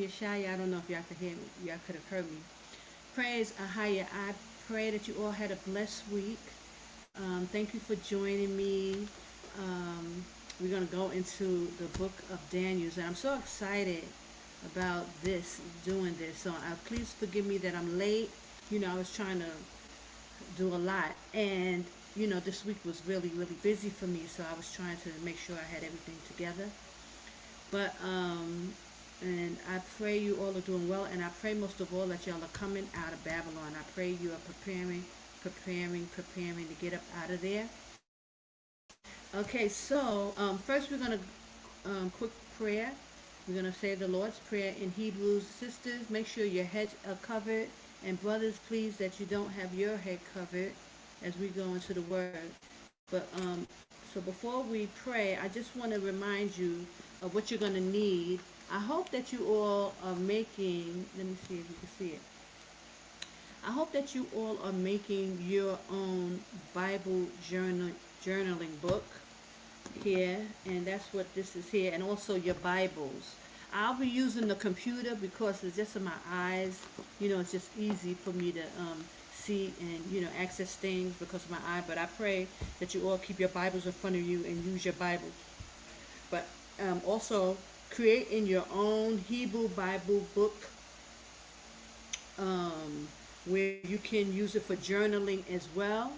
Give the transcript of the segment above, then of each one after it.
Yashaya, I don't know if y'all could hear me. Y'all could have heard me. Praise Ahaya. I pray that you all had a blessed week. Thank you for joining me. We're going to go into the book of Daniel. And I'm so excited about doing this. So please forgive me that I'm late. I was trying to do a lot. And, this week was really, really busy for me. So I was trying to make sure I had everything together. But, and I pray you all are doing well, and I pray most of all that y'all are coming out of Babylon. I pray you are preparing to get up out of there. Okay, so first we're going to quick prayer. We're going to say the Lord's Prayer in Hebrews. Sisters, make sure your heads are covered, and brothers, please, that you don't have your head covered as we go into the Word. But so before we pray, I just want to remind you of what you're going to need. I hope that you all are making, let me see if you can see it. I hope that you all are making your own Bible journaling book here, and that's what this is here, and also your Bibles. I'll be using the computer because it's just in my eyes. It's just easy for me to see and, access things because of my eye, but I pray that you all keep your Bibles in front of you and use your Bible. But also, create in your own Hebrew Bible book where you can use it for journaling as well.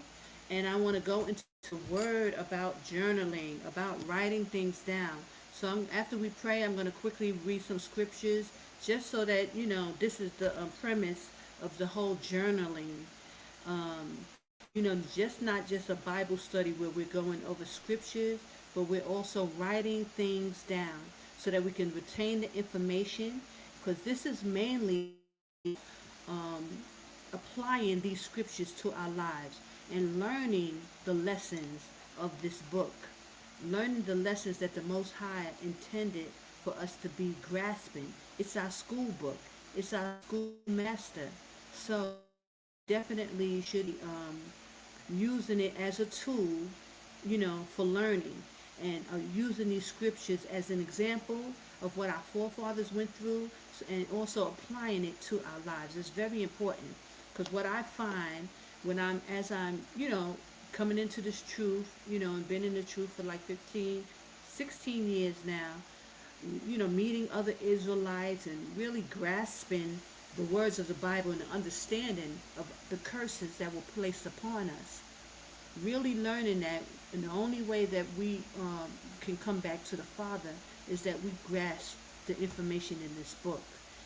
And I want to go into the word about journaling, about writing things down. So after we pray, I'm going to quickly read some scriptures just so that, this is the premise of the whole journaling. Not just a Bible study where we're going over scriptures, but we're also writing things down so that we can retain the information, because this is mainly applying these scriptures to our lives and learning the lessons of this book, learning the lessons that the Most High intended for us to be grasping. It's our school book. It's our school master. So definitely should be using it as a tool, for learning, and using these scriptures as an example of what our forefathers went through, and also applying it to our lives. It's very important, because what I find when I'm coming into this truth, and been in the truth for like 15, 16 years now, meeting other Israelites and really grasping the words of the Bible and the understanding of the curses that were placed upon us. Really learning that, and the only way that we can come back to the Father is that we grasp the information in this book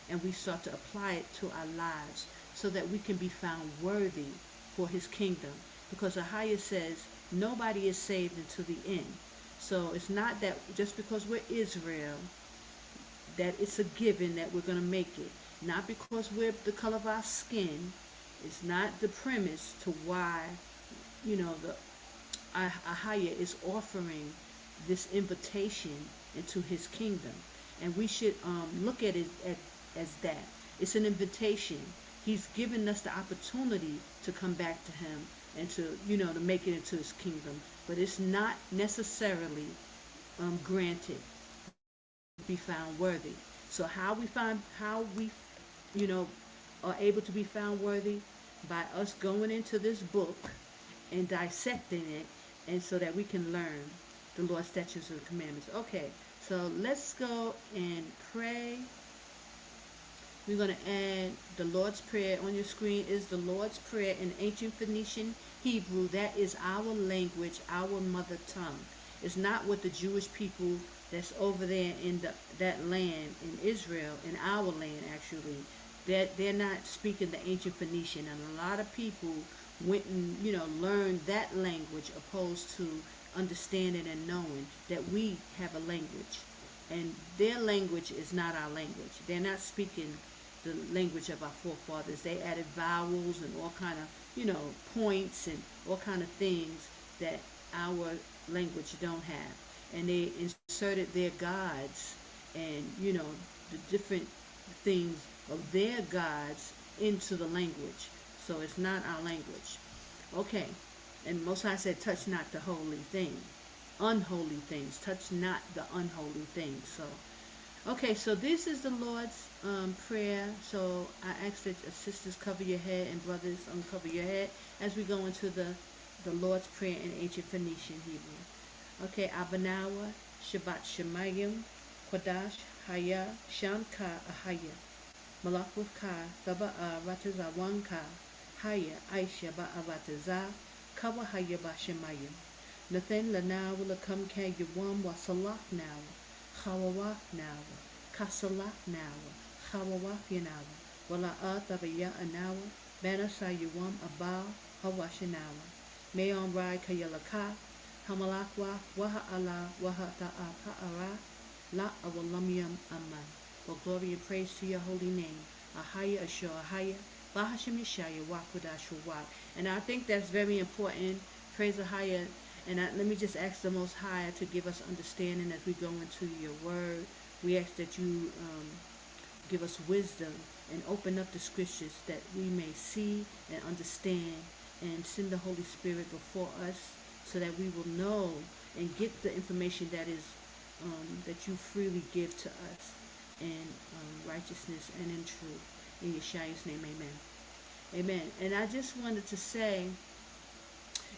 and we start to apply it to our lives so that we can be found worthy for His kingdom. Because Ahaya says nobody is saved until the end. So it's not that just because we're Israel that it's a given that we're going to make it. Not because we're the color of our skin. It's not the premise to why, the Ahaya is offering this invitation into His kingdom. And we should look at it as that. It's an invitation. He's given us the opportunity to come back to Him and to, to make it into His kingdom. But it's not necessarily granted to be found worthy. So how we are able to be found worthy? By us going into this book and dissecting it, and so that we can learn the Lord's statutes and commandments. Okay, so let's go and pray. We're going to add the Lord's Prayer. On your screen is the Lord's Prayer in ancient Phoenician Hebrew. That is our language, our mother tongue. It's not what the Jewish people that's over there in that land in Israel, in our land actually, that they're not speaking the ancient Phoenician. And a lot of people went and, learned that language opposed to understanding and knowing that we have a language. And their language is not our language. They're not speaking the language of our forefathers. They added vowels and all kind of, points and all kind of things that our language don't have. And they inserted their gods and, the different things of their gods into the language. So it's not our language. Okay. And Most High said, touch not the holy thing. Unholy things. Touch not the unholy things. So okay, so this is the Lord's Prayer. So I ask that sisters cover your head and brothers uncover your head as we go into the Lord's Prayer in ancient Phoenician Hebrew. Okay, Abanawa, Shabbat Shemayim, Qadash, Haya, Sham Ka, Ahaya, Malakwuf Ka, Thaba'a, Rataza Wanka, Haya, Aisha Ba'avataza, Kawa Haya Ba Shemayim. Nathan Lanawa Lakam Ka Yawam wa Salak Nawa. Khawawak nawa, kasalak nawa, khawawak yanawa, wala tabaya anawa, bana sayuwam abal, hawashinawa. Mayon rai kayalaka, hamalakwa, waha ala, waha ta'a ka'ara, la awalamyam aman. Well, glory and praise to your holy name. Ahaya Ashur Ahaya, Bahashim Yashaya, Qadash Rawach. And I think that's very important. Praise Ahaya. And let me just ask the Most High to give us understanding as we go into your word. We ask that you give us wisdom and open up the scriptures that we may see and understand, and send the Holy Spirit before us so that we will know and get the information that is that you freely give to us in righteousness and in truth. In Yashaya's name, amen. Amen. And I just wanted to say,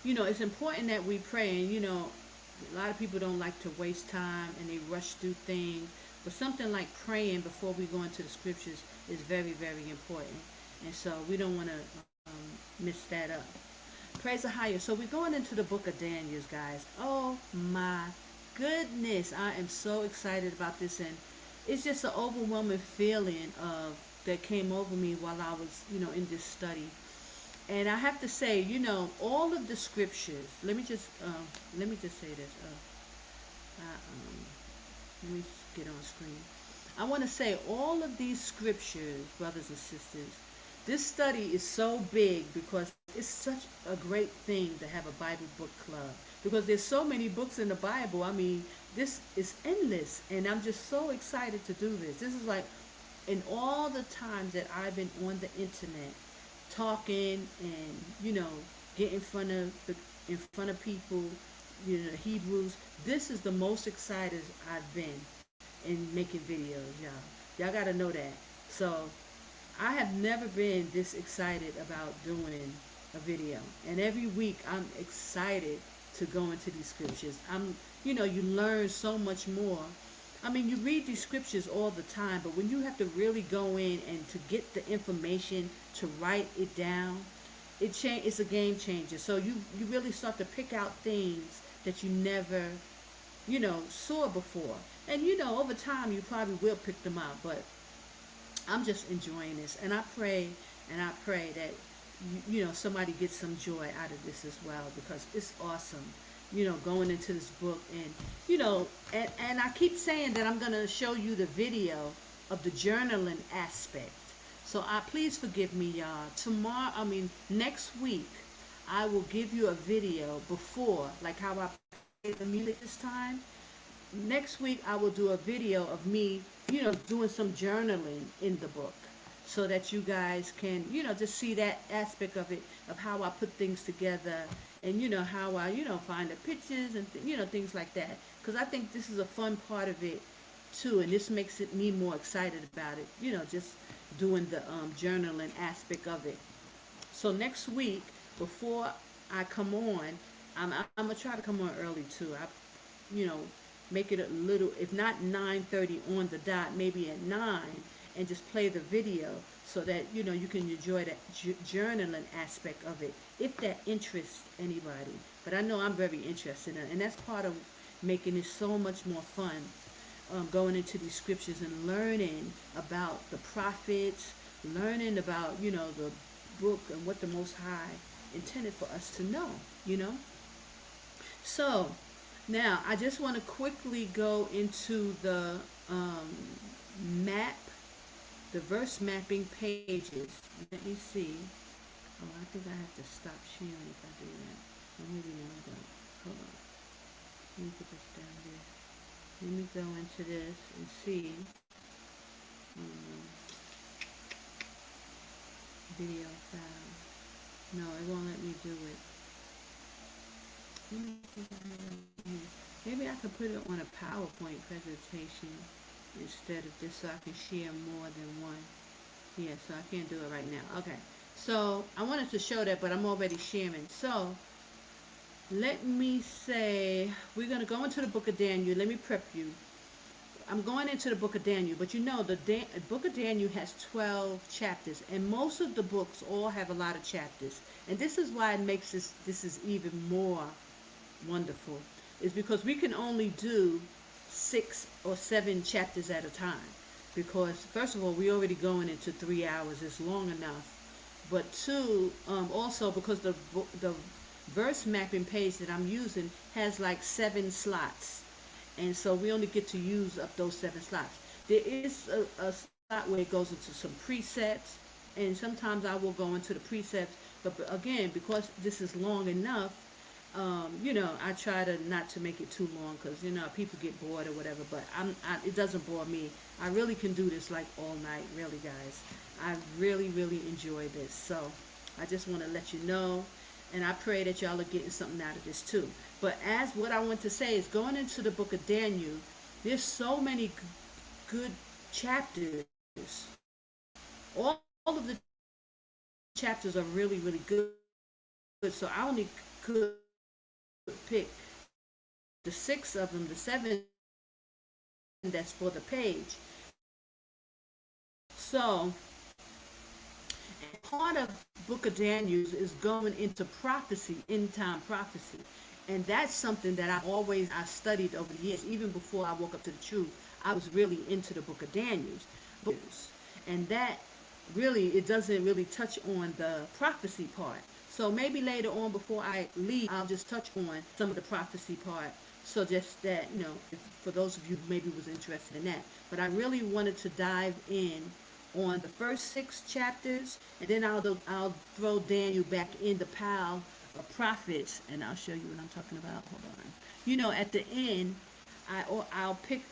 it's important that we pray. And, a lot of people don't like to waste time and they rush through things. But something like praying before we go into the scriptures is very, very important. And so we don't want to miss that up. Praise the higher. So we're going into the book of Daniel, guys. Oh, my goodness. I am so excited about this. And it's just an overwhelming feeling that came over me while I was, in this study. And I have to say, all of the scriptures. Let me just say this. Let me get on screen. I want to say all of these scriptures, brothers and sisters. This study is so big because it's such a great thing to have a Bible book club. Because there's so many books in the Bible. I mean, this is endless, and I'm just so excited to do this. This is like, in all the times that I've been on the internet, talking and get in front of people, the Hebrews. This is the most excited I've been in making videos, y'all gotta know that. So I have never been this excited about doing a video, and every week I'm excited to go into these scriptures. You learn so much more. I mean, you read these scriptures all the time, but when you have to really go in and to get the information, to write it down, it's a game changer. So you really start to pick out things that you never, saw before. And, over time, you probably will pick them out. But I'm just enjoying this. And I pray that, somebody gets some joy out of this as well, because it's awesome. Going into this book, and and I keep saying that I'm going to show you the video of the journaling aspect. So please forgive me, y'all. Next week, I will give you a video before, like how I played the music this time. Next week, I will do a video of me, doing some journaling in the book, so that you guys can, just see that aspect of it, of how I put things together. And how I find the pictures and things like that, because I think this is a fun part of it too, and this makes me more excited about it, just doing the journaling aspect of it. So next week, before I come on, I'm gonna try to come on early too. You know, make it a little, if not 9:30 on the dot, maybe at 9, and just play the video so that you can enjoy that journaling aspect of it, if that interests anybody. But I know I'm very interested in it, and that's part of making it so much more fun. Going into these scriptures and learning about the prophets, learning about the book and what the Most High intended for us to know. You know. So now I just want to quickly go into the map, the verse mapping pages. Let me see. Oh, I think I have to stop sharing if I do that. Or maybe no, I don't. Hold on. Let me put this down here. Let me go into this and see. Um, Video file. No, it won't let me do it. Let me see if I have it here. Maybe I could put it on a PowerPoint presentation instead of this, so I can share more than one. Yeah, so I can't do it right now. Okay. So I wanted to show that, but I'm already sharing. So let me say, we're going to go into the book of Daniel. Let me prep you. I'm going into the book of Daniel, but the book of Daniel has 12 chapters, and most of the books all have a lot of chapters. And this is why it makes this is even more wonderful, is because we can only do 6 or 7 chapters at a time. Because first of all, we're already going into 3 hours. It's long enough. But two, also because the verse mapping page that I'm using has like 7 slots, and so we only get to use up those 7 slots. There is a slot where it goes into some precepts, and sometimes I will go into the precepts. But again, because this is long enough, I try to not to make it too long, because people get bored or whatever. But it doesn't bore me. I really can do this like all night, really, guys. I really, really enjoy this. So I just want to let you know, and I pray that y'all are getting something out of this too. But as what I want to say is, going into the book of Daniel, there's so many good chapters. All of the chapters are really, really good. So I only could pick the 6 of them, the 7 that's for the page. So part of book of Daniel is going into prophecy, end time prophecy. And that's something that I studied over the years. Even before I woke up to the truth, I was really into the book of Daniel. And that really, it doesn't really touch on the prophecy part. So maybe later on, before I leave, I'll just touch on some of the prophecy part. So just that, for those of you who maybe was interested in that. But I really wanted to dive in on the first 6 chapters, and then I'll throw Daniel back in the pile of prophets, and I'll show you what I'm talking about. Hold on. At the end, I'll pick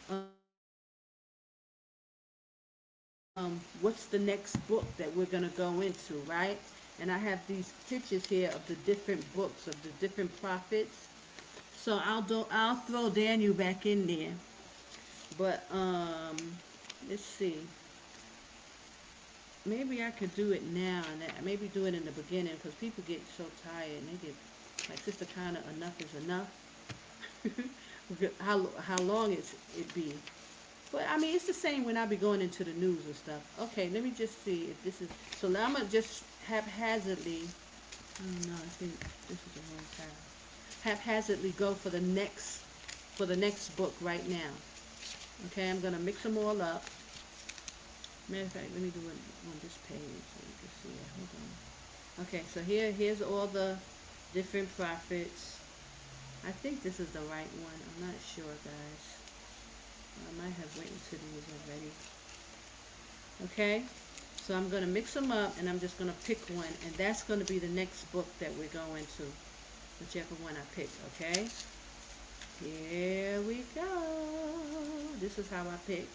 what's the next book that we're gonna go into, right? And I have these pictures here of the different books of the different prophets. So I'll throw Daniel back in there. But let's see. Maybe I could do it now, and maybe do it in the beginning, because people get so tired and they get like, Sister Kinda, enough is enough. how long it be? But I mean, it's the same when I be going into the news and stuff. Okay, let me just see if this is. So I'm gonna just haphazardly. Oh no, I think this is the wrong time. Haphazardly go for the next book right now. Okay, I'm gonna mix them all up. Matter of fact, let me do it on this page so you can see it. Hold on. Okay, so here's all the different prophets. I think this is the right one. I'm not sure, guys. I might have written to these already. Okay, so I'm going to mix them up, and I'm just going to pick one, and that's going to be the next book that we're going to, whichever one I pick. Okay, here we go. This is how I pick.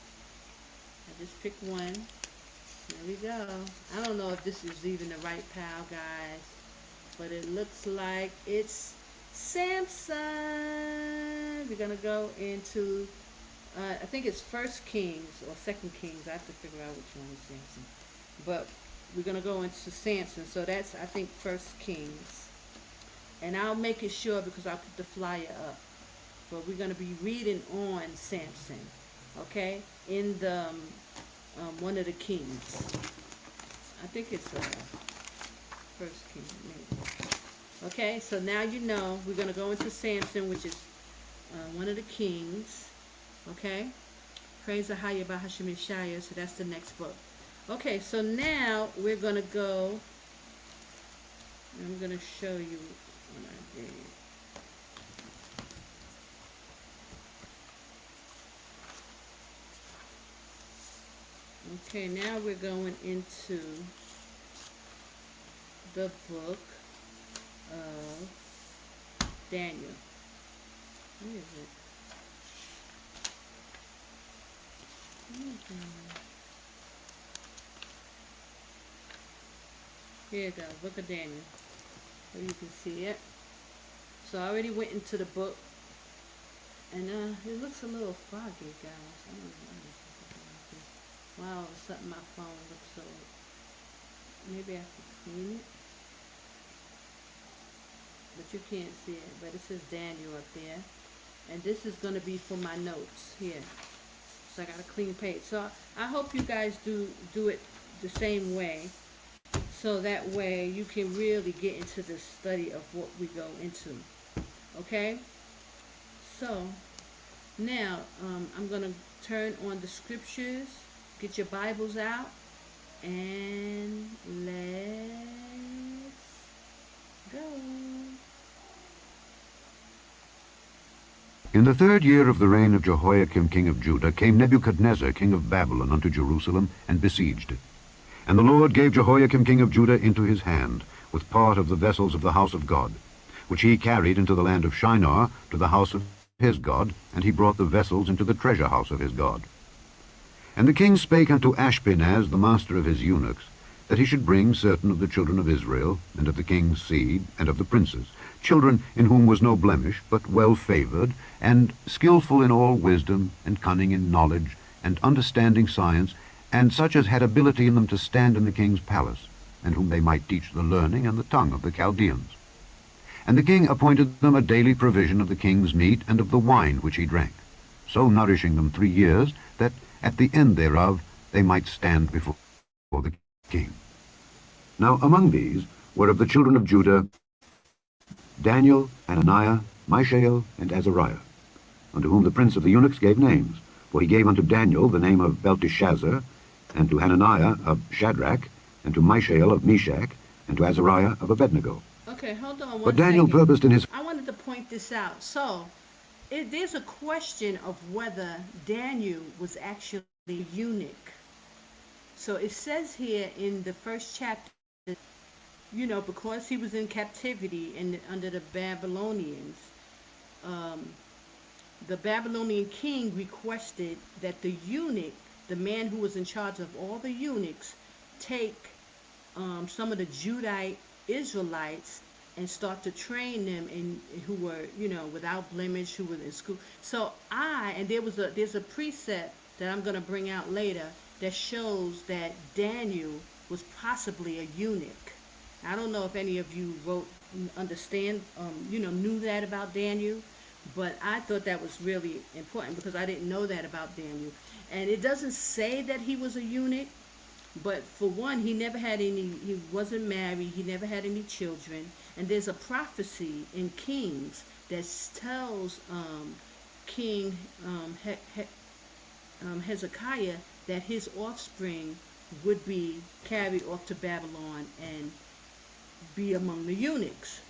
I just pick one. There we go. I don't know if this is even the right pile, guys, but it looks like it's Samson. We're going to go into, I think it's First Kings or Second Kings. I have to figure out which one is Samson. But we're going to go into Samson. So that's, I think, First Kings. And I'll make it sure because I'll put the flyer up. But we're going to be reading on Samson, okay, in the one of the kings. I think it's first king, maybe. Okay, so now you know we're going to go into Samson, which is one of the kings. Okay, praise Yashaya. So that's the next book. Okay, so now we're going to go. I'm going to show you what I did. Okay, now we're going into the book of Daniel. Where is it? Here you go, book of Daniel. So you can see it. So I already went into the book, and it looks a little foggy, guys. I don't know. Wow, something my phone looks so. Maybe I have to clean it, but you can't see it. But it says Daniel up there, and this is going to be for my notes here. So I got a clean page. So I hope you guys do it the same way, so that way you can really get into the study of what we go into. Okay? So now I'm going to turn on the scriptures. Get your Bibles out, and let's go. In the 3rd year of the reign of Jehoiakim king of Judah came Nebuchadnezzar king of Babylon unto Jerusalem, and besieged it. And the Lord gave Jehoiakim king of Judah into his hand, with part of the vessels of the house of God, which he carried into the land of Shinar to the house of his God, and he brought the vessels into the treasure house of his God. And the king spake unto Ashpenaz, the master of his eunuchs, that he should bring certain of the children of Israel, and of the king's seed, and of the princes, children in whom was no blemish, but well favored, and skillful in all wisdom, and cunning in knowledge, and understanding science, and such as had ability in them to stand in the king's palace, and whom they might teach the learning and the tongue of the Chaldeans. And the king appointed them a daily provision of the king's meat and of the wine which he drank, so nourishing them 3 years, that at the end thereof they might stand before the king. Now among these were of the children of Judah Daniel, Hananiah, Mishael, and Azariah, unto whom the prince of the eunuchs gave names. For he gave unto Daniel the name of Belteshazzar, and to Hananiah of Shadrach, and to Mishael of Meshach, and to Azariah of Abednego. Okay, hold on one But Daniel second. purposed in his... I wanted to point this out. So, there's a question of whether Daniel was actually a eunuch. So it says here in the first chapter, you know, because he was in captivity and under the Babylonians, the Babylonian king requested that the eunuch, the man who was in charge of all the eunuchs, take some of the Judite Israelites and start to train them, and who were, you know, without blemish, who were in school. So there's a precept that I'm going to bring out later that shows that Daniel was possibly a eunuch. I don't know if any of you knew that about Daniel, but I thought that was really important because I didn't know that about Daniel. And it doesn't say that he was a eunuch, but for one, he wasn't married, he never had any children. And there's a prophecy in Kings that tells King Hezekiah that his offspring would be carried off to Babylon and be among the eunuchs.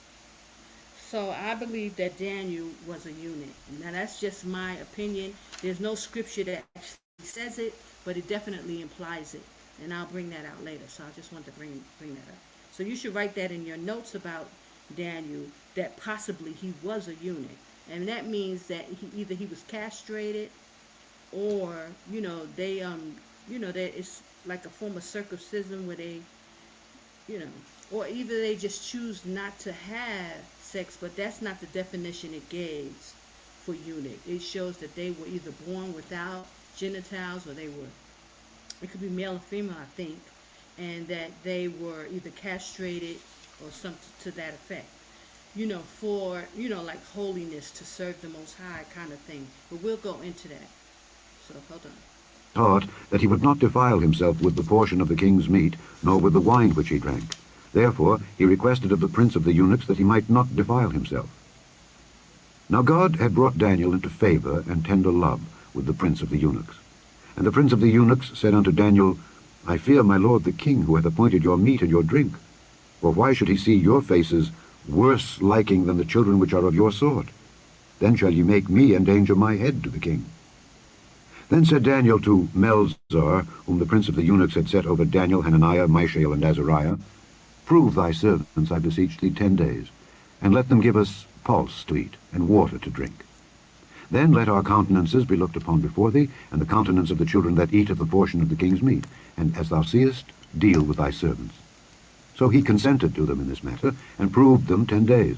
So I believe that Daniel was a eunuch. Now that's just my opinion. There's no scripture that actually says it, but it definitely implies it. And I'll bring that out later. So I just wanted to bring that up. So you should write that in your notes about Daniel, that possibly he was a eunuch. And that means that either he was castrated, or, that it's like a form of circumcision where they, or either they just choose not to have sex, but that's not the definition it gave for eunuch. It shows that they were either born without genitals, or it could be male or female, I think, and that they were either castrated or something to that effect. for, like holiness to serve the Most High kind of thing. But we'll go into that. So hold on. Taught that he would not defile himself with the portion of the king's meat, nor with the wine which he drank. Therefore he requested of the prince of the eunuchs that he might not defile himself. Now God had brought Daniel into favor and tender love with the prince of the eunuchs. And the prince of the eunuchs said unto Daniel, I fear my lord the king, who hath appointed your meat and your drink. For why should he see your faces worse liking than the children which are of your sort? Then shall ye make me endanger my head to the king. Then said Daniel to Melzar, whom the prince of the eunuchs had set over Daniel, Hananiah, Mishael, and Azariah, Prove thy servants, I beseech thee, 10 days, and let them give us pulse to eat, and water to drink. Then let our countenances be looked upon before thee, and the countenance of the children that eat of the portion of the king's meat, and as thou seest, deal with thy servants. So he consented to them in this matter, and proved them 10 days.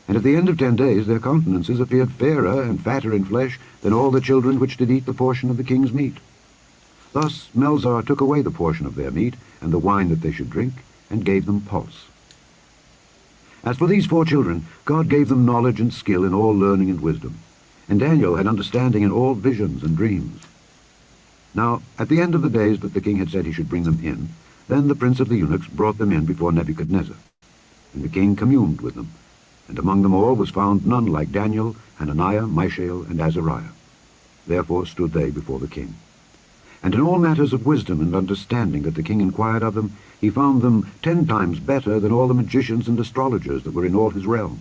And at the end of 10 days their countenances appeared fairer and fatter in flesh than all the children which did eat the portion of the king's meat. Thus Melzar took away the portion of their meat, and the wine that they should drink, and gave them pulse. As for these 4 children, God gave them knowledge and skill in all learning and wisdom. And Daniel had understanding in all visions and dreams. Now, at the end of the days that the king had said he should bring them in, then the prince of the eunuchs brought them in before Nebuchadnezzar. And the king communed with them. And among them all was found none like Daniel, Hananiah, Mishael, and Azariah. Therefore stood they before the king. And in all matters of wisdom and understanding that the king inquired of them, he found them 10 times better than all the magicians and astrologers that were in all his realm.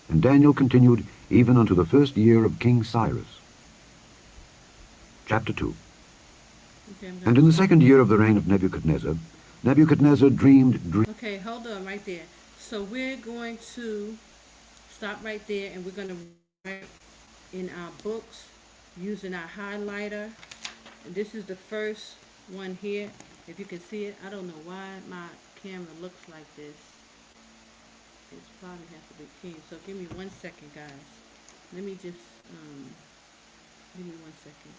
And Daniel continued even unto the 1st year of King Cyrus. Chapter 2. Okay, And in the 2nd year of the reign of Nebuchadnezzar, Nebuchadnezzar dreamed Okay, hold on right there. So we're going to stop right there, and we're going to write in our books using our highlighter. And this is the first one here. If you can see it, I don't know why my camera looks like this. It probably has to be keen. So give me 1 second, guys. Let me just give me 1 second.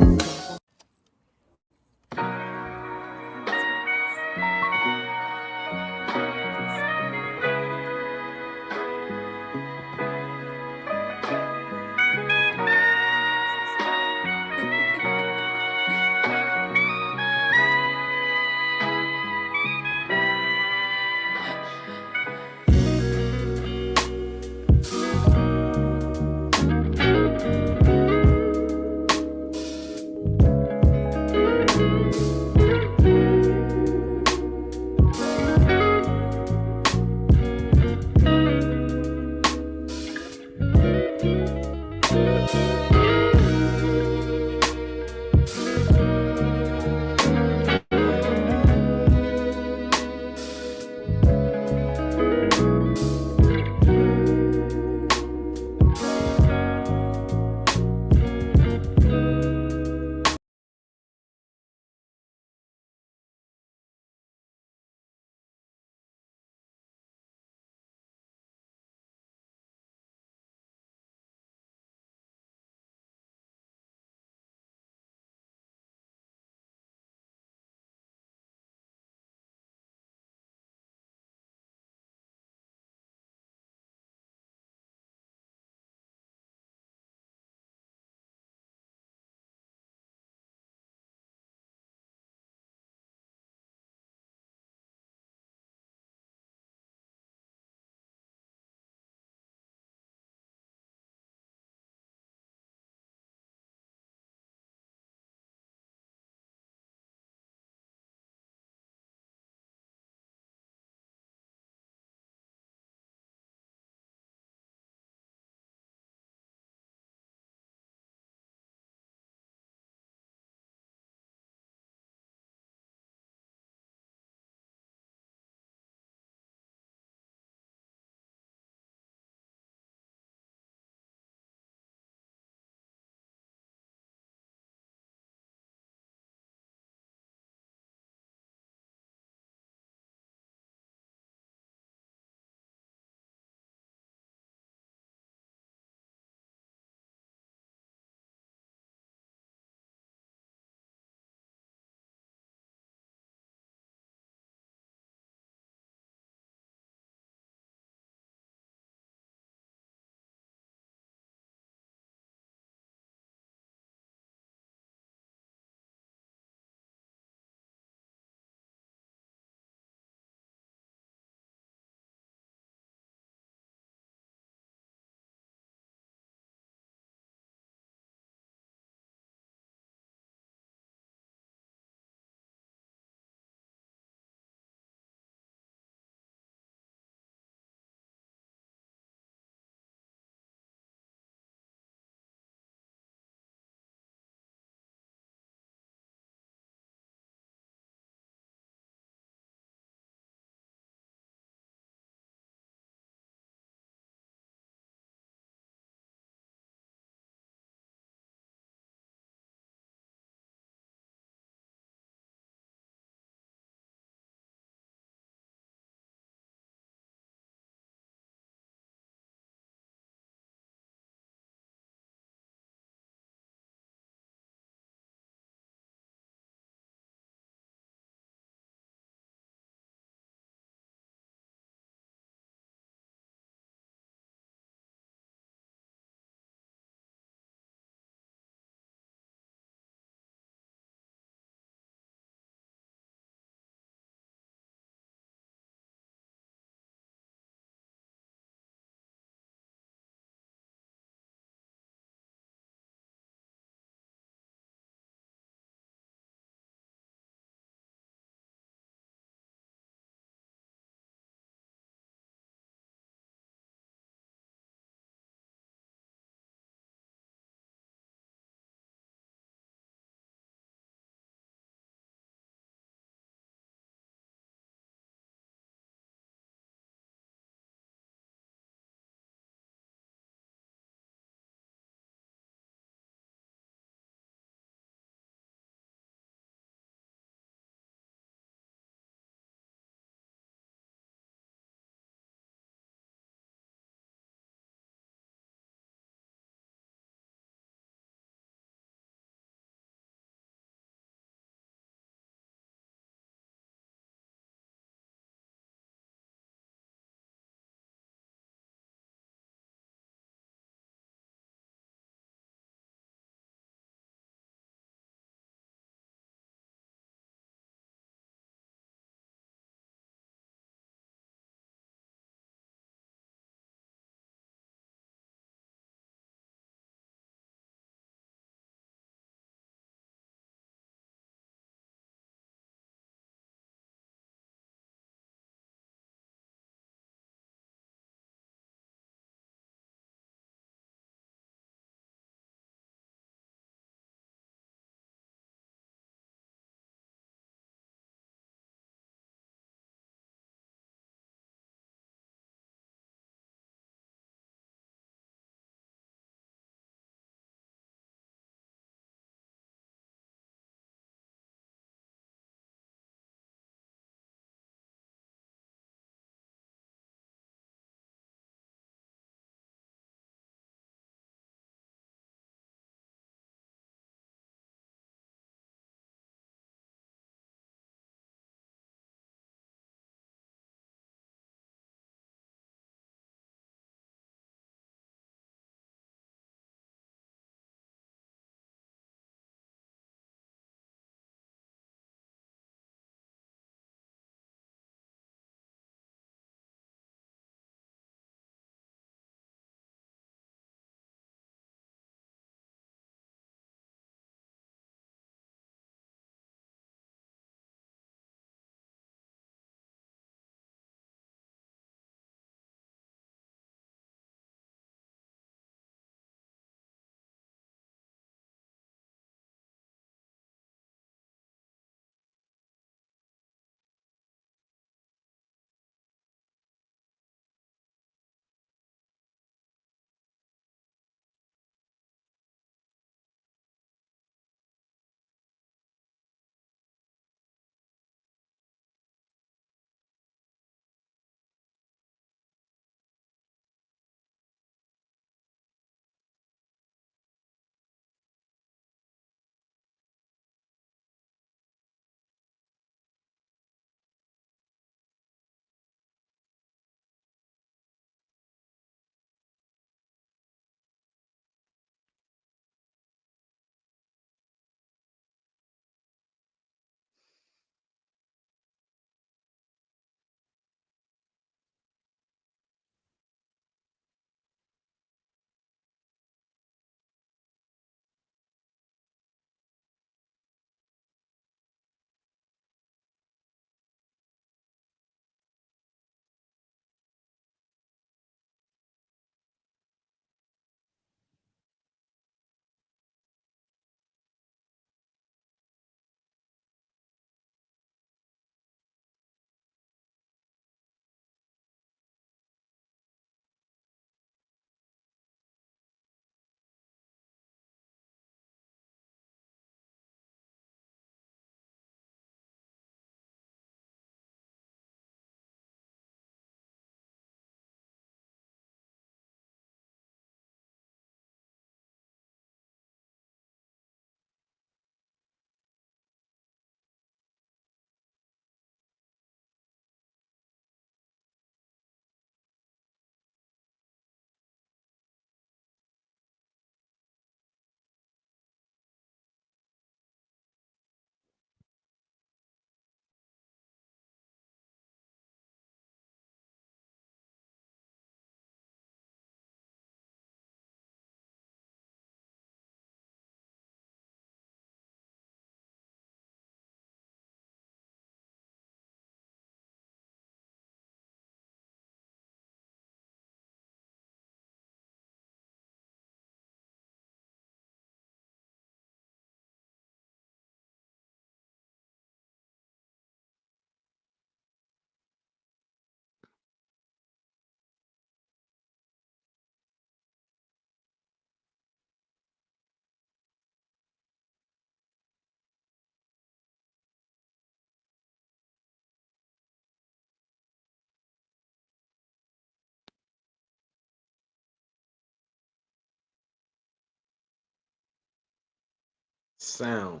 Sound.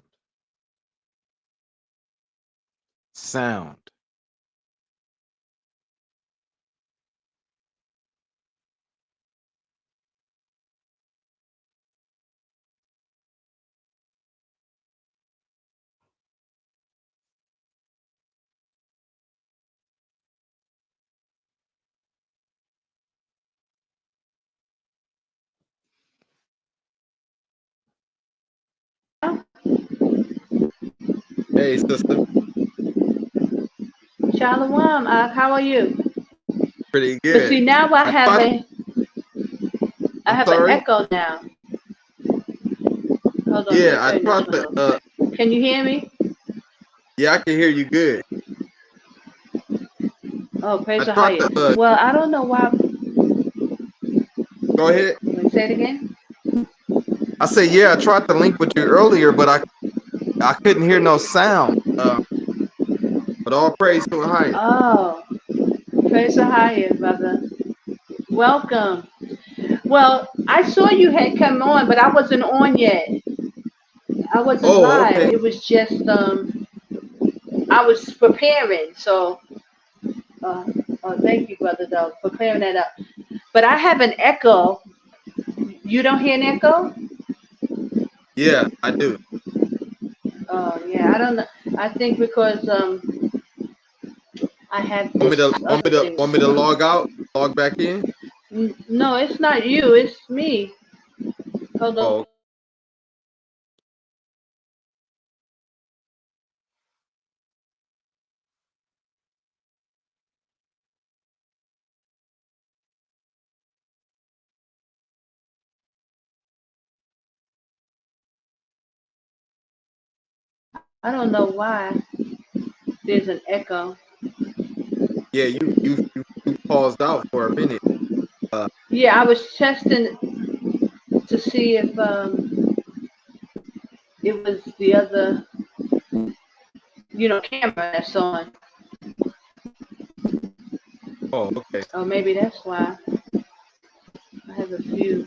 Sound. Hey, sister. Shalom, how are you? Pretty But good. see, now I I have thought, a, I I'm have an sorry. echo now. Hold on, let me Yeah, I turn this tried one to, off. Can you hear me? yeah, I can hear you good. Oh, I praise the tried to, highest. Well, I don't know why. go ahead. Wait, say it again. I said, yeah, I tried to link with you earlier, but I couldn't hear no sound. But all praise to a higher. Oh, praise the highest, brother. Welcome. Well, I saw you had come on, but I wasn't on yet. I wasn't Oh, live. okay. It was just I was preparing. So, uh, thank you, brother, though, for clearing that up. But I have an echo. You don't hear an echo? Yeah, I do. Oh, yeah. I don't know. I think because I have Want me this to, other thing. want me to log out, log back in? No, it's not you. It's me. Hold on. Oh, I don't know why there's an echo. yeah, you paused out for a minute. Yeah, I was testing to see if it was the other, camera that's on. Oh, okay. Or maybe that's why I have a few.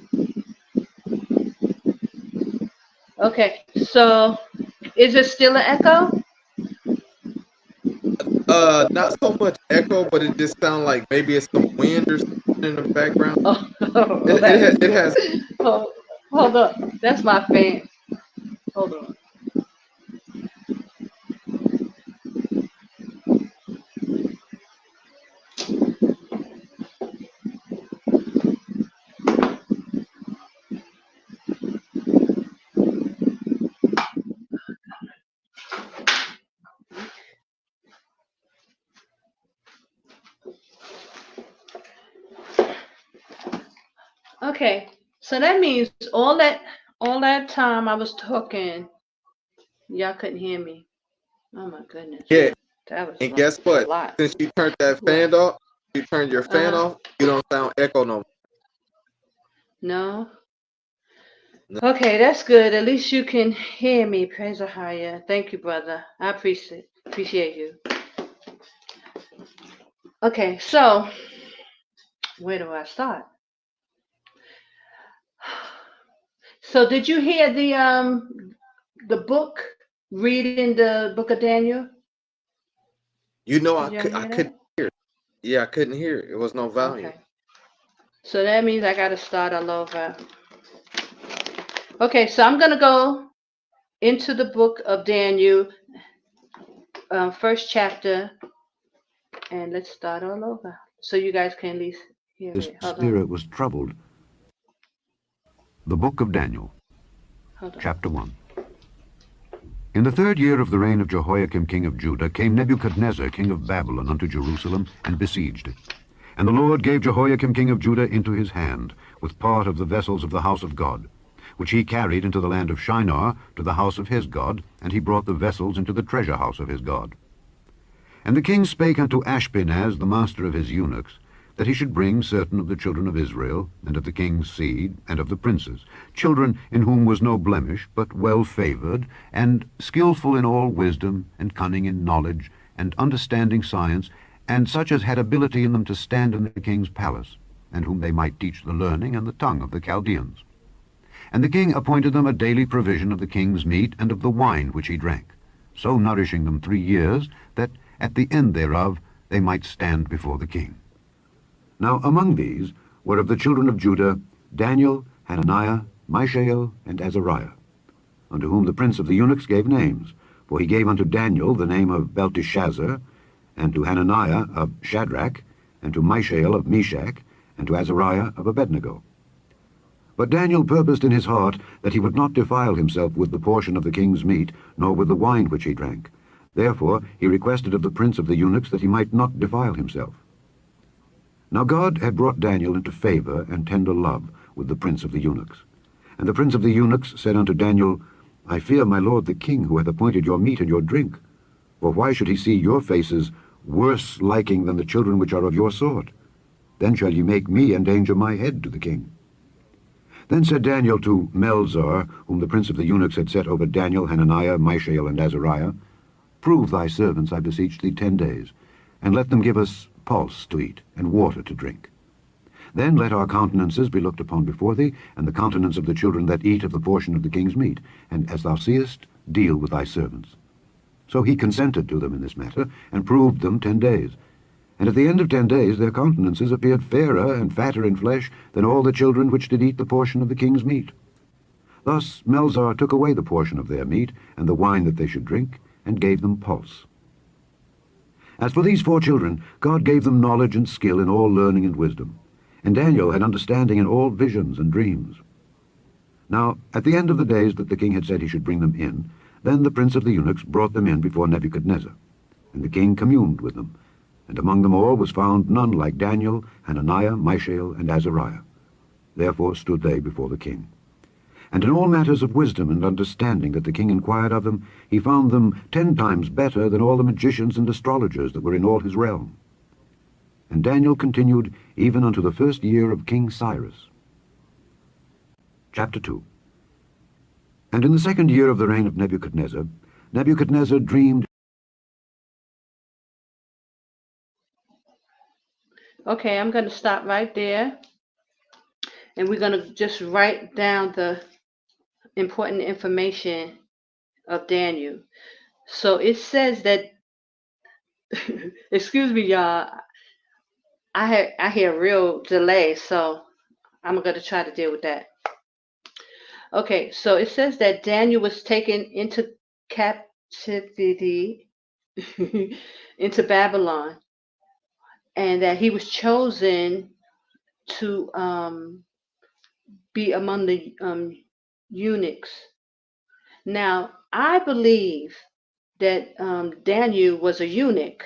Okay, so is it still an echo? Not so much echo, but it just sounds like maybe it's some wind or something in the background. Oh, It has. oh, hold on. That's my fan. Hold on. Okay, so that means all that time I was talking, y'all couldn't hear me. Oh my goodness, Yeah, that was and guess a what? lot. Since you turned that What? fan off, you turned your fan Uh huh. off, you don't sound echo no No. more. Okay, that's good. At least you can hear me. Praise Ahaya. Thank you, brother. I appreciate you. Okay, so where do I start? So did you hear the book reading the book of Daniel? You know, Did y'all I hear couldn't that? hear. Yeah, I couldn't hear. It was no volume. Okay. So that means I gotta start all over. Okay, so I'm gonna go into the book of Daniel, first chapter, and let's start all over. So you guys can at least hear His it. Hold on. spirit was troubled. The book of Daniel, Hold on. chapter 1. In the 3rd year of the reign of Jehoiakim king of Judah came Nebuchadnezzar king of Babylon unto Jerusalem, and besieged it. And the Lord gave Jehoiakim king of Judah into his hand, with part of the vessels of the house of God, which he carried into the land of Shinar, to the house of his God, and he brought the vessels into the treasure house of his God. And the king spake unto Ashpenaz, the master of his eunuchs, that he should bring certain of the children of Israel, and of the king's seed, and of the princes, children in whom was no blemish, but well favored, and skillful in all wisdom, and cunning in knowledge, and understanding science, and such as had ability in them to stand in the king's palace, and whom they might teach the learning and the tongue of the Chaldeans. And the king appointed them a daily provision of the king's meat and of the wine which he drank, so nourishing them 3 years, that at the end thereof they might stand before the king. Now among these were of the children of Judah Daniel, Hananiah, Mishael, and Azariah, unto whom the prince of the eunuchs gave names. For he gave unto Daniel the name of Belteshazzar, and to Hananiah of Shadrach, and to Mishael of Meshach, and to Azariah of Abednego. But Daniel purposed in his heart that he would not defile himself with the portion of the king's meat, nor with the wine which he drank. Therefore he requested of the prince of the eunuchs that he might not defile himself. Now God had brought Daniel into favor and tender love with the prince of the eunuchs. And the prince of the eunuchs said unto Daniel, I fear my lord the king, who hath appointed your meat and your drink. For why should he see your faces worse liking than the children which are of your sort? Then shall ye make me endanger my head to the king. Then said Daniel to Melzar, whom the prince of the eunuchs had set over Daniel, Hananiah, Mishael, and Azariah, Prove thy servants, I beseech thee, 10 days, and let them give us pulse to eat, and water to drink. Then let our countenances be looked upon before thee, and the countenance of the children that eat of the portion of the king's meat, and as thou seest, deal with thy servants. So he consented to them in this matter, and proved them 10 days. And at the end of 10 days their countenances appeared fairer and fatter in flesh than all the children which did eat the portion of the king's meat. Thus Melzar took away the portion of their meat, and the wine that they should drink, and gave them pulse. As for these 4 children, God gave them knowledge and skill in all learning and wisdom. And Daniel had understanding in all visions and dreams. Now, at the end of the days that the king had said he should bring them in, then the prince of the eunuchs brought them in before Nebuchadnezzar. And the king communed with them. And among them all was found none like Daniel, Hananiah, Mishael, and Azariah. Therefore stood they before the king. And in all matters of wisdom and understanding that the king inquired of them, he found them 10 times better than all the magicians and astrologers that were in all his realm. And Daniel continued even unto the 1st year of King Cyrus. Chapter 2. And in the 2nd year of the reign of Nebuchadnezzar, Nebuchadnezzar dreamed. Okay, I'm going to stop right there. And we're going to just write down the important information of Daniel. So it says that, excuse me, y'all, I hear a real delay, so I'm going to try to deal with that. Okay, so it says that Daniel was taken into captivity into Babylon, and that he was chosen to be among the eunuchs. Now, I believe that Daniel was a eunuch.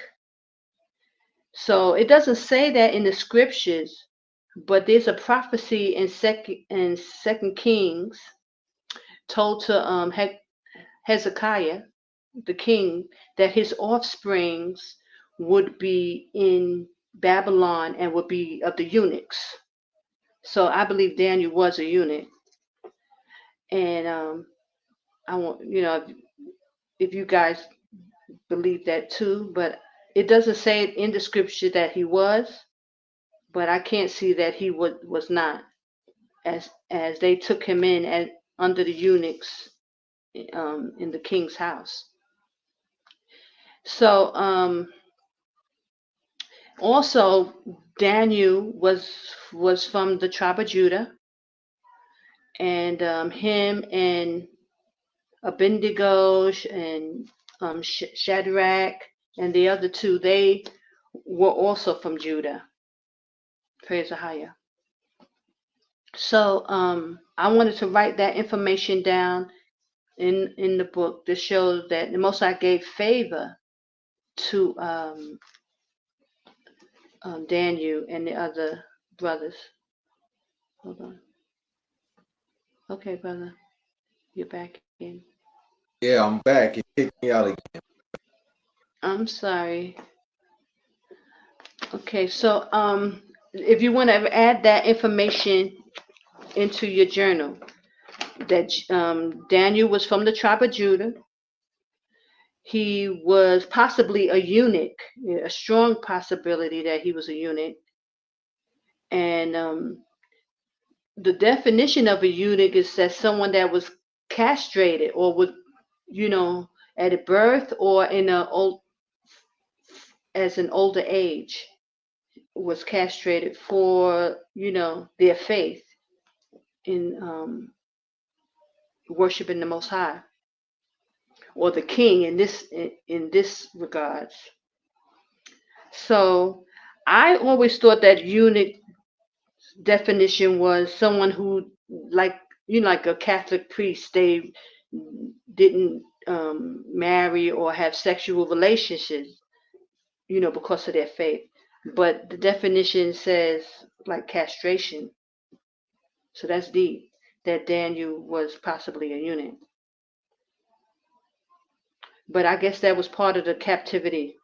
So it doesn't say that in the scriptures, but there's a prophecy in Second Kings told to Hezekiah, the king, that his offsprings would be in Babylon and would be of the eunuchs. So I believe Daniel was a eunuch, and I want if you guys believe that too, but it doesn't say in the scripture that he was, but I can't see that he was not, as they took him in under the eunuchs in the king's house. So also Daniel was from the tribe of Judah, and him and Abednego and Shadrach and the other 2, they were also from Judah. Praise AHAYAH. So I wanted to write that information down in the book to show that the Most High gave favor to Daniel and the other brothers. Hold on. Okay, brother, you're back in. Yeah, I'm back. It kicked me out again. I'm sorry. Okay, so if you want to add that information into your journal, that Daniel was from the tribe of Judah. He was possibly a eunuch, a strong possibility that he was a eunuch. And the definition of a eunuch is that someone that was castrated or would, at a birth or as an older age, was castrated for, their faith in worshiping the Most High or the King in this regards. So I always thought that eunuch definition was someone who, like a Catholic priest, they didn't marry or have sexual relationships, because of their faith. But the definition says like castration. So that's deep, that Daniel was possibly a eunuch. But I guess that was part of the captivity.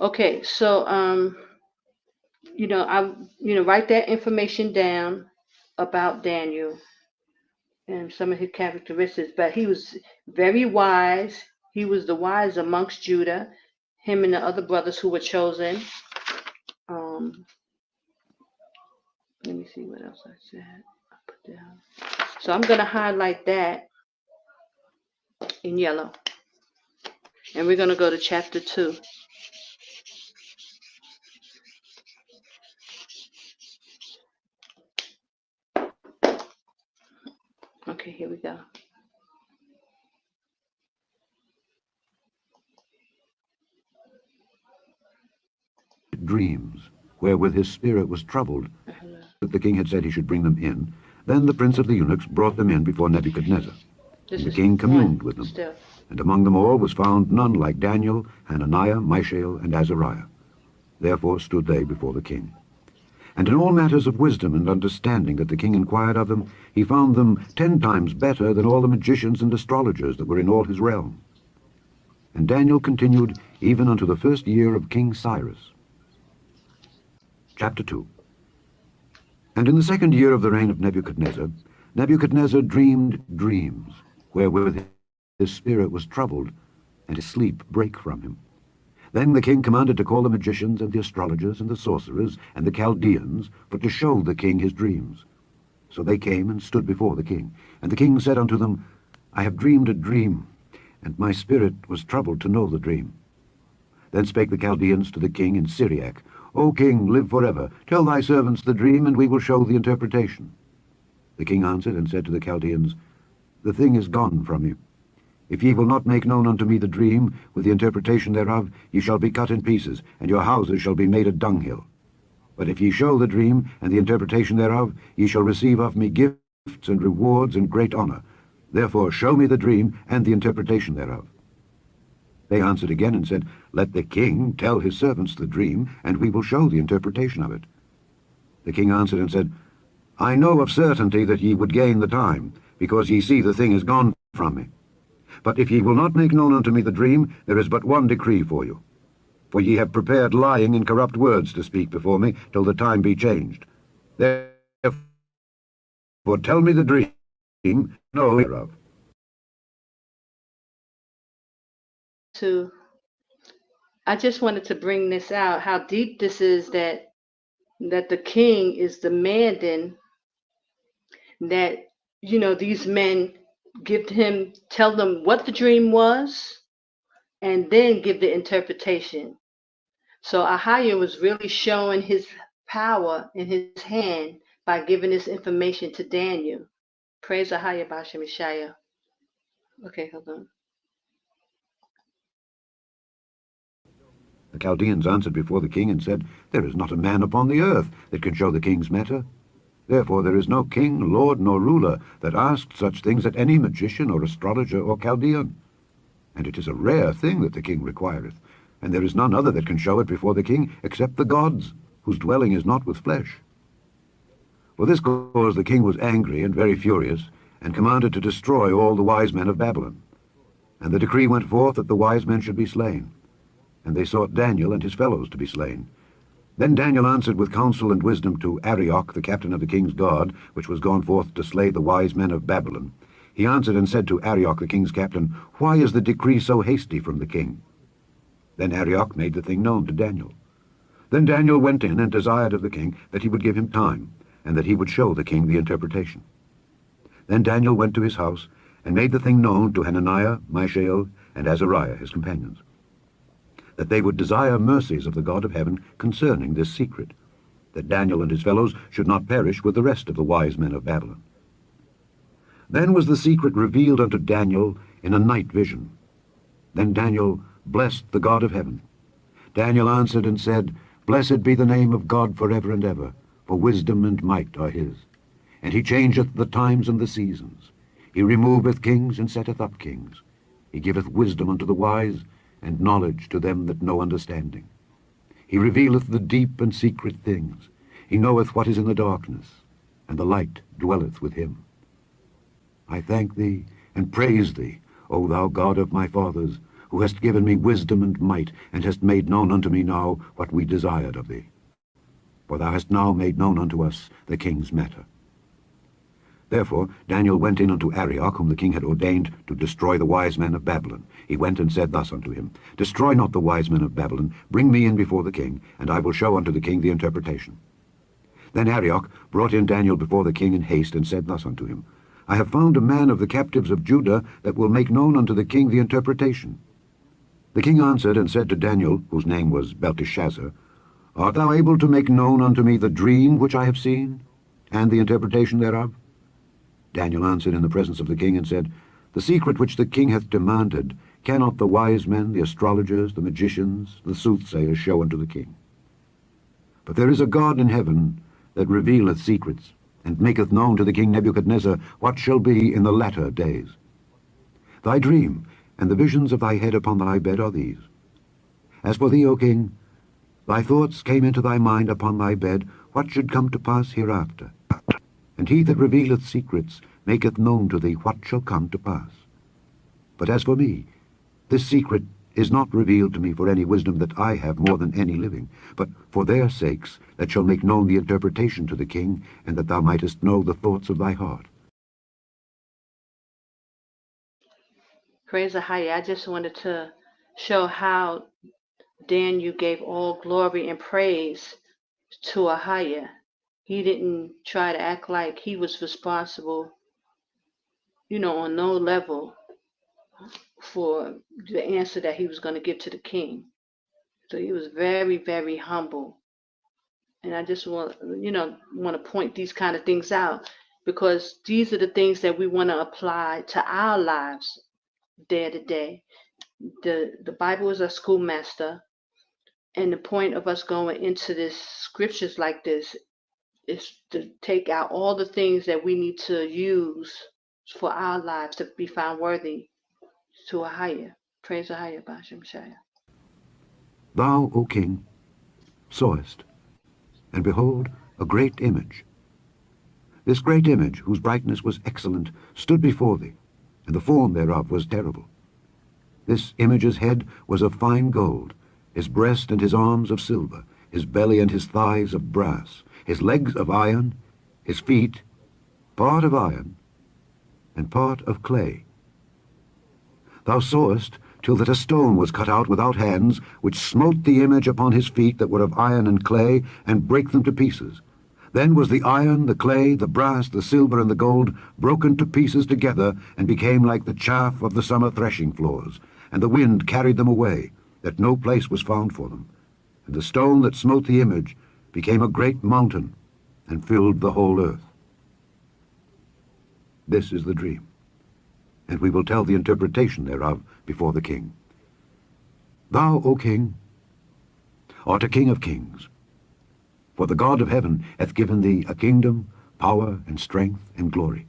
Okay, so write that information down about Daniel and some of his characteristics. But he was very wise. He was the wise amongst Judah, him and the other brothers who were chosen. Let me see what else I said. I put down. So I'm going to highlight that in yellow. And we're going to go to chapter 2. Okay, here we go. Dreams, wherewith his spirit was troubled, that the king had said he should bring them in. Then the prince of the eunuchs brought them in before Nebuchadnezzar. And the king communed with them. Still. And among them all was found none like Daniel, Hananiah, Mishael, and Azariah. Therefore stood they before the king. And in all matters of wisdom and understanding that the king inquired of them, he found them 10 times better than all the magicians and astrologers that were in all his realm. And Daniel continued even unto the 1st year of King Cyrus. Chapter 2. And in the 2nd year of the reign of Nebuchadnezzar, Nebuchadnezzar dreamed dreams, wherewith his spirit was troubled, and his sleep brake from him. Then the king commanded to call the magicians and the astrologers and the sorcerers and the Chaldeans, for to show the king his dreams. So they came and stood before the king. And the king said unto them, I have dreamed a dream, and my spirit was troubled to know the dream. Then spake the Chaldeans to the king in Syriac, O king, live forever. Tell thy servants the dream, and we will show the interpretation. The king answered and said to the Chaldeans, The thing is gone from you. If ye will not make known unto me the dream, with the interpretation thereof, ye shall be cut in pieces, and your houses shall be made a dunghill. But if ye show the dream, and the interpretation thereof, ye shall receive of me gifts and rewards and great honor. Therefore show me the dream, and the interpretation thereof. They answered again and said, Let the king tell his servants the dream, and we will show the interpretation of it. The king answered and said, I know of certainty that ye would gain the time, because ye see the thing is gone from me. But if ye will not make known unto me the dream, there is but one decree for you. For ye have prepared lying and corrupt words to speak before me, till the time be changed. Therefore tell me the dream, know hereof. I just wanted to bring this out, how deep this is, that the king is demanding that, these men tell them what the dream was, and then give the interpretation. So AHAYAH was really showing his power in his hand by giving this information to Daniel. Praise AHAYAH, Bashem Yashaya. Okay, hold on. The Chaldeans answered before the king and said, There is not a man upon the earth that can show the king's matter. Therefore there is no king, lord, nor ruler that asked such things at any magician or astrologer or Chaldean. And it is a rare thing that the king requireth, and there is none other that can show it before the king except the gods, whose dwelling is not with flesh. For this cause the king was angry and very furious, and commanded to destroy all the wise men of Babylon. And the decree went forth that the wise men should be slain. And they sought Daniel and his fellows to be slain. Then Daniel answered with counsel and wisdom to Arioch, the captain of the king's guard, which was gone forth to slay the wise men of Babylon. He answered and said to Arioch, the king's captain, Why is the decree so hasty from the king? Then Arioch made the thing known to Daniel. Then Daniel went in and desired of the king that he would give him time, and that he would show the king the interpretation. Then Daniel went to his house, and made the thing known to Hananiah, Mishael, and Azariah his companions, that they would desire mercies of the God of heaven concerning this secret, that Daniel and his fellows should not perish with the rest of the wise men of Babylon. Then was the secret revealed unto Daniel in a night vision. Then Daniel blessed the God of heaven. Daniel answered and said, Blessed be the name of God forever and ever, for wisdom and might are his. And he changeth the times and the seasons. He removeth kings and setteth up kings. He giveth wisdom unto the wise, and knowledge to them that know understanding. He revealeth the deep and secret things. He knoweth what is in the darkness, and the light dwelleth with him. I thank thee and praise thee, O thou God of my fathers, who hast given me wisdom and might, and hast made known unto me now what we desired of thee. For thou hast now made known unto us the king's matter. Therefore Daniel went in unto Arioch, whom the king had ordained to destroy the wise men of Babylon. He went and said thus unto him, Destroy not the wise men of Babylon, bring me in before the king, and I will show unto the king the interpretation. Then Arioch brought in Daniel before the king in haste, and said thus unto him, I have found a man of the captives of Judah that will make known unto the king the interpretation. The king answered and said to Daniel, whose name was Belteshazzar, Art thou able to make known unto me the dream which I have seen, and the interpretation thereof? Daniel answered in the presence of the king and said, The secret which the king hath demanded cannot the wise men, the astrologers, the magicians, the soothsayers show unto the king. But there is a God in heaven that revealeth secrets, and maketh known to the king Nebuchadnezzar what shall be in the latter days. Thy dream and the visions of thy head upon thy bed are these. As for thee, O king, thy thoughts came into thy mind upon thy bed, what should come to pass hereafter. And he that revealeth secrets maketh known to thee what shall come to pass. But as for me, this secret is not revealed to me for any wisdom that I have more than any living, but for their sakes that shall make known the interpretation to the king, and that thou mightest know the thoughts of thy heart. Praise AHAYAH. I just wanted to show how Daniel gave all glory and praise to AHAYAH. He didn't try to act like he was responsible, on no level for the answer that he was going to give to the king. So he was very, very humble. And I just want to point these kind of things out, because these are the things that we want to apply to our lives day to day. The Bible is our schoolmaster, and the point of us going into this scriptures like this is to take out all the things that we need to use for our lives to be found worthy to AHAYAH. Praise AHAYAH, Basham Shaya. Thou, O king, sawest, and behold, a great image. This great image, whose brightness was excellent, stood before thee, and the form thereof was terrible. This image's head was of fine gold, his breast and his arms of silver, his belly and his thighs of brass, his legs of iron, his feet part of iron, and part of clay. Thou sawest till that a stone was cut out without hands, which smote the image upon his feet that were of iron and clay, and brake them to pieces. Then was the iron, the clay, the brass, the silver, and the gold broken to pieces together, and became like the chaff of the summer threshing floors. And the wind carried them away, that no place was found for them. And the stone that smote the image became a great mountain, and filled the whole earth. This is the dream, and we will tell the interpretation thereof before the king. Thou, O king, art a king of kings, for the God of heaven hath given thee a kingdom, power, and strength, and glory.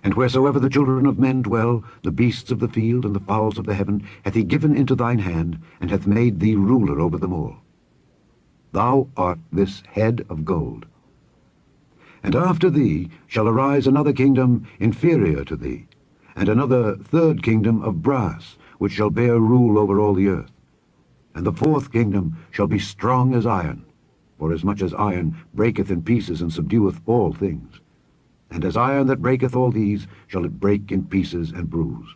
And wheresoever the children of men dwell, the beasts of the field and the fowls of the heaven, hath he given into thine hand, and hath made thee ruler over them all. Thou art this head of gold. And after thee shall arise another kingdom inferior to thee, and another third kingdom of brass, which shall bear rule over all the earth. And the fourth kingdom shall be strong as iron, forasmuch as iron breaketh in pieces and subdueth all things. And as iron that breaketh all these shall it break in pieces and bruise.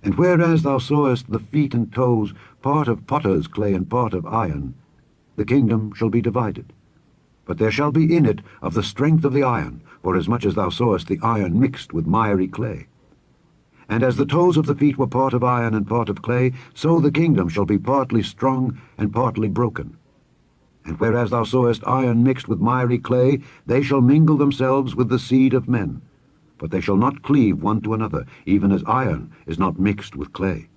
And whereas thou sawest the feet and toes, part of potter's clay and part of iron, the kingdom shall be divided. But there shall be in it of the strength of the iron, forasmuch as thou sawest the iron mixed with miry clay. And as the toes of the feet were part of iron and part of clay, so the kingdom shall be partly strong and partly broken. And whereas thou sawest iron mixed with miry clay, they shall mingle themselves with the seed of men. But they shall not cleave one to another, even as iron is not mixed with clay.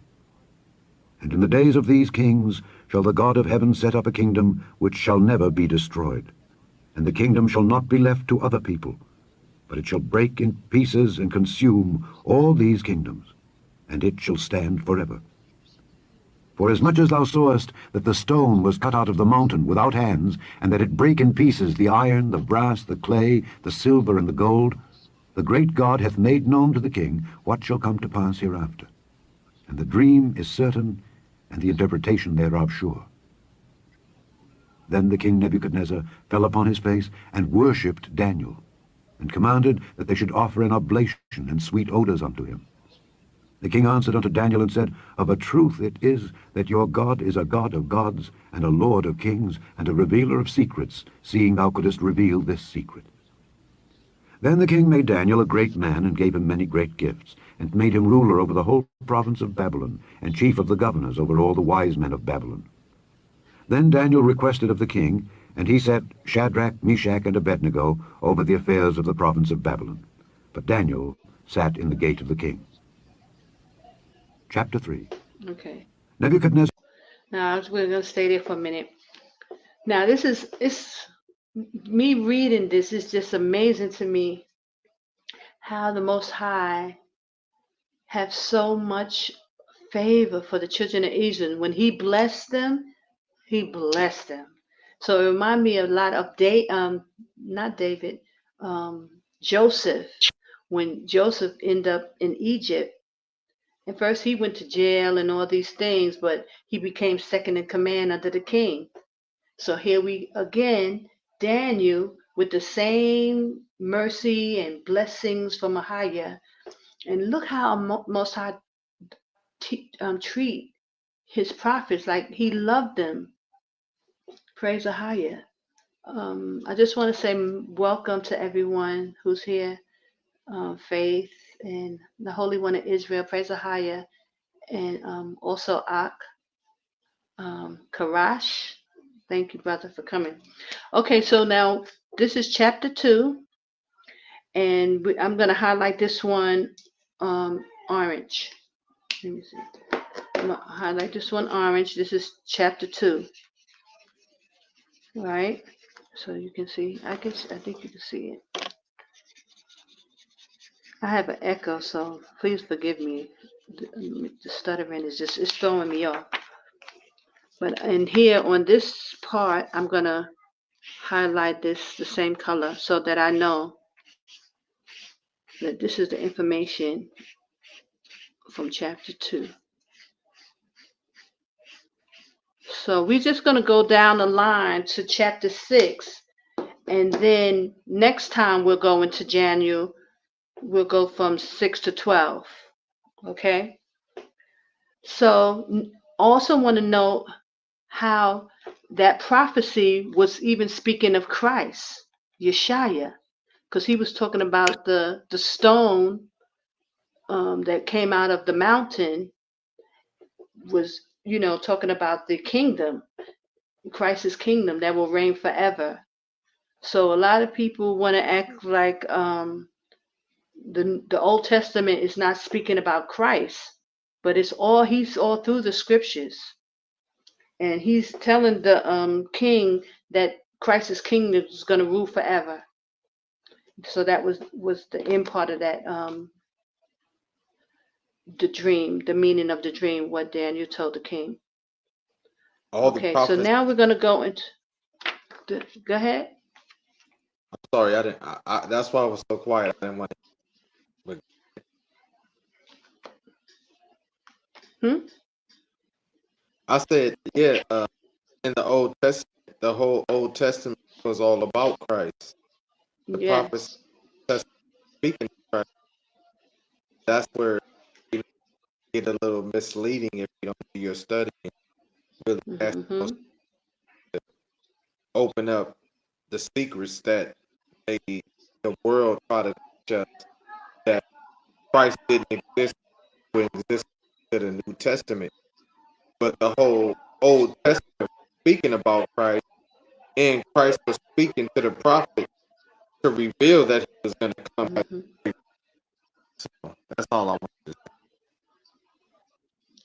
And in the days of these kings shall the God of heaven set up a kingdom which shall never be destroyed. And the kingdom shall not be left to other people, but it shall break in pieces and consume all these kingdoms, and it shall stand forever. Forasmuch as thou sawest that the stone was cut out of the mountain without hands, and that it brake in pieces the iron, the brass, the clay, the silver, and the gold, the great God hath made known to the king what shall come to pass hereafter. And the dream is certain, and the interpretation thereof sure. Then the king Nebuchadnezzar fell upon his face, and worshipped Daniel, and commanded that they should offer an oblation and sweet odors unto him. The king answered unto Daniel, and said, Of a truth it is that your God is a God of gods, and a Lord of kings, and a revealer of secrets, seeing thou couldest reveal this secret. Then the king made Daniel a great man, and gave him many great gifts, and made him ruler over the whole province of Babylon, and chief of the governors over all the wise men of Babylon. Then Daniel requested of the king, and he set Shadrach, Meshach, and Abednego over the affairs of the province of Babylon. But Daniel sat in the gate of the king. Chapter 3. Okay. Nebuchadnezzar. Now we're going to stay there for a minute. Now it's me reading this is just amazing to me how the Most High have so much favor for the children of Israel. When He blessed them, He blessed them. So it reminded me a lot of not David, Joseph. When Joseph ended up in Egypt, at first he went to jail and all these things, but he became second in command under the king. So here we again, Daniel with the same mercy and blessings from Ahaya. And look how Most High treat his prophets like he loved them. Praise Ahaya. I just want to say welcome to everyone who's here. Faith and the Holy One of Israel, praise Ahaya, and also Ak, Qadash. Thank you, brother, for coming. Okay, so now this is chapter 2, and I'm going to highlight this one orange. Let me see. I'm going to highlight this one orange. This is chapter 2, right? So you can see. I think you can see it. I have an echo, so please forgive me. The stuttering is just, it's throwing me off. But in here on this part, I'm going to highlight this the same color so that I know that this is the information from chapter 2. So we're just going to go down the line to chapter 6. And then next time we'll go into January, we'll go from 6 to 12. Okay? So also want to know how that prophecy was even speaking of Christ, Yashaya, because he was talking about the stone that came out of the mountain was, talking about the kingdom, Christ's kingdom that will reign forever. So a lot of people want to act like the Old Testament is not speaking about Christ, but he's all through the scriptures. And he's telling the king that Christ's kingdom is going to rule forever. So that was the end part of that, the dream, the meaning of the dream, what Daniel told the king. All the Okay, so prophets. now we're going to go into. Go ahead. I'm sorry, I didn't. That's why I was so quiet. I didn't want to. I said, yeah. In the Old Testament, the whole Old Testament was all about Christ. The prophets speaking of Christ. That's where you get a little misleading if you don't do your studying. Really ask those to open up the secrets that the world try to teach us, that Christ didn't exist when existed to the New Testament, but the whole Old Testament was speaking about Christ, and Christ was speaking to the prophet to reveal that he was going to come back. So that's all I want to say.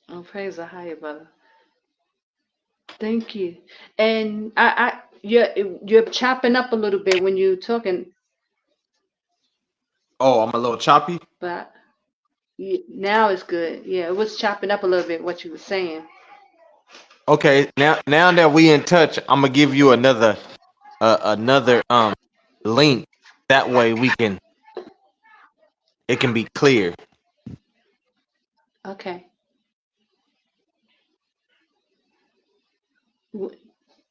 Oh, praise the higher, brother. Thank you. And you're chopping up a little bit when you're talking, Oh, I'm a little choppy. but now it's good. Yeah, it was chopping up a little bit what you were saying. Okay, now that we in touch, I'm gonna give you another link. That way it can be clear. Okay.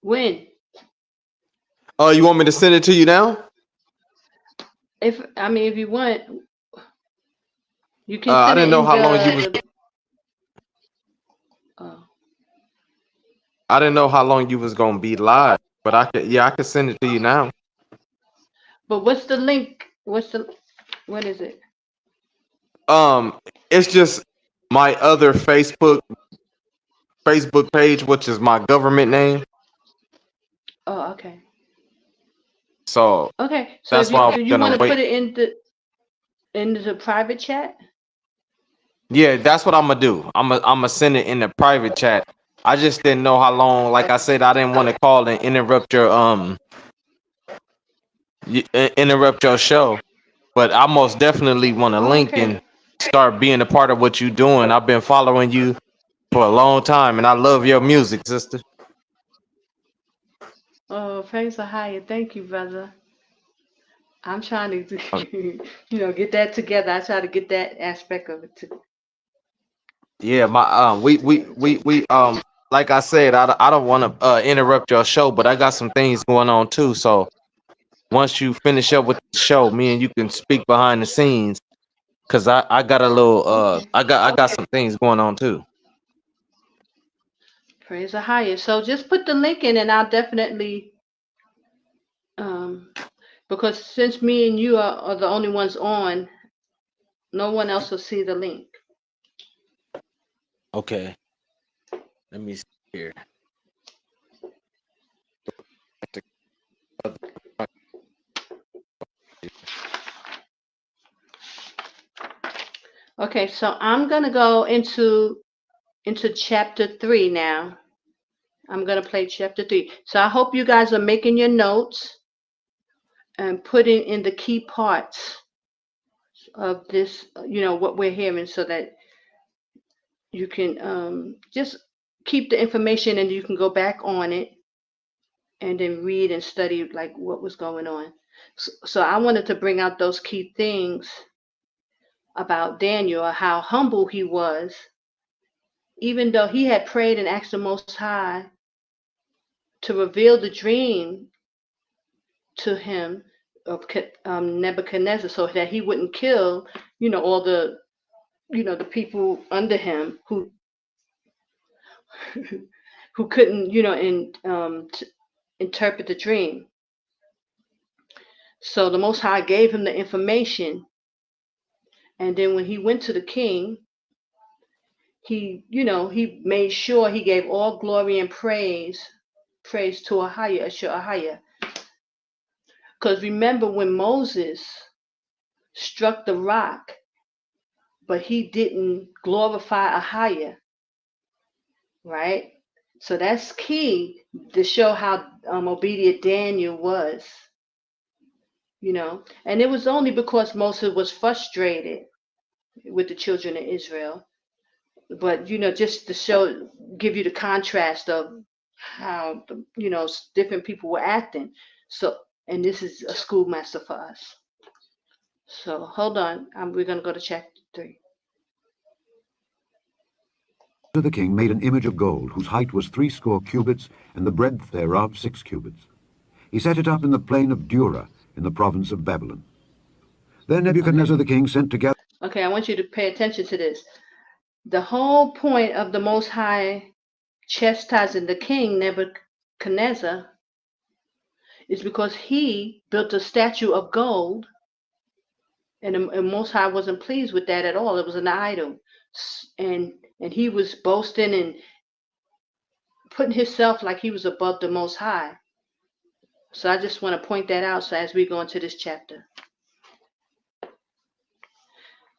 When? Oh, you want me to send it to you now? If you want, you can I send it didn't know in how long you was. the. Oh, I didn't know how long you was gonna be live, but I could send it to you now. but what's the link? What is it? It's just my other Facebook page, which is my government name. Oh, okay. So Okay. So that's if why I was you gonna want to wait. put it in the private chat. Yeah, that's what I'm gonna do. I'm gonna send it in the private chat. I just didn't know how long. Like I said, I didn't want to call and interrupt your interrupt your show. But I most definitely want to Oh, link okay. and start being a part of what you're doing. I've been following you for a long time, and I love your music, sister. Oh, praise the higher. Thank you, brother. I'm trying to, get that together. I try to get that aspect of it too. Yeah, my we like I said, I don't want to interrupt your show, but I got some things going on too. So once you finish up with the show, me and you can speak behind the scenes, cause I got a little Okay. I got some things going on too. Praise the higher. So just put the link in, and I'll definitely, um, because since me and you are the only ones on, no one else will see the link. Okay, let me see here. Okay, so I'm gonna go into chapter 3 now. I'm gonna play chapter 3. So I hope you guys are making your notes and putting in the key parts of this, what we're hearing, so that you can just keep the information and you can go back on it and then read and study like what was going on. So I wanted to bring out those key things about Daniel, how humble he was, even though he had prayed and asked the Most High to reveal the dream to him of Nebuchadnezzar, so that he wouldn't kill, all the people under him who who couldn't, interpret the dream. So the Most High gave him the information, and then when he went to the king, he made sure he gave all glory and praise to Ahaya. Because remember when Moses struck the rock, but he didn't glorify Ahaya, right? So that's key to show how obedient Daniel was, And it was only because Moses was frustrated with the children of Israel. But, just to give you the contrast of how, different people were acting. So, and this is a schoolmaster for us. So hold on. We're going to go to chapter 3. The king made an image of gold, whose height was 60 cubits, and the breadth thereof 6 cubits. He set it up in the plain of Dura, in the province of Babylon. Then Nebuchadnezzar the king sent together. Okay, I want you to pay attention to this. The whole point of the Most High chastising the king Nebuchadnezzar is because he built a statue of gold, and the Most High wasn't pleased with that at all. It was an idol, and he was boasting and putting himself like he was above the Most High. So I just want to point that out. So as we go into this chapter,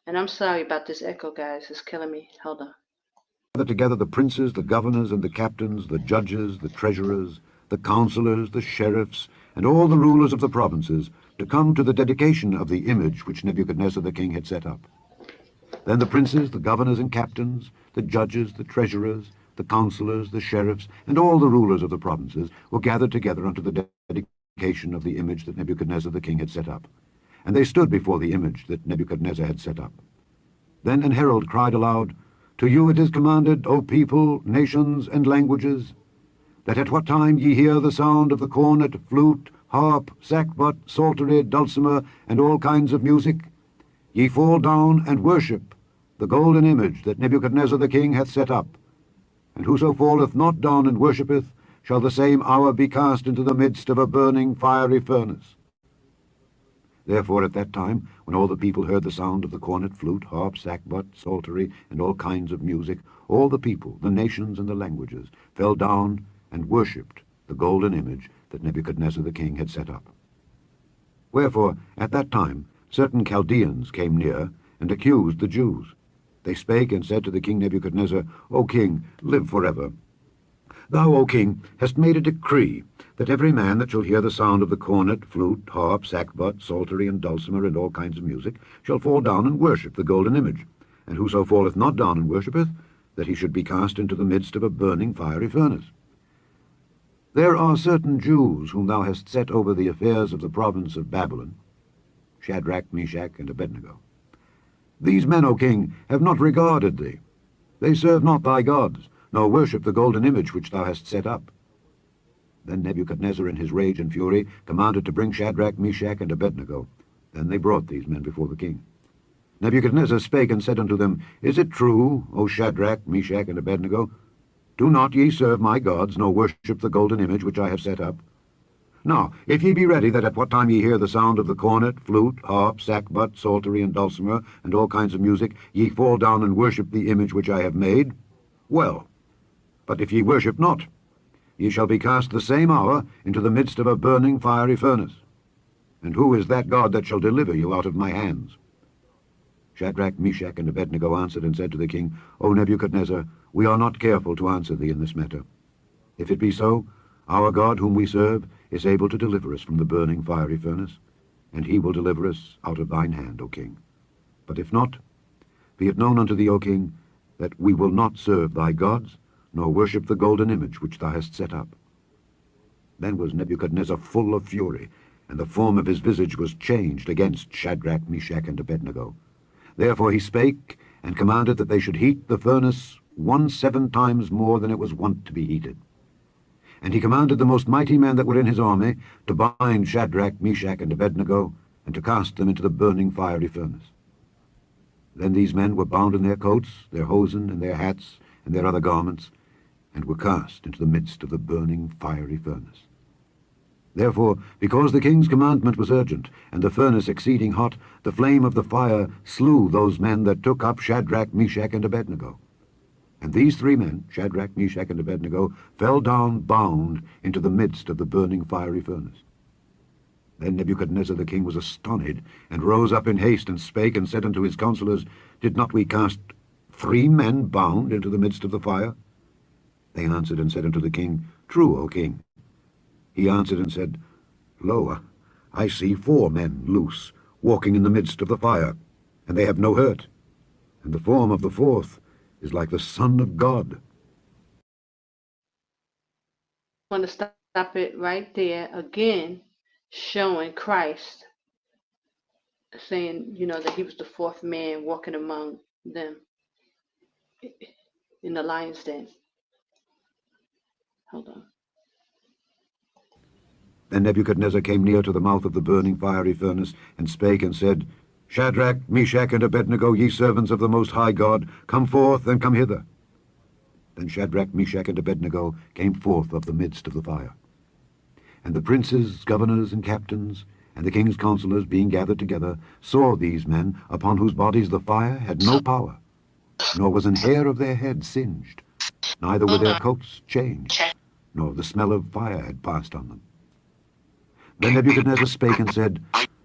and I'm sorry about this echo, guys. It's killing me. Hold on. Gathered together the princes, the governors, and the captains, the judges, the treasurers, the counselors, the sheriffs, and all the rulers of the provinces, to come to the dedication of the image which Nebuchadnezzar the king had set up. Then the princes, the governors and captains, the judges, the treasurers, the counselors, the sheriffs, and all the rulers of the provinces were gathered together unto the dedication of the image that Nebuchadnezzar the king had set up. And they stood before the image that Nebuchadnezzar had set up. Then an herald cried aloud, To you it is commanded, O people, nations, and languages, that at what time ye hear the sound of the cornet, flute, harp, sackbut, psaltery, dulcimer, and all kinds of music, ye fall down and worship the golden image that Nebuchadnezzar the king hath set up. And whoso falleth not down and worshippeth, shall the same hour be cast into the midst of a burning fiery furnace. Therefore at that time, when all the people heard the sound of the cornet, flute, harp, sackbut, psaltery, and all kinds of music, all the people, the nations, and the languages, fell down and worshipped the golden image that Nebuchadnezzar the king had set up. Wherefore at that time certain Chaldeans came near, and accused the Jews. They spake and said to the king Nebuchadnezzar, O king, live forever. Thou, O king, hast made a decree, that every man that shall hear the sound of the cornet, flute, harp, sackbut, psaltery, and dulcimer, and all kinds of music, shall fall down and worship the golden image. And whoso falleth not down and worshippeth, that he should be cast into the midst of a burning fiery furnace. There are certain Jews whom thou hast set over the affairs of the province of Babylon, Shadrach, Meshach, and Abednego. These men, O king, have not regarded thee. They serve not thy gods, nor worship the golden image which thou hast set up. Then Nebuchadnezzar in his rage and fury commanded to bring Shadrach, Meshach, and Abednego. Then they brought these men before the king. Nebuchadnezzar spake and said unto them, Is it true, O Shadrach, Meshach, and Abednego? Do not ye serve my gods, nor worship the golden image which I have set up? Now, if ye be ready that at what time ye hear the sound of the cornet, flute, harp, sackbut, psaltery, and dulcimer, and all kinds of music, ye fall down and worship the image which I have made, well. But if ye worship not, ye shall be cast the same hour into the midst of a burning fiery furnace. And who is that God that shall deliver you out of my hands? Shadrach, Meshach, and Abednego answered and said to the king, O Nebuchadnezzar, we are not careful to answer thee in this matter. If it be so, our God whom we serve is able to deliver us from the burning fiery furnace, and he will deliver us out of thine hand, O king. But if not, be it known unto thee, O king, that we will not serve thy gods, nor worship the golden image which thou hast set up. Then was Nebuchadnezzar full of fury, and the form of his visage was changed against Shadrach, Meshach, and Abednego. Therefore he spake, and commanded that they should heat the furnace 7 times more than it was wont to be heated. And he commanded the most mighty men that were in his army to bind Shadrach, Meshach, and Abednego, and to cast them into the burning fiery furnace. Then these men were bound in their coats, their hosen, and their hats, and their other garments, and were cast into the midst of the burning fiery furnace. Therefore, because the king's commandment was urgent, and the furnace exceeding hot, the flame of the fire slew those men that took up Shadrach, Meshach, and Abednego. And these 3 men, Shadrach, Meshach, and Abednego, fell down bound into the midst of the burning fiery furnace. Then Nebuchadnezzar the king was astonished, and rose up in haste, and spake, and said unto his counselors, Did not we cast 3 men bound into the midst of the fire? They answered and said unto the king, True, O king. He answered and said, Lo, I see 4 men loose, walking in the midst of the fire, and they have no hurt, and the form of the 4th is like the Son of God. I want to stop it right there again, showing Christ, saying, that he was the 4th man walking among them in the lion's den. Hold on. Then Nebuchadnezzar came near to the mouth of the burning fiery furnace, and spake and said, Shadrach, Meshach, and Abednego, ye servants of the Most High God, come forth and come hither. Then Shadrach, Meshach, and Abednego came forth of the midst of the fire. And the princes, governors, and captains, and the king's counselors being gathered together, saw these men, upon whose bodies the fire had no power, nor was an hair of their head singed, neither were their coats changed, nor the smell of fire had passed on them. Then Nebuchadnezzar spake and said,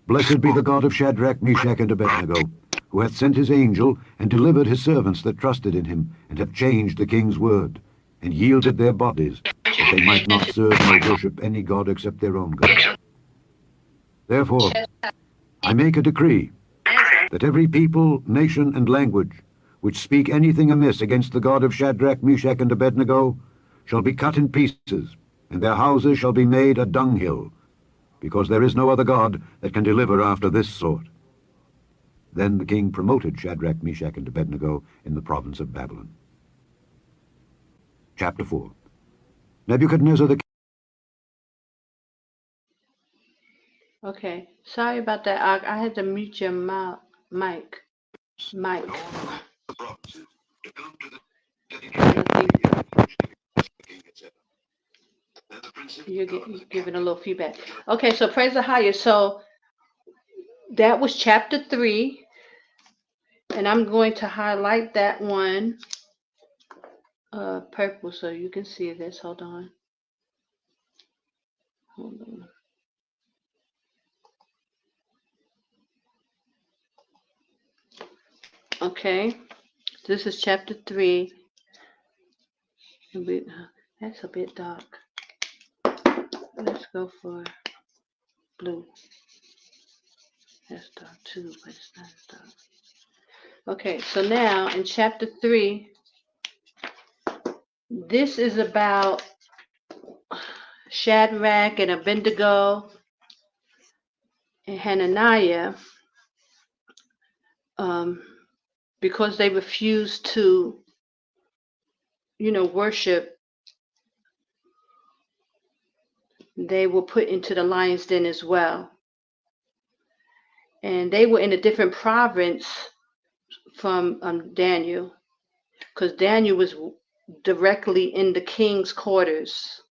Blessed be the God of Shadrach, Meshach, and Abednego, who hath sent his angel, and delivered his servants that trusted in him, and have changed the king's word, and yielded their bodies, that they might not serve nor worship any god except their own God. Therefore I make a decree, that every people, nation, and language, which speak anything amiss against the God of Shadrach, Meshach, and Abednego, shall be cut in pieces, and their houses shall be made a dunghill, because there is no other God that can deliver after this sort. Then the king promoted Shadrach, Meshach, and Abednego in the province of Babylon. Chapter 4. Nebuchadnezzar the king. Okay, sorry about that. I had to mute your mic. Mike. You're giving a little feedback. Okay, so praise the highest. So that was chapter 3, and I'm going to highlight that one purple so you can see this. Hold on. Hold on. Okay, this is chapter 3. That's a bit dark. Let's go for blue. That's dark too, but it's not as dark. Okay, so now in chapter 3, this is about Shadrach and Abednego and Hananiah, because they refused to, worship. They were put into the lion's den as well. And they were in a different province from Daniel, because Daniel was directly in the king's quarters,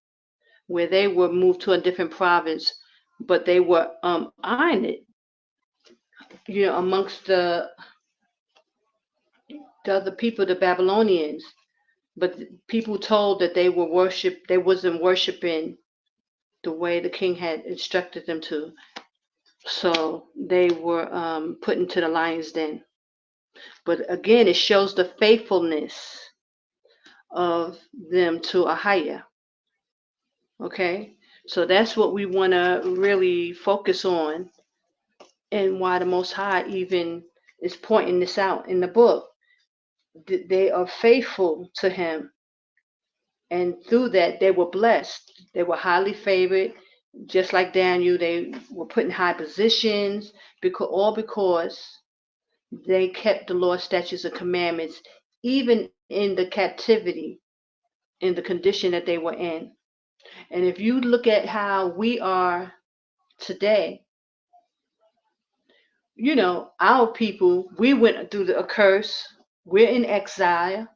where they were moved to a different province, but they were honored, amongst the other people, the Babylonians. But people told that they wasn't worshiping the way the king had instructed them to. So they were put into the lion's den. But again, it shows the faithfulness of them to Ahaya. Okay? So that's what we want to really focus on, and why the Most High even is pointing this out in the book. They are faithful to him, and through that they were blessed. They were highly favored, just like Daniel. They were put in high positions, because they kept the law, statutes, and commandments, even in the captivity, in the condition that they were in. And if you look at how we are today, our people, we went through a curse. We're in exile,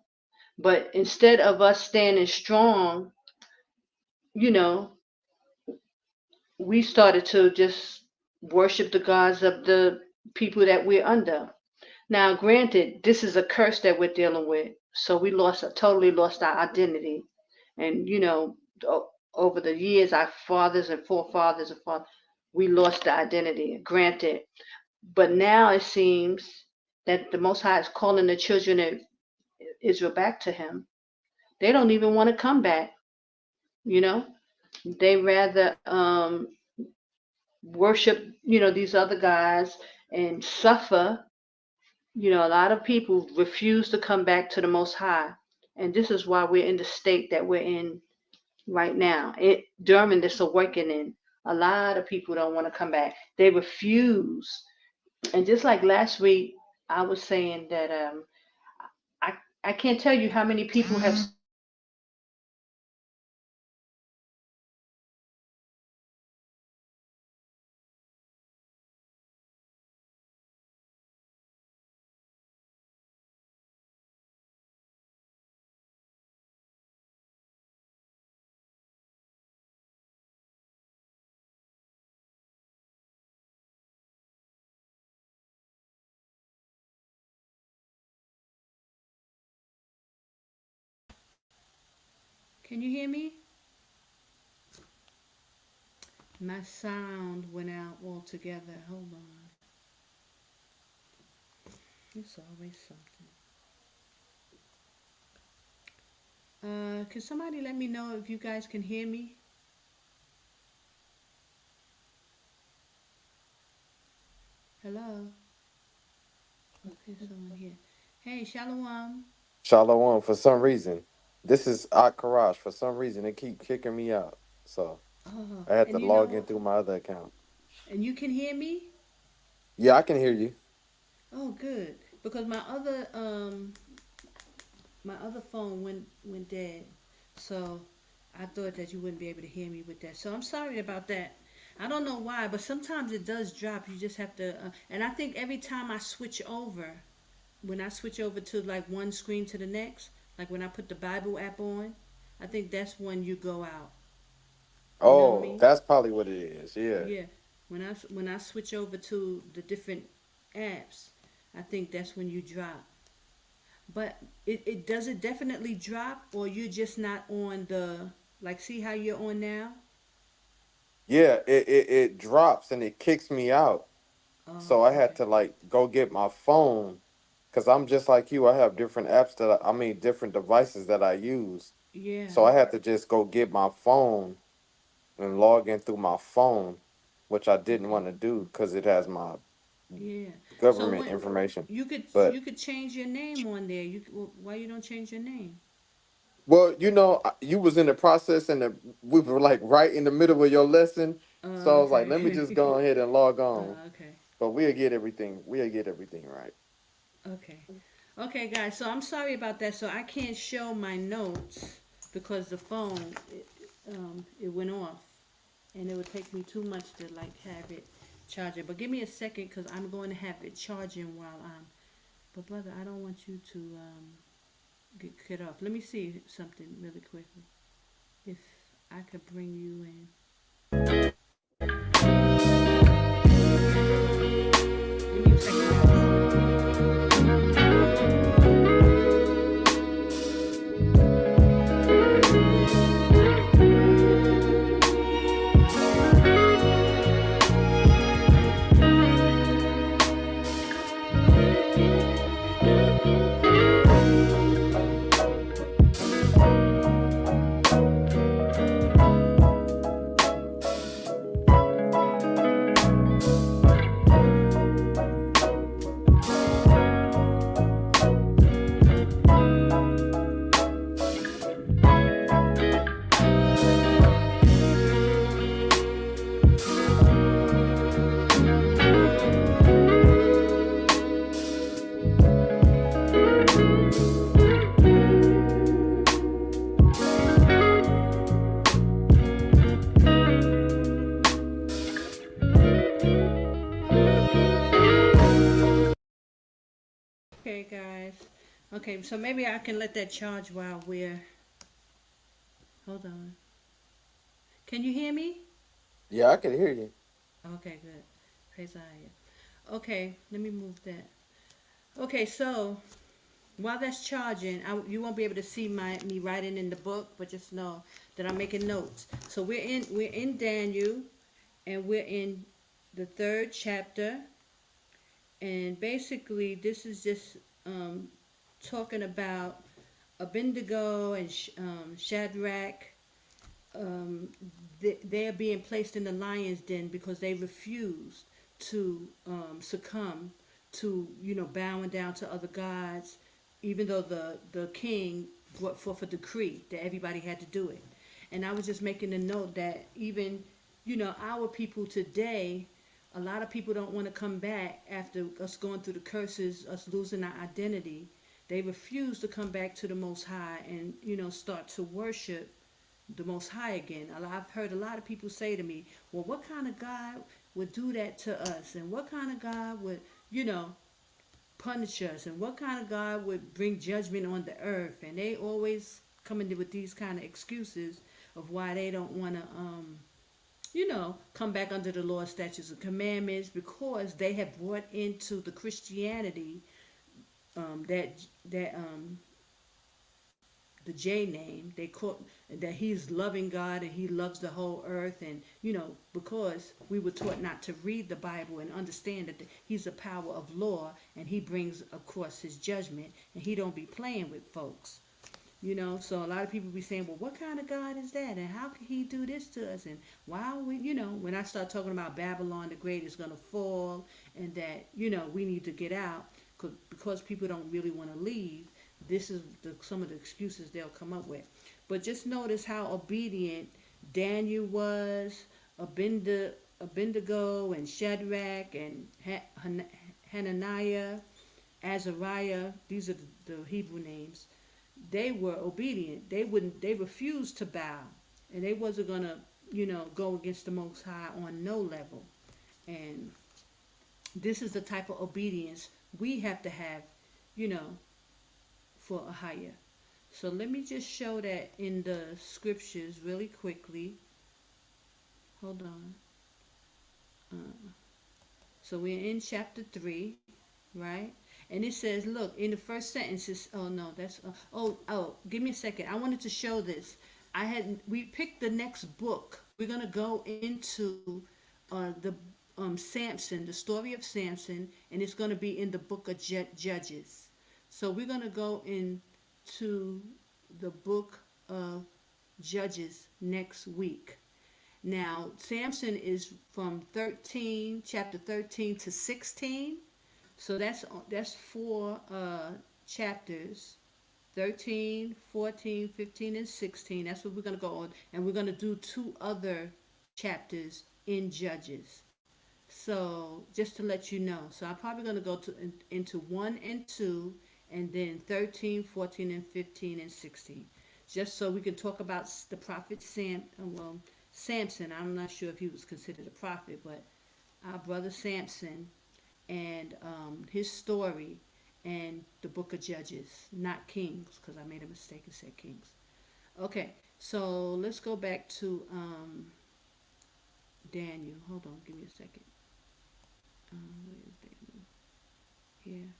but instead of us standing strong, we started to just worship the gods of the people that we're under. Now, granted, this is a curse that we're dealing with, so we totally lost our identity. And over the years, our fathers and forefathers we lost the identity. Granted, but now it seems that the Most High is calling the children of Israel back to Him. They don't even want to come back. They rather worship, these other guys and suffer. A lot of people refuse to come back to the Most High. And this is why we're in the state that we're in right now. During this awakening, a lot of people don't want to come back. They refuse. And just like last week, I was saying that I can't tell you how many people have Can you hear me? My sound went out altogether. Hold on. It's always something. Can somebody let me know if you guys can hear me? Hello? Okay, someone here. Hey, Shalom. Shalom. For some reason, this is Qadash. For some reason, it keep kicking me out. So Oh, I had to and log in through my other account. and you can hear me? Yeah, I can hear you. Oh, good. Because my other phone went dead, so I thought that you wouldn't be able to hear me with that. So I'm sorry about that. I don't know why, but sometimes it does drop. You just have to, and I think every time I switch over, when I switch over to like one screen to the next, like when I put the Bible app on, I think that's when you go out. You know what I Oh, mean? that's probably what it is. Yeah. Yeah. When I switch over to the different apps, I think that's when you drop. But it does it definitely drop, or you're just not on the, like, see how you're on now? Yeah, it drops and it kicks me out. So Oh, I had okay. to like go get my phone because I'm just like you. I have different apps I mean, different devices that I use. Yeah. So I had to just go get my phone and log in through my phone, which I didn't Okay. want to do because it has my Yeah. So government when information. you could But you could change your name on there. Why you don't change your name? well, you was in the process and we were like right in the middle of your lesson. So I was like, Okay. let me just go ahead and log on. Okay. But we'll get everything. We'll get everything right. Okay. Okay, guys. So I'm sorry about that. So I can't show my notes because the phone it went off, and it would take me too much to like have it charging. But give me a second because I'm going to have it charging while I'm. But brother, I don't want you to get cut off. Let me see something really quickly. If I could bring you in. Give me a second, guys. Okay, guys. Okay, so maybe I can let that charge while we're. Hold on. Can you hear me? Yeah, I can hear you. Okay, good. Praise Aya. Okay, let me move that. Okay, so while that's charging, you won't be able to see me writing in the book, but just know that I'm making notes. So we're in Daniel, and we're in the third chapter, and basically this is just um, talking about Abednego and Shadrach. um, they're being placed in the lion's den because they refused to succumb to, bowing down to other gods, even though the king brought forth a decree that everybody had to do it. And I was just making a note that even, our people today, a lot of people don't want to come back after us going through the curses, us losing our identity. They refuse to come back to the Most High and, start to worship the Most High again. I've heard a lot of people say to me, well, what kind of God would do that to us? And what kind of God would, you know, punish us? And what kind of God would bring judgment on the earth? And they always come in with these kind of excuses of why they don't want to, come back under the law, statutes, and commandments, because they have brought into the Christianity that the J name. They call that he's loving God and he loves the whole earth. And because we were taught not to read the Bible and understand that he's a power of law, and he brings across his judgment, and he don't be playing with folks. So a lot of people be saying, well, what kind of God is that, and how can he do this to us, and why we, when I start talking about Babylon the Great is going to fall, and that we need to get out, because people don't really want to leave. This is some of the excuses they'll come up with. But just notice how obedient Daniel was, Abednego, and Shadrach, and Hananiah, Azariah. These are the Hebrew names. They were obedient. They refused to bow, and they wasn't gonna go against the Most High on no level. And this is the type of obedience we have to have, you know for Ahaya. So let me just show that in the scriptures really quickly. Hold on. So we're in chapter 3, right? And it says, look, in the first sentence, oh no, that's, give me a second. I wanted to show this. We picked the next book. We're going to go into the Samson, the story of Samson, and it's going to be in the book of Judges. So we're going to go into the book of Judges next week. Now, Samson is from chapter 13 to 16. So that's four chapters, 13, 14, 15, and 16. That's what we're going to go on. And we're going to do 2 other chapters in Judges. So just to let you know. So I'm probably going to go into 1 and 2, and then 13, 14, and 15, and 16. Just so we can talk about the prophet Samson. I'm not sure if he was considered a prophet, but our brother Samson, and his story, and the book of Judges, not Kings, because I made a mistake and said Kings. Okay, so let's go back to Daniel. Hold on, give me a second. Where is Daniel? Here.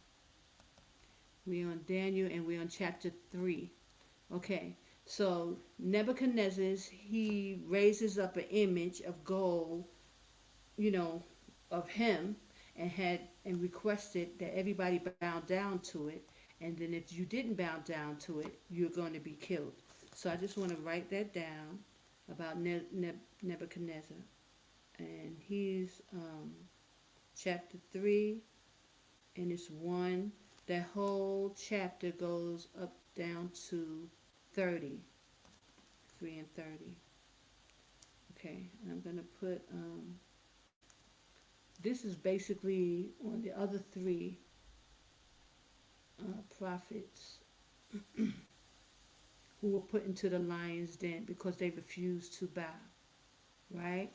We're on Daniel, and we're on chapter 3. Okay, so Nebuchadnezzar, he raises up an image of gold, of him, and requested that everybody bow down to it. And then if you didn't bow down to it, you're going to be killed. So I just want to write that down about Nebuchadnezzar. And he's chapter 3, and it's 1. That whole chapter goes up down to 30. 3 and 30. Okay, and I'm going to put... this is basically on the other 3 prophets who were put into the lion's den because they refused to bow, right?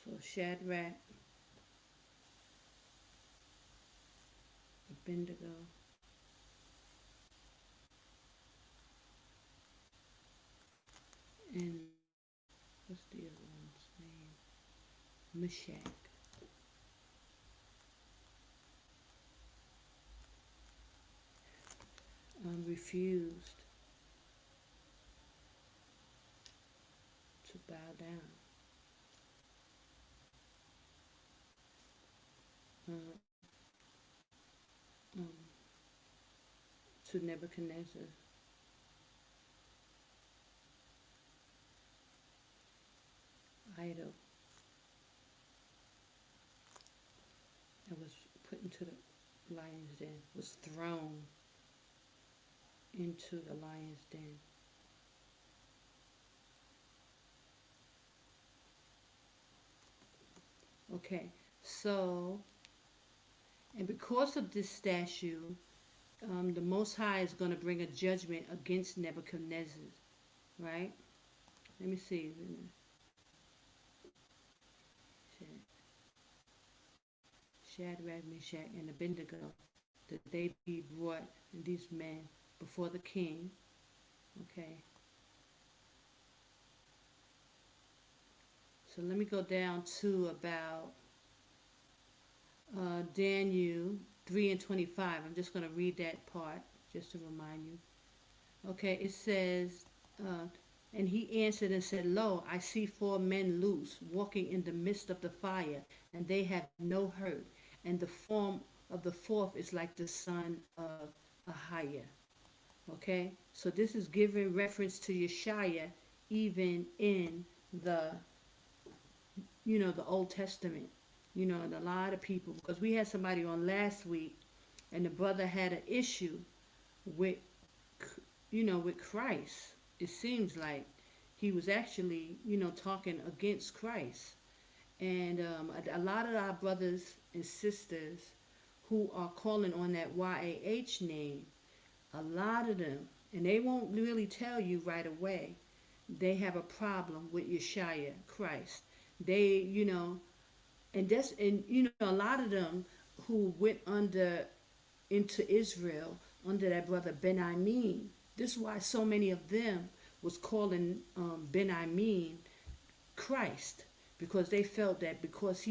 So Shadrach, Abednego, and what's the other one's name? Meshach. Refused to bow down. To Nebuchadnezzar. Idol that was put into the lion's den, was thrown into the lion's den. Okay, so, and because of this statue, the Most High is going to bring a judgment against Nebuchadnezzar, right? Let me see. Shadrach, Meshach, and Abednego, that they be brought, these men, before the king. Okay. So let me go down to about Daniel 3 and 25. I'm just going to read that part just to remind you. Okay, it says, and he answered and said, Lo, I see four men loose, walking in the midst of the fire, and they have no hurt. And the form of the fourth is like the son of Ahiah. Okay, so this is giving reference to Yashaya even in the, the Old Testament. And a lot of people, because we had somebody on last week, and the brother had an issue with, with Christ. It seems like he was actually, talking against Christ. And a lot of our brothers and sisters who are calling on that YAH name, a lot of them, and they won't really tell you right away, they have a problem with Yeshua Christ. They, and a lot of them who went into Israel under that brother Ben Amin. This is why so many of them was calling Ben Amin Christ, because they felt that because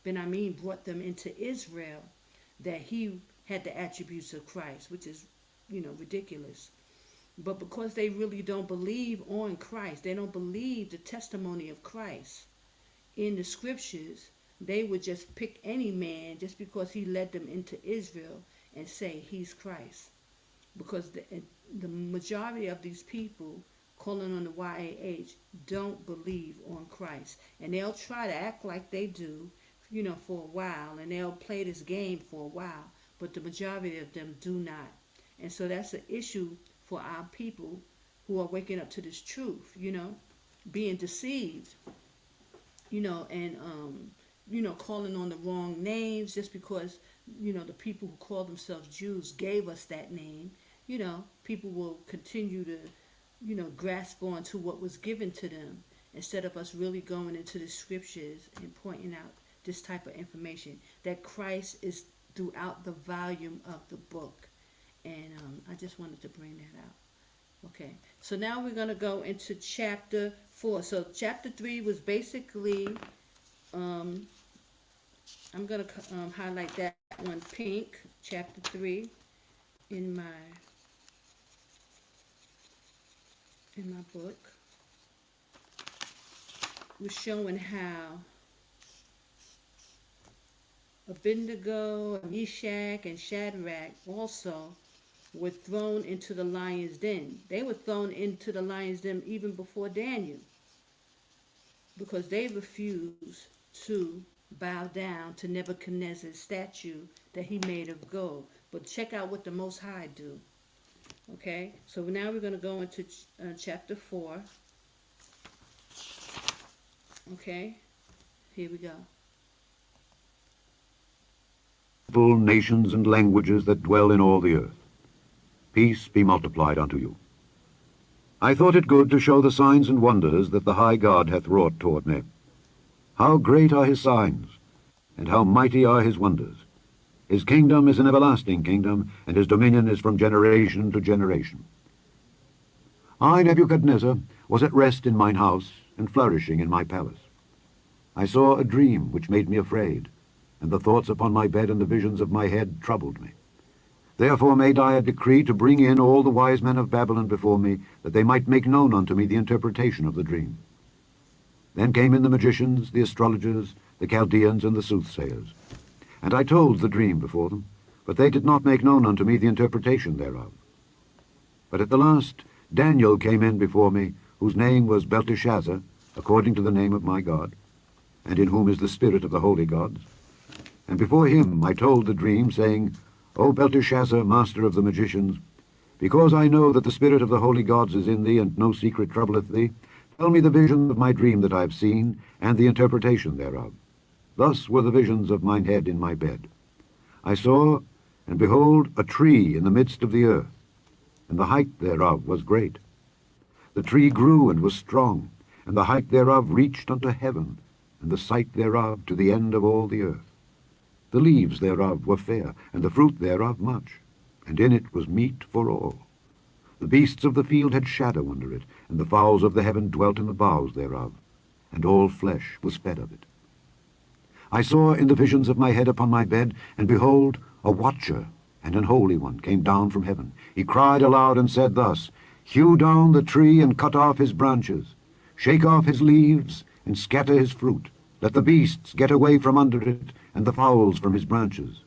Ben Amin brought them into Israel, that he had the attributes of Christ, which is ridiculous. But because they really don't believe on Christ, they don't believe the testimony of Christ in the scriptures, they would just pick any man just because he led them into Israel and say he's Christ. Because the majority of these people calling on the YAH don't believe on Christ. And they'll try to act like they do, for a while, and they'll play this game for a while, but the majority of them do not. And so that's an issue for our people who are waking up to this truth, being deceived, and calling on the wrong names just because, the people who call themselves Jews gave us that name. People will continue to, grasp on to what was given to them instead of us really going into the scriptures and pointing out this type of information that Christ is throughout the volume of the book. And I just wanted to bring that out. Okay, so now we're going to go into chapter 4. So chapter 3 was basically, I'm going to highlight that one pink, chapter 3, in my book. Was showing how Abednego, Meshach, and Shadrach also were thrown into the lion's den. They were thrown into the lion's den even before Daniel, because they refused to bow down to Nebuchadnezzar's statue that he made of gold. But check out what the Most High do. Okay, so now we're going to go into chapter 4. Okay, here we go. Nations and languages that dwell in all the earth. Peace be multiplied unto you. I thought it good to show the signs and wonders that the high God hath wrought toward me. How great are his signs, and how mighty are his wonders. His kingdom is an everlasting kingdom, and his dominion is from generation to generation. I, Nebuchadnezzar, was at rest in mine house, and flourishing in my palace. I saw a dream which made me afraid, and the thoughts upon my bed and the visions of my head troubled me. Therefore made I a decree to bring in all the wise men of Babylon before me, that they might make known unto me the interpretation of the dream. Then came in the magicians, the astrologers, the Chaldeans, and the soothsayers. And I told the dream before them, but they did not make known unto me the interpretation thereof. But at the last Daniel came in before me, whose name was Belteshazzar, according to the name of my God, and in whom is the spirit of the holy gods. And before him I told the dream, saying, O Belteshazzar, master of the magicians, because I know that the spirit of the holy gods is in thee, and no secret troubleth thee, tell me the vision of my dream that I have seen, and the interpretation thereof. Thus were the visions of mine head in my bed. I saw, and behold, a tree in the midst of the earth, and the height thereof was great. The tree grew and was strong, and the height thereof reached unto heaven, and the sight thereof to the end of all the earth. The leaves thereof were fair, and the fruit thereof much, and in it was meat for all. The beasts of the field had shadow under it, and the fowls of the heaven dwelt in the boughs thereof, and all flesh was fed of it. I saw in the visions of my head upon my bed, and behold, a watcher, and an holy one came down from heaven. He cried aloud and said thus, Hew down the tree and cut off his branches. Shake off his leaves and scatter his fruit. Let the beasts get away from under it, and the fowls from his branches.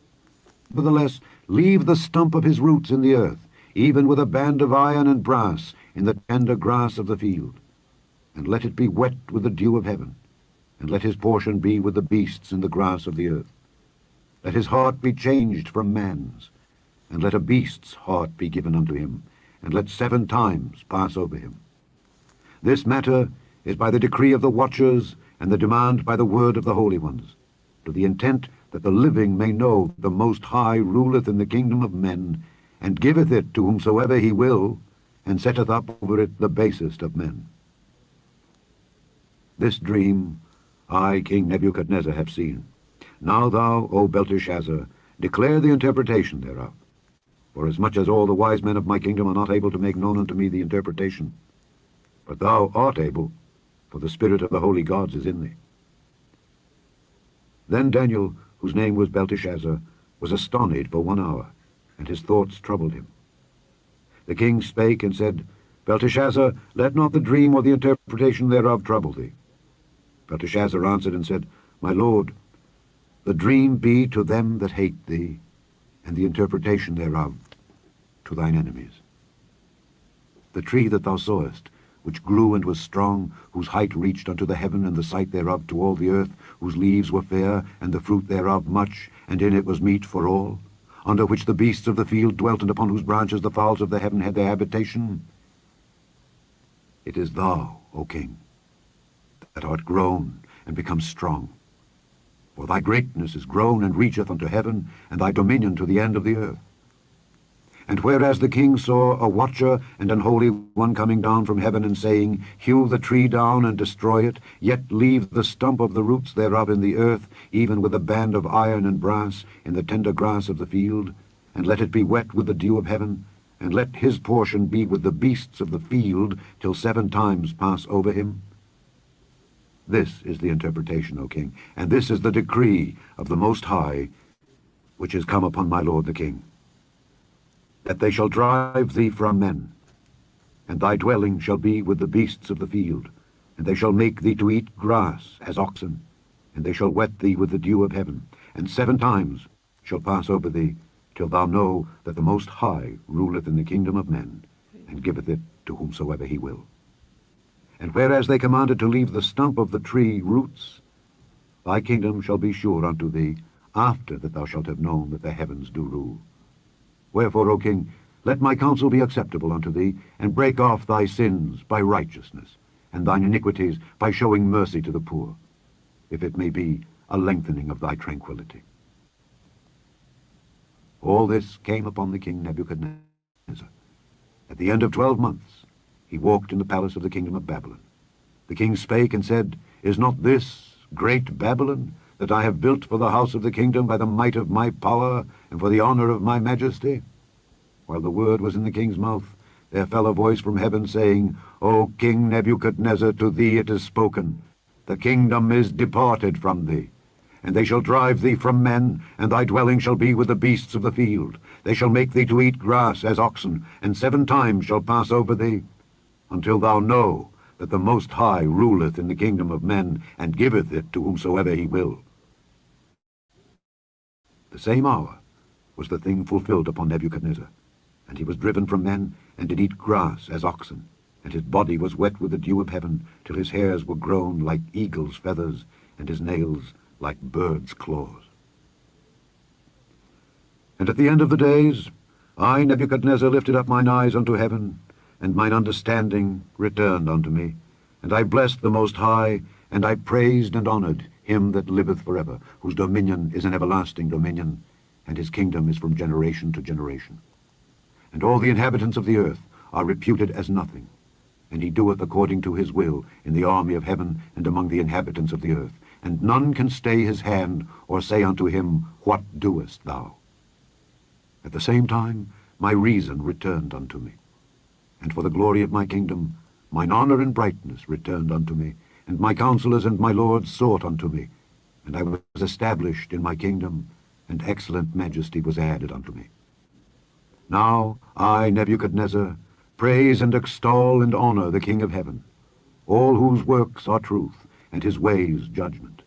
Nevertheless, leave the stump of his roots in the earth, even with a band of iron and brass in the tender grass of the field. And let it be wet with the dew of heaven, and let his portion be with the beasts in the grass of the earth. Let his heart be changed from man's, and let a beast's heart be given unto him, and let 7 times pass over him. This matter is by the decree of the watchers, and the demand by the word of the holy ones, to the intent that the living may know the Most High ruleth in the kingdom of men, and giveth it to whomsoever he will, and setteth up over it the basest of men. This dream I, King Nebuchadnezzar, have seen. Now thou, O Belteshazzar, declare the interpretation thereof. Forasmuch as all the wise men of my kingdom are not able to make known unto me the interpretation, but thou art able, for the spirit of the holy gods is in thee. Then Daniel, whose name was Belteshazzar, was astonished for 1 hour, and his thoughts troubled him. The king spake and said, Belteshazzar, let not the dream or the interpretation thereof trouble thee. Belteshazzar answered and said, My lord, the dream be to them that hate thee, and the interpretation thereof to thine enemies. The tree that thou sawest, which grew and was strong, whose height reached unto the heaven, and the sight thereof to all the earth, whose leaves were fair, and the fruit thereof much, and in it was meat for all, under which the beasts of the field dwelt, and upon whose branches the fowls of the heaven had their habitation. It is thou, O king, that art grown and become strong. For thy greatness is grown and reacheth unto heaven, and thy dominion to the end of the earth. And whereas the king saw a watcher and an holy one coming down from heaven, and saying, Hew the tree down and destroy it, yet leave the stump of the roots thereof in the earth, even with a band of iron and brass in the tender grass of the field, and let it be wet with the dew of heaven, and let his portion be with the beasts of the field, till 7 times pass over him. This is the interpretation, O king, and this is the decree of the Most High, which is come upon my lord the king, that they shall drive thee from men, and thy dwelling shall be with the beasts of the field, and they shall make thee to eat grass as oxen, and they shall wet thee with the dew of heaven, and 7 times shall pass over thee, till thou know that the Most High ruleth in the kingdom of men, and giveth it to whomsoever he will. And whereas they commanded to leave the stump of the tree roots, thy kingdom shall be sure unto thee, after that thou shalt have known that the heavens do rule. Wherefore, O king, let my counsel be acceptable unto thee, and break off thy sins by righteousness, and thine iniquities by showing mercy to the poor, if it may be a lengthening of thy tranquility. All this came upon the king Nebuchadnezzar. At the end of 12 months he walked in the palace of the kingdom of Babylon. The king spake and said, Is not this great Babylon, that I have built for the house of the kingdom by the might of my power, and for the honor of my majesty? While the word was in the king's mouth, there fell a voice from heaven, saying, O King Nebuchadnezzar, to thee it is spoken, the kingdom is departed from thee, and they shall drive thee from men, and thy dwelling shall be with the beasts of the field. They shall make thee to eat grass as oxen, and 7 times shall pass over thee, until thou know that the Most High ruleth in the kingdom of men, and giveth it to whomsoever he will. The same hour was the thing fulfilled upon Nebuchadnezzar, and he was driven from men, and did eat grass as oxen, and his body was wet with the dew of heaven, till his hairs were grown like eagle's feathers, and his nails like birds' claws. And at the end of the days, I, Nebuchadnezzar, lifted up mine eyes unto heaven, and mine understanding returned unto me, and I blessed the Most High, and I praised and honored him that liveth forever, whose dominion is an everlasting dominion, and his kingdom is from generation to generation. And all the inhabitants of the earth are reputed as nothing, and he doeth according to his will in the army of heaven and among the inhabitants of the earth, and none can stay his hand, or say unto him, What doest thou? At the same time my reason returned unto me, and for the glory of my kingdom mine honor and brightness returned unto me, and my counselors and my lords sought unto me, and I was established in my kingdom, and excellent majesty was added unto me. Now I, Nebuchadnezzar, praise and extol and honor the King of heaven, all whose works are truth, and his ways judgment.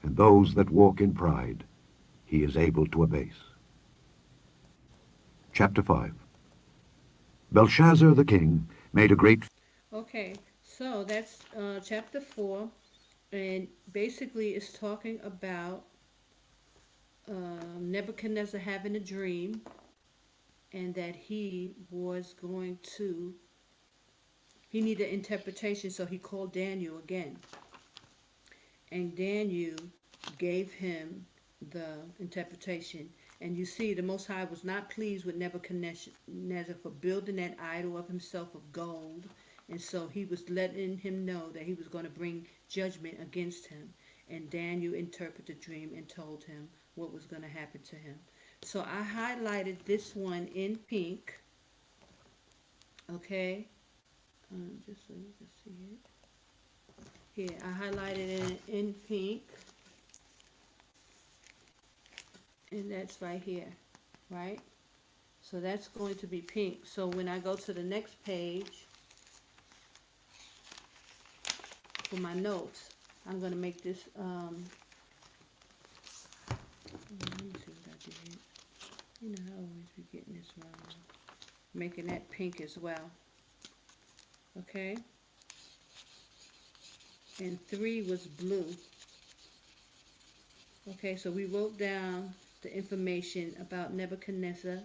And those that walk in pride he is able to abase. Chapter 5. Belshazzar the king made a great... Okay, so that's chapter 4, and basically it's talking about Nebuchadnezzar having a dream, and that he needed interpretation, so he called Daniel again. And Daniel gave him the interpretation. And you see, the Most High was not pleased with Nebuchadnezzar for building that idol of himself of gold. And so he was letting him know that he was going to bring judgment against him. And Daniel interpreted the dream and told him what was going to happen to him. So I highlighted this one in pink. Okay? Just so you can see it. Here, I highlighted it in pink. And that's right here, right? So that's going to be pink. So when I go to the next page for my notes, I'm going to make this, let me see what I did here. You know, I always be getting this wrong. Making that pink as well. Okay? And 3 was blue. Okay, so we wrote down the information about Nebuchadnezzar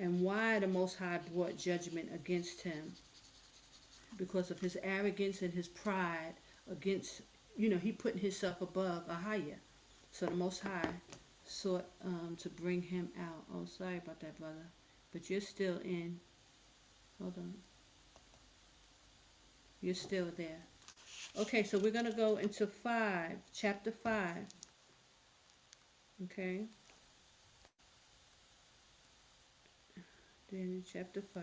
and why the Most High brought judgment against him. Because of his arrogance and his pride against, he putting himself above AHAYAH. So the Most High sought to bring him out. Oh, sorry about that, brother. But you're still in. Hold on. You're still there. Okay, so we're going to go into 5, chapter 5. Okay. Then chapter 5.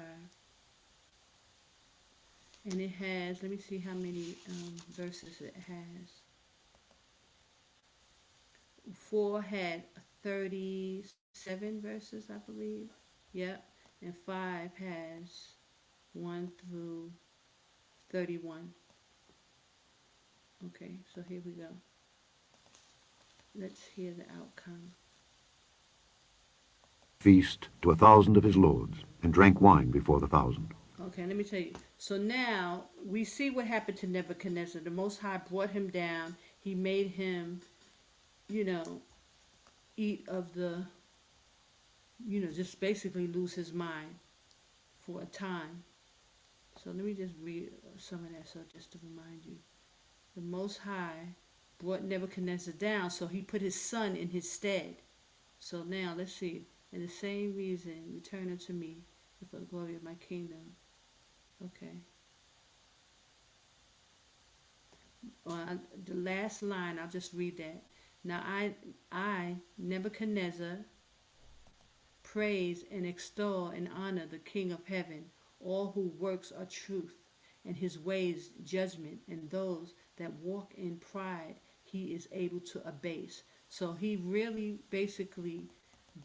And it has, let me see how many verses it has. 4 had 37 verses, I believe. Yep. And 5 has 1 through 31. Okay, so here we go. Let's hear the outcome. Feast to 1,000 of his lords, and drank wine before the 1,000. Okay, let me tell you. So now we see what happened to Nebuchadnezzar. The Most High brought him down. He made him, eat of the, just basically lose his mind for a time. So let me just read some of that, so just to remind you. The Most High brought Nebuchadnezzar down, so he put his son in his stead. So now let's see. And the same reason, return unto me for the glory of my kingdom. Okay. The last line, I'll just read that. Now I, Nebuchadnezzar, praise and extol and honor the King of heaven, all whose works are truth, and his ways judgment, and those that walk in pride he is able to abase. So he really basically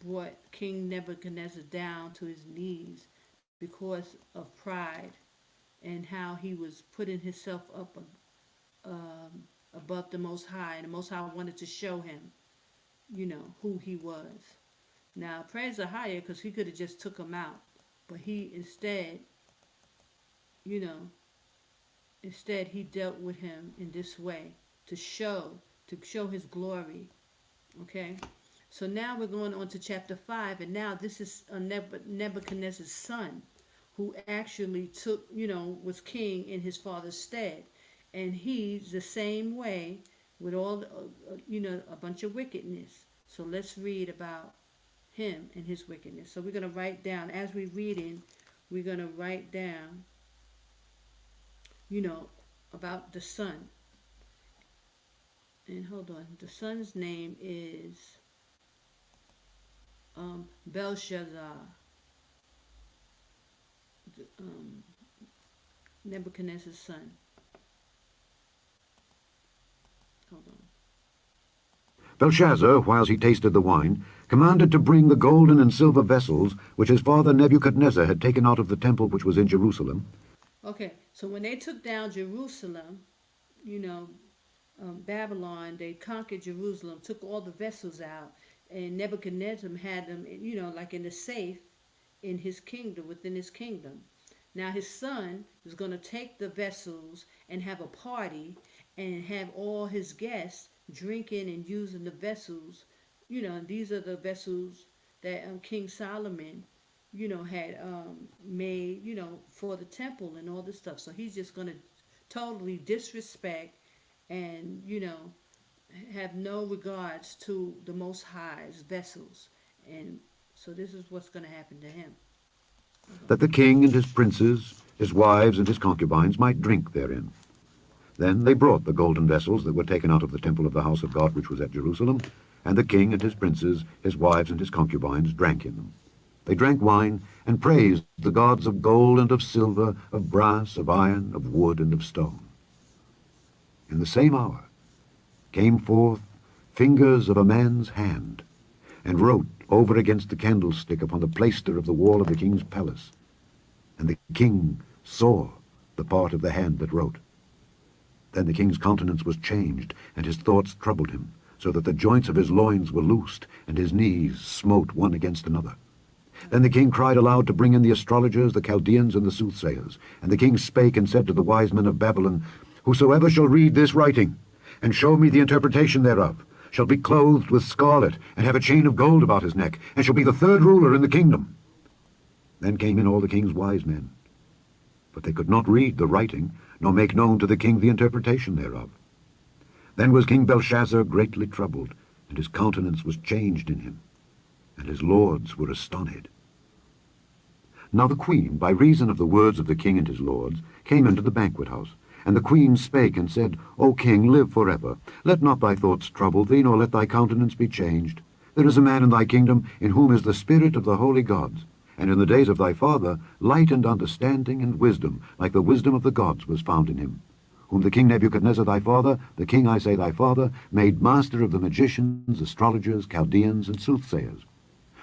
brought King Nebuchadnezzar down to his knees because of pride and how he was putting himself up above the Most High, and the Most High wanted to show him, who he was. Now, praise the higher, because he could have just took him out, but he instead, he dealt with him in this way to show his glory. Okay, so now we're going on to chapter 5, and now this is Nebuchadnezzar's son, who actually was king in his father's stead, and he's the same way with all a bunch of wickedness. So let's read about him and his wickedness. So we're going to write down, as we're reading, we're going to write down, about the son. And hold on, the son's name is Belshazzar, Nebuchadnezzar's son. Hold on. Belshazzar, whiles he tasted the wine, commanded to bring the golden and silver vessels which his father Nebuchadnezzar had taken out of the temple which was in Jerusalem. Okay, so when they took down Jerusalem, you know, Babylon, they conquered Jerusalem, took all the vessels out, and Nebuchadnezzar had them, you know, like in the safe in his kingdom, within his kingdom. Now his son is going to take the vessels and have a party and have all his guests drinking and using the vessels. You know, and these are the vessels that King Solomon, you know, had made, you know, for the temple and all this stuff. So he's just going to totally disrespect and, you know, have no regards to the Most High's vessels. And so this is what's going to happen to him. That the king and his princes, his wives and his concubines might drink therein. Then they brought the golden vessels that were taken out of the temple of the house of God which was at Jerusalem, and the king and his princes, his wives and his concubines drank in them. They drank wine and praised the gods of gold and of silver, of brass, of iron, of wood, and of stone. In the same hour came forth fingers of a man's hand, and wrote over against the candlestick upon the plaister of the wall of the king's palace. And the king saw the part of the hand that wrote. Then the king's countenance was changed, and his thoughts troubled him, so that the joints of his loins were loosed, and his knees smote one against another. Then the king cried aloud to bring in the astrologers, the Chaldeans, and the soothsayers. And the king spake and said to the wise men of Babylon, Whosoever shall read this writing, and show me the interpretation thereof, shall be clothed with scarlet, and have a chain of gold about his neck, and shall be the third ruler in the kingdom. Then came in all the king's wise men, but they could not read the writing, nor make known to the king the interpretation thereof. Then was King Belshazzar greatly troubled, and his countenance was changed in him, and his lords were astonished. Now the queen, by reason of the words of the king and his lords, came into the banquet house. And the queen spake and said, O king, live forever. Let not thy thoughts trouble thee, nor let thy countenance be changed. There is a man in thy kingdom, in whom is the spirit of the holy gods. And in the days of thy father, light and understanding and wisdom, like the wisdom of the gods, was found in him. Whom the king Nebuchadnezzar thy father, the king, I say, thy father, made master of the magicians, astrologers, Chaldeans, and soothsayers.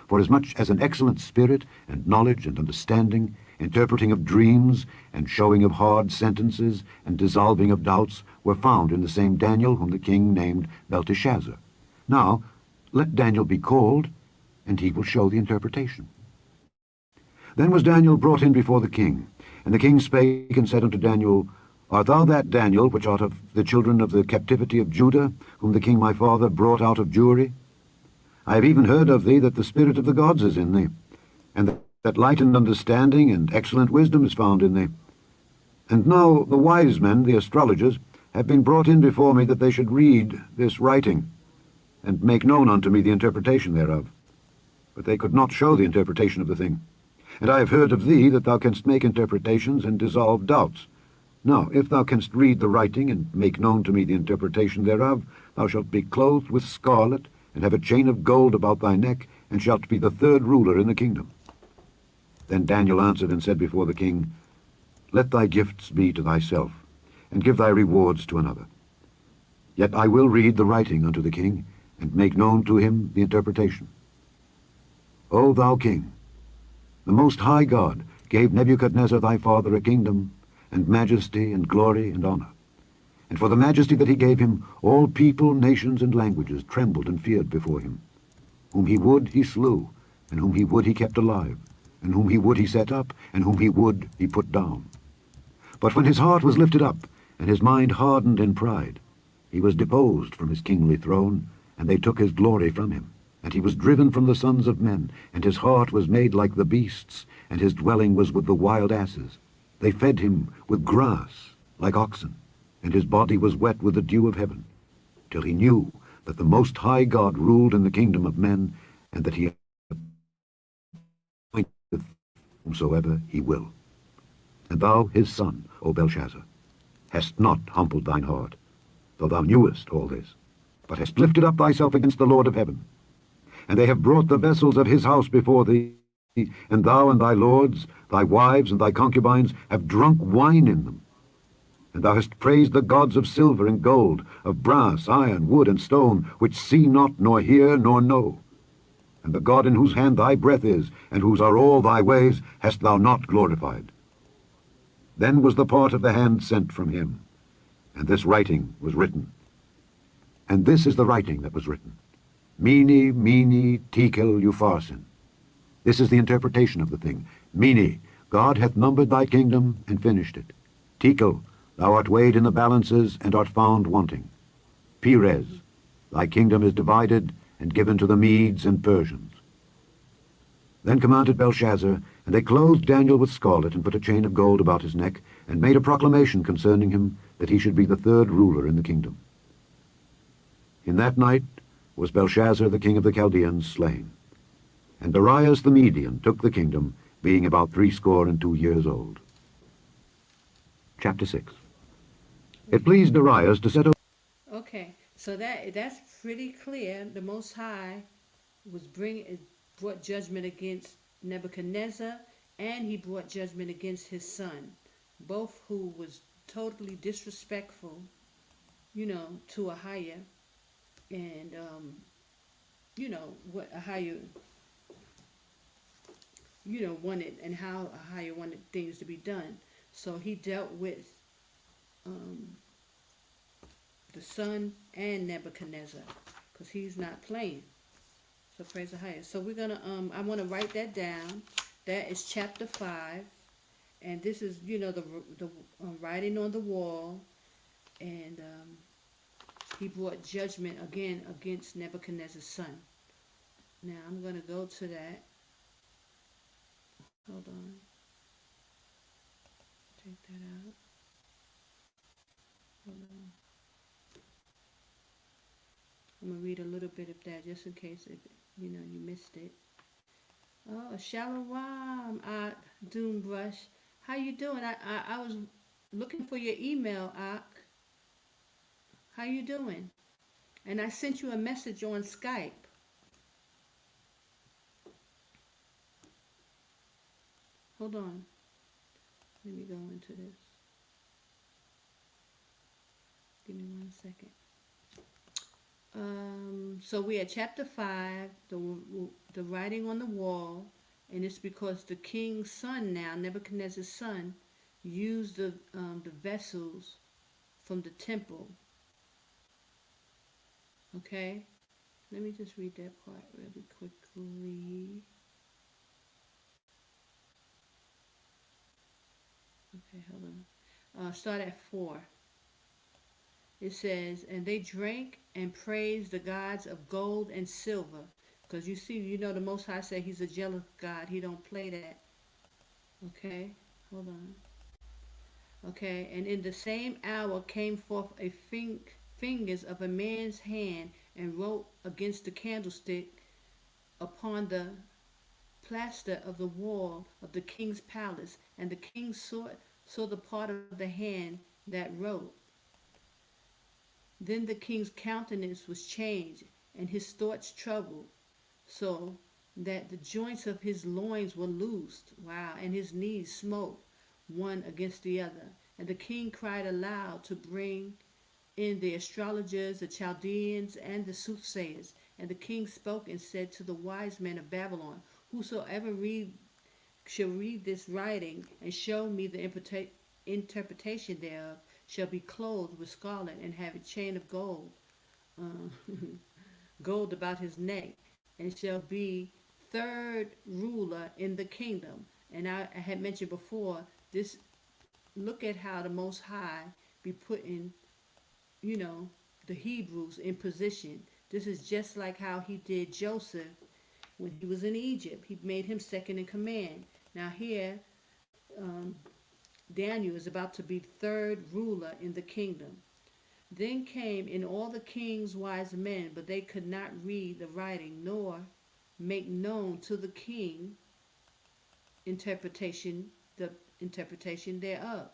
Forasmuch as an excellent spirit, and knowledge, and understanding, interpreting of dreams, and showing of hard sentences, and dissolving of doubts, were found in the same Daniel, whom the king named Belteshazzar. Now let Daniel be called, and he will show the interpretation. Then was Daniel brought in before the king, and the king spake and said unto Daniel, Art thou that Daniel, which art of the children of the captivity of Judah, whom the king my father brought out of Jewry? I have even heard of thee that the spirit of the gods is in thee, and that light and understanding and excellent wisdom is found in thee. And now the wise men, the astrologers, have been brought in before me that they should read this writing, and make known unto me the interpretation thereof. But they could not show the interpretation of the thing. And I have heard of thee that thou canst make interpretations and dissolve doubts. Now, if thou canst read the writing and make known to me the interpretation thereof, thou shalt be clothed with scarlet, and have a chain of gold about thy neck, and shalt be the third ruler in the kingdom. Then Daniel answered and said before the king, Let thy gifts be to thyself, and give thy rewards to another. Yet I will read the writing unto the king, and make known to him the interpretation. O thou king, the Most High God gave Nebuchadnezzar thy father a kingdom, and majesty, and glory, and honor. And for the majesty that he gave him, all people, nations, and languages trembled and feared before him. Whom he would, he slew, and whom he would, he kept alive, and whom he would, he set up, and whom he would, he put down. But when his heart was lifted up, and his mind hardened in pride, he was deposed from his kingly throne, and they took his glory from him. And he was driven from the sons of men, and his heart was made like the beasts, and his dwelling was with the wild asses. They fed him with grass like oxen, and his body was wet with the dew of heaven, till he knew that the Most High God ruled in the kingdom of men, and that he appointeth whomsoever he will. And thou, his son, O Belshazzar, hast not humbled thine heart, though thou knewest all this, but hast lifted up thyself against the Lord of heaven. And they have brought the vessels of his house before thee, and thou and thy lords, thy wives and thy concubines, have drunk wine in them. And thou hast praised the gods of silver and gold, of brass, iron, wood, and stone, which see not, nor hear, nor know. And the God in whose hand thy breath is, and whose are all thy ways, hast thou not glorified. Then was the part of the hand sent from him, and this writing was written. And this is the writing that was written. Mene, mene, tekel, upharsin. This is the interpretation of the thing. Mene, God hath numbered thy kingdom and finished it. Tekel, thou art weighed in the balances and art found wanting. Perez, thy kingdom is divided and given to the Medes and Persians. Then commanded Belshazzar, and they clothed Daniel with scarlet, and put a chain of gold about his neck, and made a proclamation concerning him, that he should be the third ruler in the kingdom. In that night was Belshazzar the king of the Chaldeans slain. And Darius the Median took the kingdom, being about 62 years old. Chapter 6. It pleased Darius to set over... Okay, so that's pretty clear. The Most High brought judgment against Nebuchadnezzar, and he brought judgment against his son, both who was totally disrespectful, to Ahaya, and what Ahaya, wanted, and how Ahaya wanted things to be done. So he dealt with the son and Nebuchadnezzar, because he's not playing. So praise the highest. So we're gonna I want to write that down. That is chapter 5, and this is the writing on the wall, and he brought judgment again against Nebuchadnezzar's son. Now I'm gonna go to that. Hold on. Take that out. Hold on. I'm gonna read a little bit of that just in case if you missed it. Oh, Shalom, Doombrush. How you doing? I was looking for your email, Ak. How you doing? And I sent you a message on Skype. Hold on. Let me go into this. Give me 1 second. So we are chapter 5, the writing on the wall, and it's because the king's son now, Nebuchadnezzar's son, used the vessels from the temple. Okay, let me just read that part really quickly. Okay, hold on. Start at 4. It says, and they drank and praised the gods of gold and silver. Because you see, the Most High said he's a jealous God. He don't play that. Okay, hold on. Okay, and in the same hour came forth a fingers of a man's hand and wrote against the candlestick upon the plaster of the wall of the king's palace. And the king saw the part of the hand that wrote. Then the king's countenance was changed, and his thoughts troubled, so that the joints of his loins were loosed. Wow, and his knees smote one against the other. And the king cried aloud to bring in the astrologers, the Chaldeans, and the soothsayers. And the king spoke and said to the wise men of Babylon, whosoever shall read this writing and show me the interpretation thereof, shall be clothed with scarlet and have a chain of gold, gold about his neck, and shall be third ruler in the kingdom. And I had mentioned before this. Look at how the Most High be putting, the Hebrews in position. This is just like how he did Joseph when he was in Egypt. He made him second in command. Now here, Daniel is about to be third ruler in the kingdom. Then came in all the king's wise men, but they could not read the writing, nor make known to the king the interpretation thereof.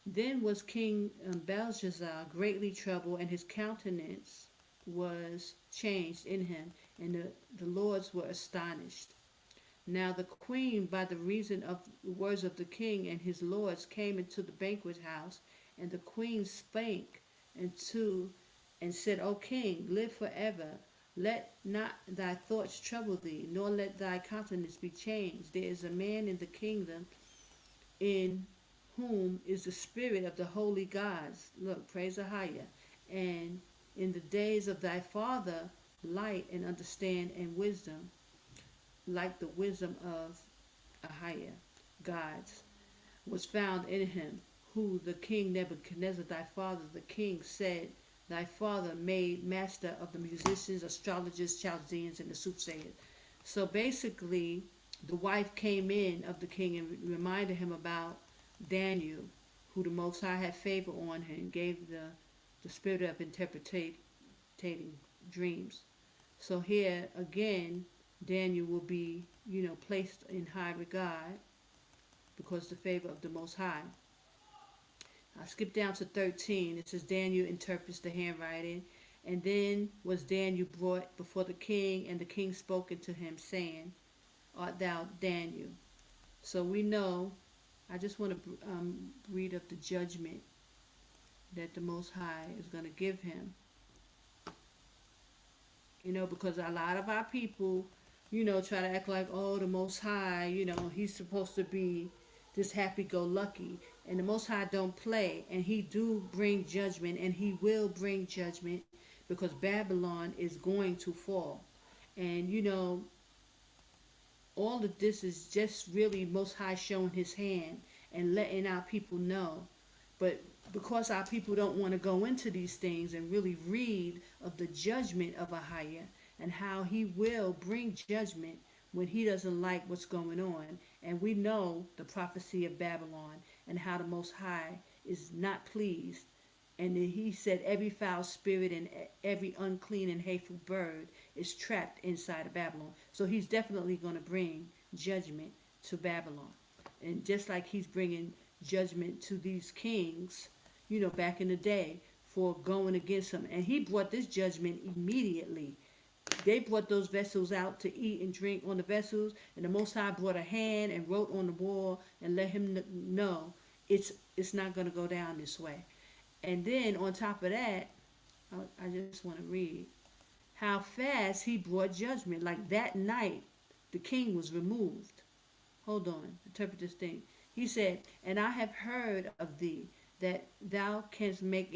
Then was King Belshazzar greatly troubled, and his countenance was changed in him, and the lords were astonished. Now the queen, by the reason of the words of the king and his lords, came into the banquet house, And the queen spake unto and said, O king, live forever. Let not thy thoughts trouble thee, nor let thy countenance be changed. There is a man in the kingdom in whom is the spirit of the holy gods. Look, praise Ahaya. And in the days of thy father, light and understand and wisdom, like the wisdom of Ahaya, gods, was found in him, who the king Nebuchadnezzar, thy father, the king, said, thy father made master of the musicians, astrologers, Chaldeans, and the soothsayers. So basically, the wife came in of the king and reminded him about Daniel, who the Most High had favor on him, and gave the spirit of interpreting dreams. So here again, Daniel will be, placed in high regard because the favor of the Most High. I skip down to 13. It says Daniel interprets the handwriting. And then was Daniel brought before the king, and the king spoke unto him, saying, Art thou Daniel? So we know, I just want to read of the judgment that the Most High is going to give him. Because a lot of our people, try to act like, oh, the Most High, he's supposed to be this happy-go-lucky. And the Most High don't play. And he do bring judgment, and he will bring judgment because Babylon is going to fall. And, all of this is just really Most High showing his hand and letting our people know. But because our people don't want to go into these things and really read of the judgment of Ahaya and how he will bring judgment when he doesn't like what's going on. And we know the prophecy of Babylon and how the Most High is not pleased. And he said every foul spirit and every unclean and hateful bird is trapped inside of Babylon. So he's definitely going to bring judgment to Babylon. And just like he's bringing judgment to these kings, back in the day for going against him. And he brought this judgment immediately. They brought those vessels out to eat and drink on the vessels, and the Most High brought a hand and wrote on the wall and let him know it's not going to go down this way. And then on top of that, I just want to read how fast he brought judgment. Like that night, the king was removed. Hold on, interpret this thing. He said, and I have heard of thee that thou canst make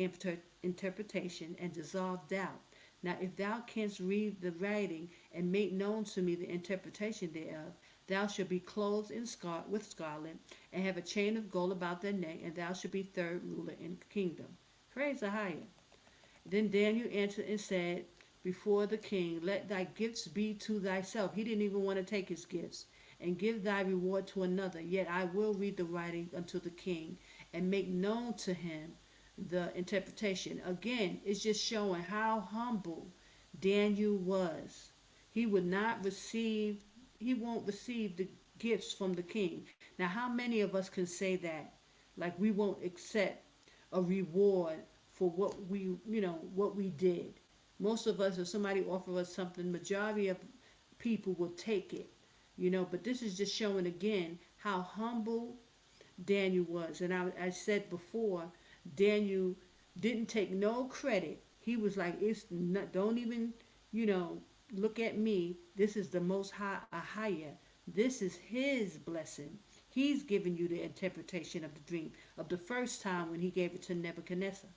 interpretation and dissolve doubt. Now, if thou canst read the writing and make known to me the interpretation thereof, thou shalt be clothed in with scarlet, and have a chain of gold about thy neck, and thou shalt be third ruler in the kingdom. Praise the higher. Then Daniel answered and said before the king, let thy gifts be to thyself. He didn't even want to take his gifts. And give thy reward to another. Yet I will read the writing unto the king, and make known to him the interpretation. Again, it's just showing how humble Daniel was. He won't receive the gifts from the king. Now, how many of us can say that? Like we won't accept a reward for what we did. Most of us, if somebody offers us something, majority of people will take it. But this is just showing again how humble Daniel was. And I said before, Daniel didn't take no credit. He was like, it's not, don't even, look at me. This is the Most High Ahaya. This is his blessing. He's giving you the interpretation of the dream of the first time when he gave it to Nebuchadnezzar.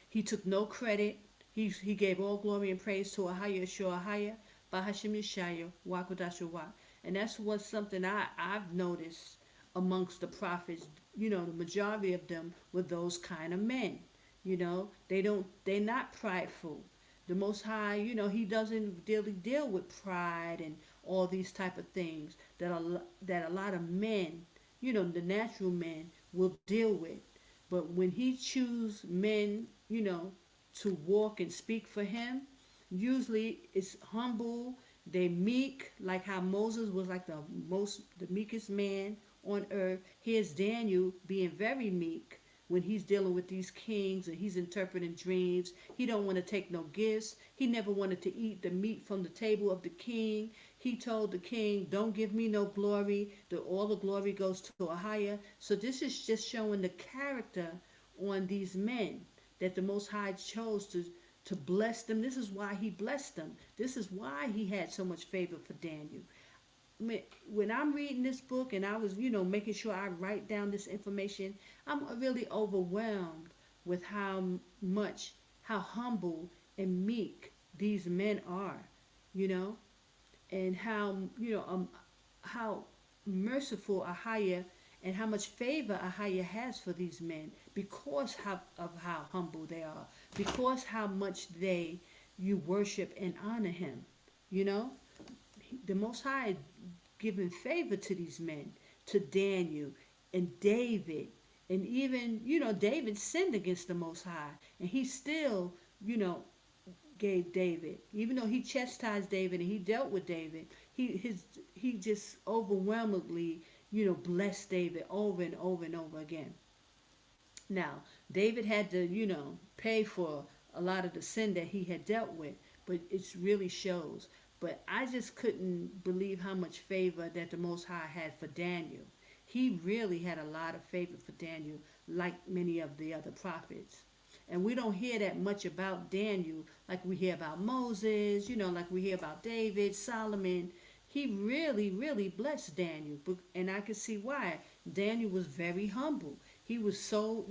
He took no credit. He gave all glory and praise to Ahaya, Ahaya, Bahashim Yashaya, Qadash. And that's what's something I've noticed amongst the prophets. The majority of them were those kind of men. They're not prideful. The Most High, he doesn't really deal with pride and all these type of things that a lot of men, the natural men, will deal with. But when he choose men, to walk and speak for him, usually it's humble. They meek, like how Moses was like the meekest man on earth. Here's Daniel being very meek, when he's dealing with these kings and he's interpreting dreams. He don't want to take no gifts. He never wanted to eat the meat from the table of the king. He told the king, don't give me no glory. All the glory goes to Ahaya. So this is just showing the character on these men that the Most High chose to bless them. This is why he blessed them. This is why he had so much favor for Daniel. When I'm reading this book and I was, making sure I write down this information, I'm really overwhelmed with how humble and meek these men are, you know, and how merciful Ahaya and how much favor Ahaya has for these men because of how humble they are, because how much you worship and honor him, you know. The Most High giving favor to these men, to Daniel and David, and even David sinned against the Most High, and he still gave David, even though he chastised David and he dealt with David, he just overwhelmingly blessed David over and over and over again. Now, David had to, pay for a lot of the sin that he had dealt with, but it really shows. But I just couldn't believe how much favor that the Most High had for Daniel. He really had a lot of favor for Daniel, like many of the other prophets. And we don't hear that much about Daniel like we hear about Moses, like we hear about David, Solomon. He really, really blessed Daniel. And I could see why. Daniel was very humble. He was so,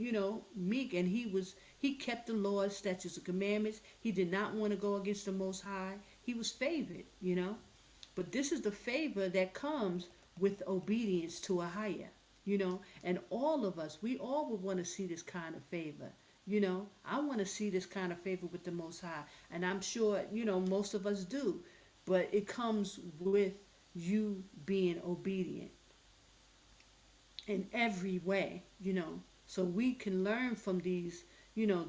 meek, and he kept the Lord's statutes and commandments. He did not want to go against the Most High. He was favored. But this is the favor that comes with obedience to Ahaya. And all of us, we all would want to see this kind of favor. I want to see this kind of favor with the Most High. And I'm sure, most of us do. But it comes with you being obedient in every way. So we can learn from these,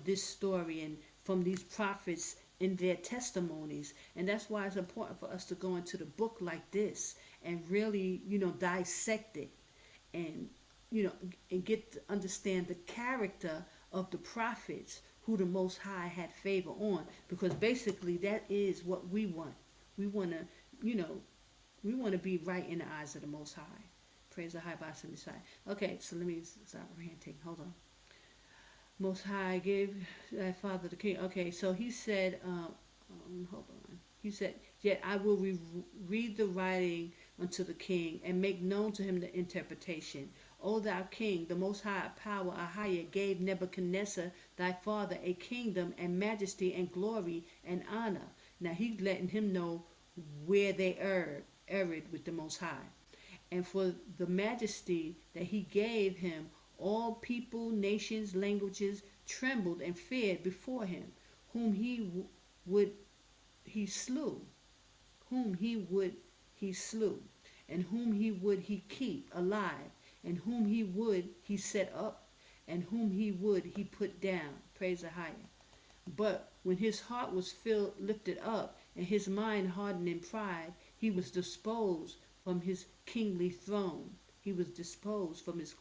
this story and from these prophets in their testimonies. And that's why it's important for us to go into the book like this and really, dissect it and, and get to understand the character of the prophets who the Most High had favor on. Because basically that is what we want. We want to, we want to be right in the eyes of the Most High. Praise the High Boss and Messiah. Okay, so let me stop ranting. Hold on. Most High gave thy father the king. Okay, so he said, hold on. He said, yet I will read the writing unto the king and make known to him the interpretation. O thou king, the Most High power Ahaya gave Nebuchadnezzar thy father a kingdom and majesty and glory and honor. Now he's letting him know where they erred with the Most High. And for the majesty that he gave him, all people, nations, languages trembled and feared before him, whom he slew, and whom he would he keep alive, and whom he would he set up, and whom he would he put down. Praise the Higher. But when his heart was lifted up, and his mind hardened in pride, he was disposed from his kingly throne. He was disposed from his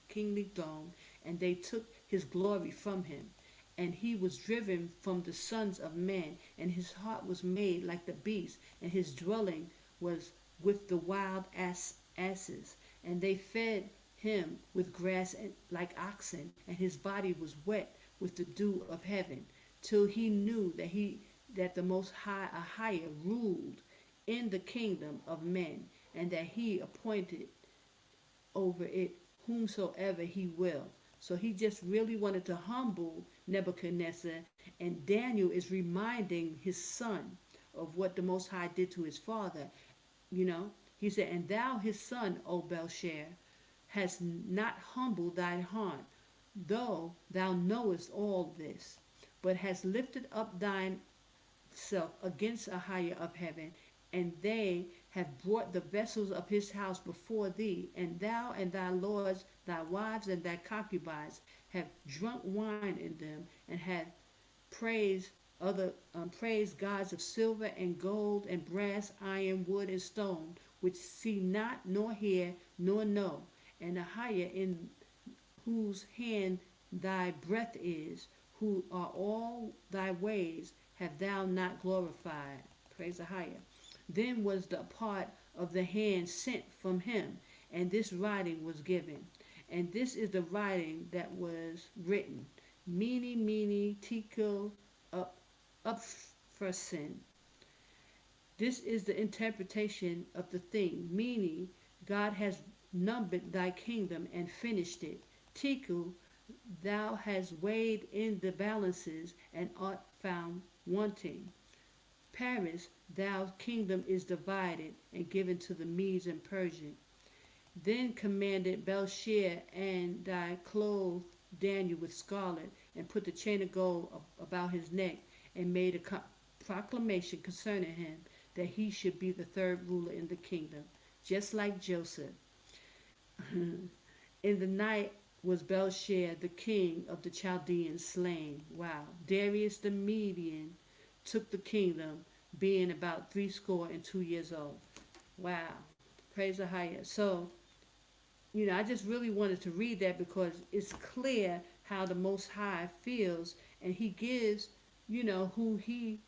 kingly throne, and they took his glory from him. And he was driven from the sons of men, and his heart was made like the beast, and his dwelling was with the wild asses. And they fed him with grass like oxen, and his body was wet with the dew of heaven, till he knew that the Most High Ahaya ruled in the kingdom of men, and that he appointed over it whomsoever he will. So he just really wanted to humble Nebuchadnezzar, and Daniel is reminding his son of what the Most High did to his father. He said, and thou his son, O Belshazzar, hast not humbled thine heart, though thou knowest all this, but hast lifted up thine self against Ahaya of heaven, and they have brought the vessels of his house before thee, and thou and thy lords, thy wives and thy concubines have drunk wine in them, and have praised gods of silver and gold and brass, iron, wood, and stone, which see not, nor hear, nor know. And Ahaya, in whose hand thy breath is, who are all thy ways have thou not glorified. Praise AHAYAH. Then was the part of the hand sent from him, and this writing was given. And this is the writing that was written. Mene, tekel, uphersin. This is the interpretation of the thing, meaning God has numbered thy kingdom and finished it. Tekel, thou hast weighed in the balances and art found wanting. Paris, thou kingdom is divided and given to the Medes and Persians. Then commanded Belshazzar, and thy clothed Daniel with scarlet, and put the chain of gold about his neck, and made a proclamation concerning him, that he should be the third ruler in the kingdom, just like Joseph. In the night was Belshazzar, the king of the Chaldeans, slain. Wow. Darius the Median took the kingdom, being about 62 years old. Wow. Praise the highest. So, I just really wanted to read that because it's clear how the Most High feels, and he gives, who he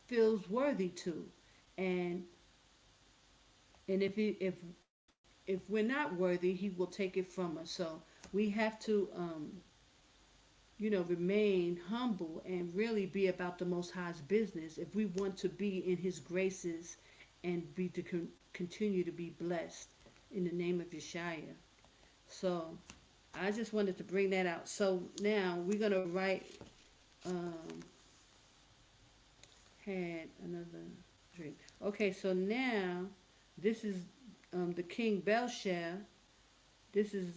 feels worthy to. And if we're not worthy, he will take it from us. So we have to remain humble and really be about the Most High's business if we want to be in his graces and be to continue to be blessed in the name of Yashaya. So I just wanted to bring that out. So now we're going to write, had another drink. Okay, so now this is the king Belshazzar. This is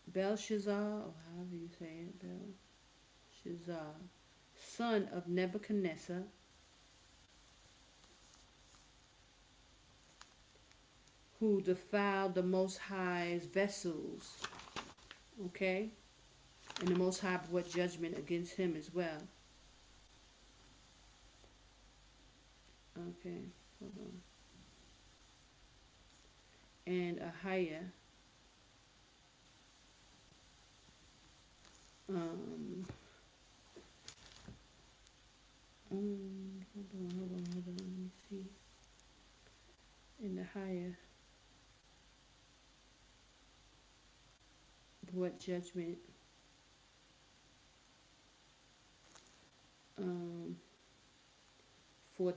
Belshazzar, or however you say it, Belshazzar, son of Nebuchadnezzar, who defiled the Most High's vessels. Okay? And the Most High brought judgment against him as well. Okay, hold on. And AHAYAH, hold on, let me see. And AHAYAH brought judgment for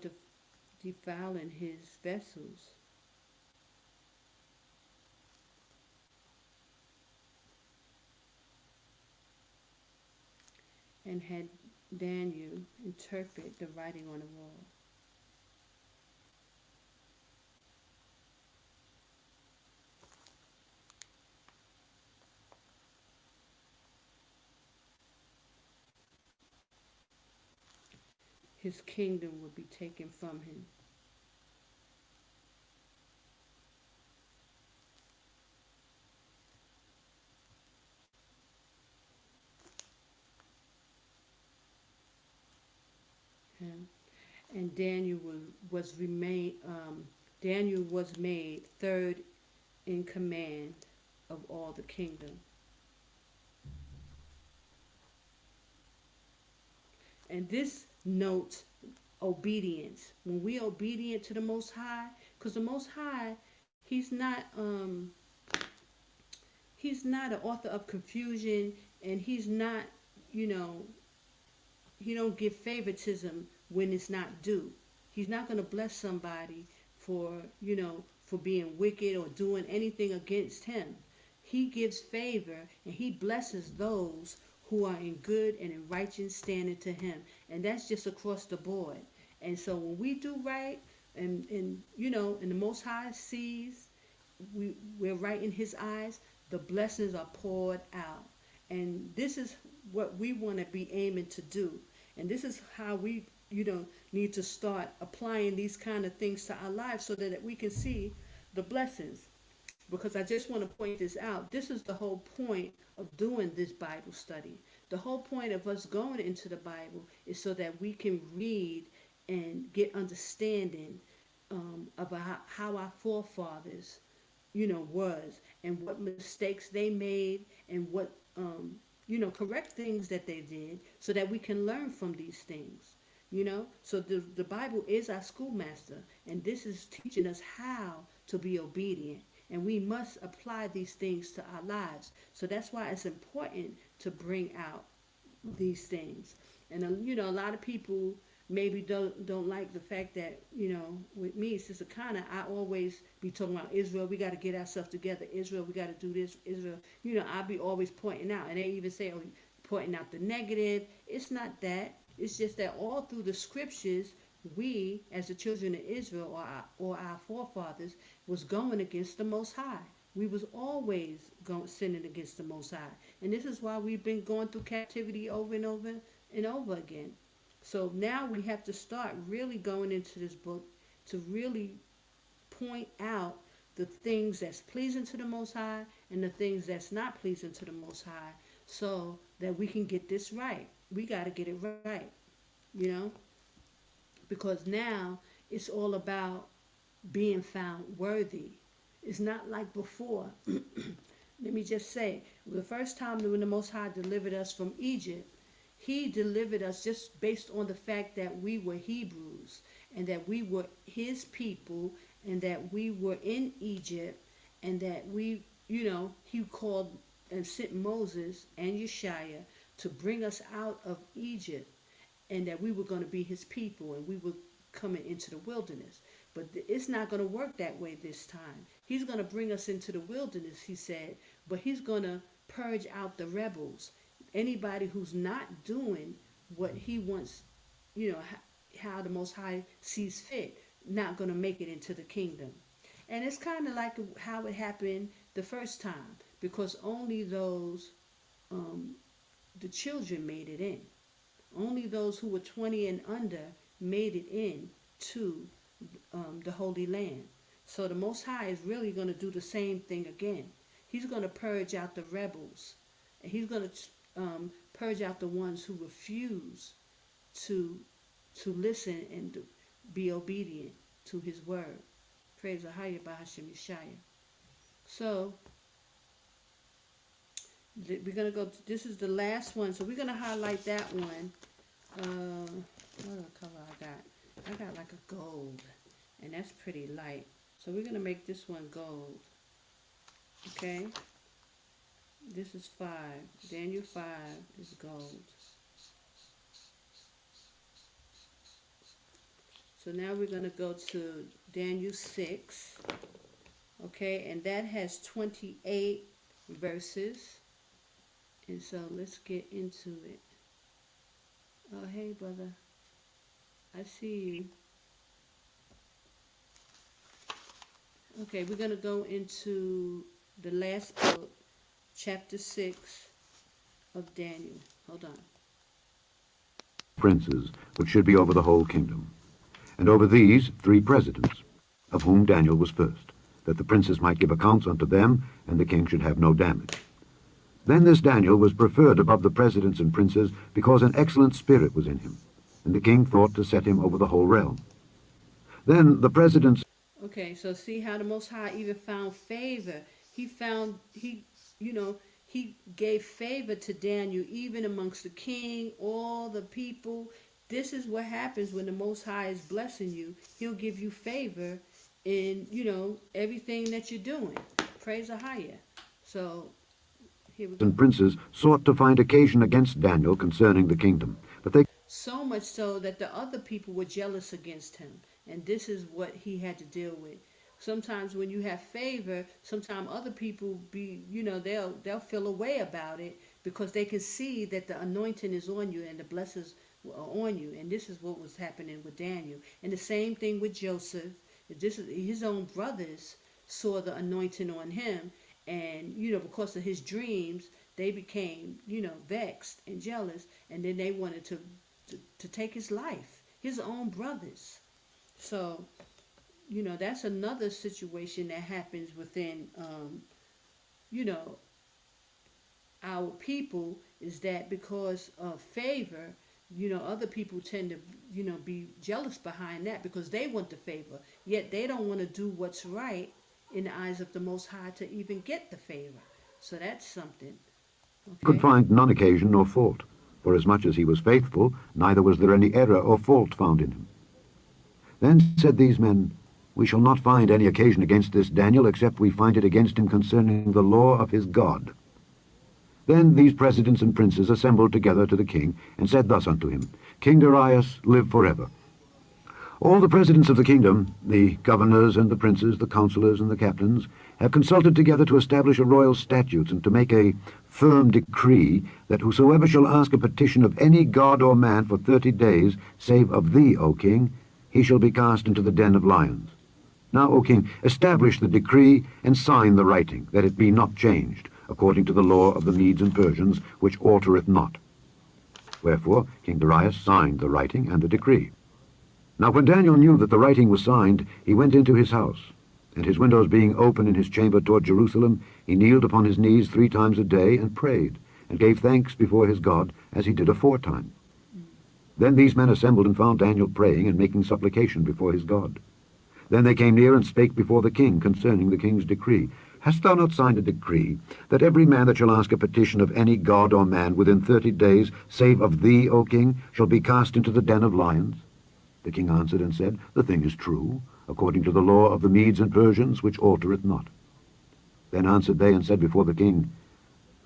defiling his vessels. And had Daniel interpret the writing on the wall. His kingdom would be taken from him. And Daniel Daniel was made third in command of all the kingdom. And this notes obedience. When we obedient to the Most High, because the Most High, he's not an author of confusion, and he's not, he don't give favoritism when it's not due. He's not going to bless somebody for being wicked or doing anything against him. He gives favor, and he blesses those who are in good and in righteous standing to him. And that's just across the board. And so when we do right, and the Most High sees we're right in his eyes, the blessings are poured out. And this is what we want to be aiming to do. And this is how we need to start applying these kind of things to our lives, so that we can see the blessings. Because I just want to point this out. This is the whole point of doing this Bible study. The whole point of us going into the Bible is so that we can read and get understanding of how our forefathers was, and what mistakes they made, and what correct things that they did, so that we can learn from these things. So the Bible is our schoolmaster, and this is teaching us how to be obedient, and we must apply these things to our lives. So that's why it's important to bring out these things. And a lot of people maybe don't like the fact that with me, Sister Connor, I always be talking about Israel. We got to get ourselves together. Israel, we got to do this. Israel, I'll be always pointing out, and they even say, "Oh, pointing out the negative." It's not that. It's just that all through the scriptures, we, as the children of Israel, or our forefathers, was going against the Most High. We was always going sinning against the Most High, and this is why we've been going through captivity over and over and over again. So now we have to start really going into this book to really point out the things that's pleasing to the Most High and the things that's not pleasing to the Most High, so that we can get this right. We got to get it right, you know, because now it's all about being found worthy. It's not like before. Let me just say, the first time when the Most High delivered us from Egypt, He delivered us just based on the fact that we were Hebrews, and that we were His people, and that we were in Egypt, and that He called and sent Moses and Yashaya to bring us out of Egypt, and that we were going to be His people, and we were coming into the wilderness. But it's not going to work that way this time. He's going to bring us into the wilderness, He said, but He's going to purge out the rebels. Anybody who's not doing what He wants, how the Most High sees fit, not going to make it into the kingdom. And it's kind of like how it happened the first time, because only the children made it in. Only those who were 20 and under made it in to the Holy Land. So the Most High is really going to do the same thing again. He's going to purge out the rebels. And He's going to purge out the ones who refuse to listen and to be obedient to His word. Praise AHAYAH'S Yashaya. So we're going to go, this is the last one. So we're going to highlight that one. What color I got? I got like a gold, and that's pretty light. So we're going to make this one gold. Okay? This is 5. Daniel 5 is gold. So now we're going to go to Daniel 6. Okay? And that has 28 verses. And so let's get into it. Oh, hey, brother. I see you. Okay, we're going to go into the last book, chapter 6 of Daniel. Hold on. Princes, which should be over the whole kingdom. And over these 3 presidents, of whom Daniel was first, that the princes might give accounts unto them, and the king should have no damage. Then this Daniel was preferred above the presidents and princes, because an excellent spirit was in him, and the king thought to set him over the whole realm. Then the presidents... Okay, so see how the Most High even found favor. He gave favor to Daniel, even amongst the king, all the people. This is what happens when the Most High is blessing you. He'll give you favor in, everything that you're doing. Praise Ahaya. So, here we go. And princes sought to find occasion against Daniel concerning the kingdom, but they... So much so that the other people were jealous against him. And this is what he had to deal with. Sometimes when you have favor, sometimes other people they'll feel a way about it, because they can see that the anointing is on you and the blessings are on you. And this is what was happening with Daniel. And the same thing with Joseph. This is his own brothers saw the anointing on him, and because of his dreams, they became vexed and jealous, and then they wanted to take his life, his own brothers. So, that's another situation that happens within, our people, is that because of favor, other people tend to, be jealous behind that, because they want the favor, yet they don't want to do what's right, in the eyes of the Most High to even get the favor. So that's something. Could Okay? find none occasion nor fault, for as much as he was faithful, neither was there any error or fault found in him. Then said these men, We shall not find any occasion against this Daniel, except we find it against him concerning the law of his God. Then these presidents and princes assembled together to the king, and said thus unto him, King Darius, live forever. All the presidents of the kingdom, the governors and the princes, the counselors and the captains, have consulted together to establish a royal statute and to make a firm decree that whosoever shall ask a petition of any god or man for 30 days, save of thee, O king, he shall be cast into the den of lions. Now, O king, establish the decree and sign the writing, that it be not changed, according to the law of the Medes and Persians, which altereth not. Wherefore King Darius signed the writing and the decree. Now when Daniel knew that the writing was signed, he went into his house, and his windows being open in his chamber toward Jerusalem, he kneeled upon his knees 3 times a day, and prayed, and gave thanks before his God, as he did aforetime. Then these men assembled and found Daniel praying and making supplication before his God. Then they came near and spake before the king concerning the king's decree. Hast thou not signed a decree, that every man that shall ask a petition of any god or man within 30 days, save of thee, O king, shall be cast into the den of lions? The king answered and said, The thing is true, according to the law of the Medes and Persians, which altereth not. Then answered they and said before the king,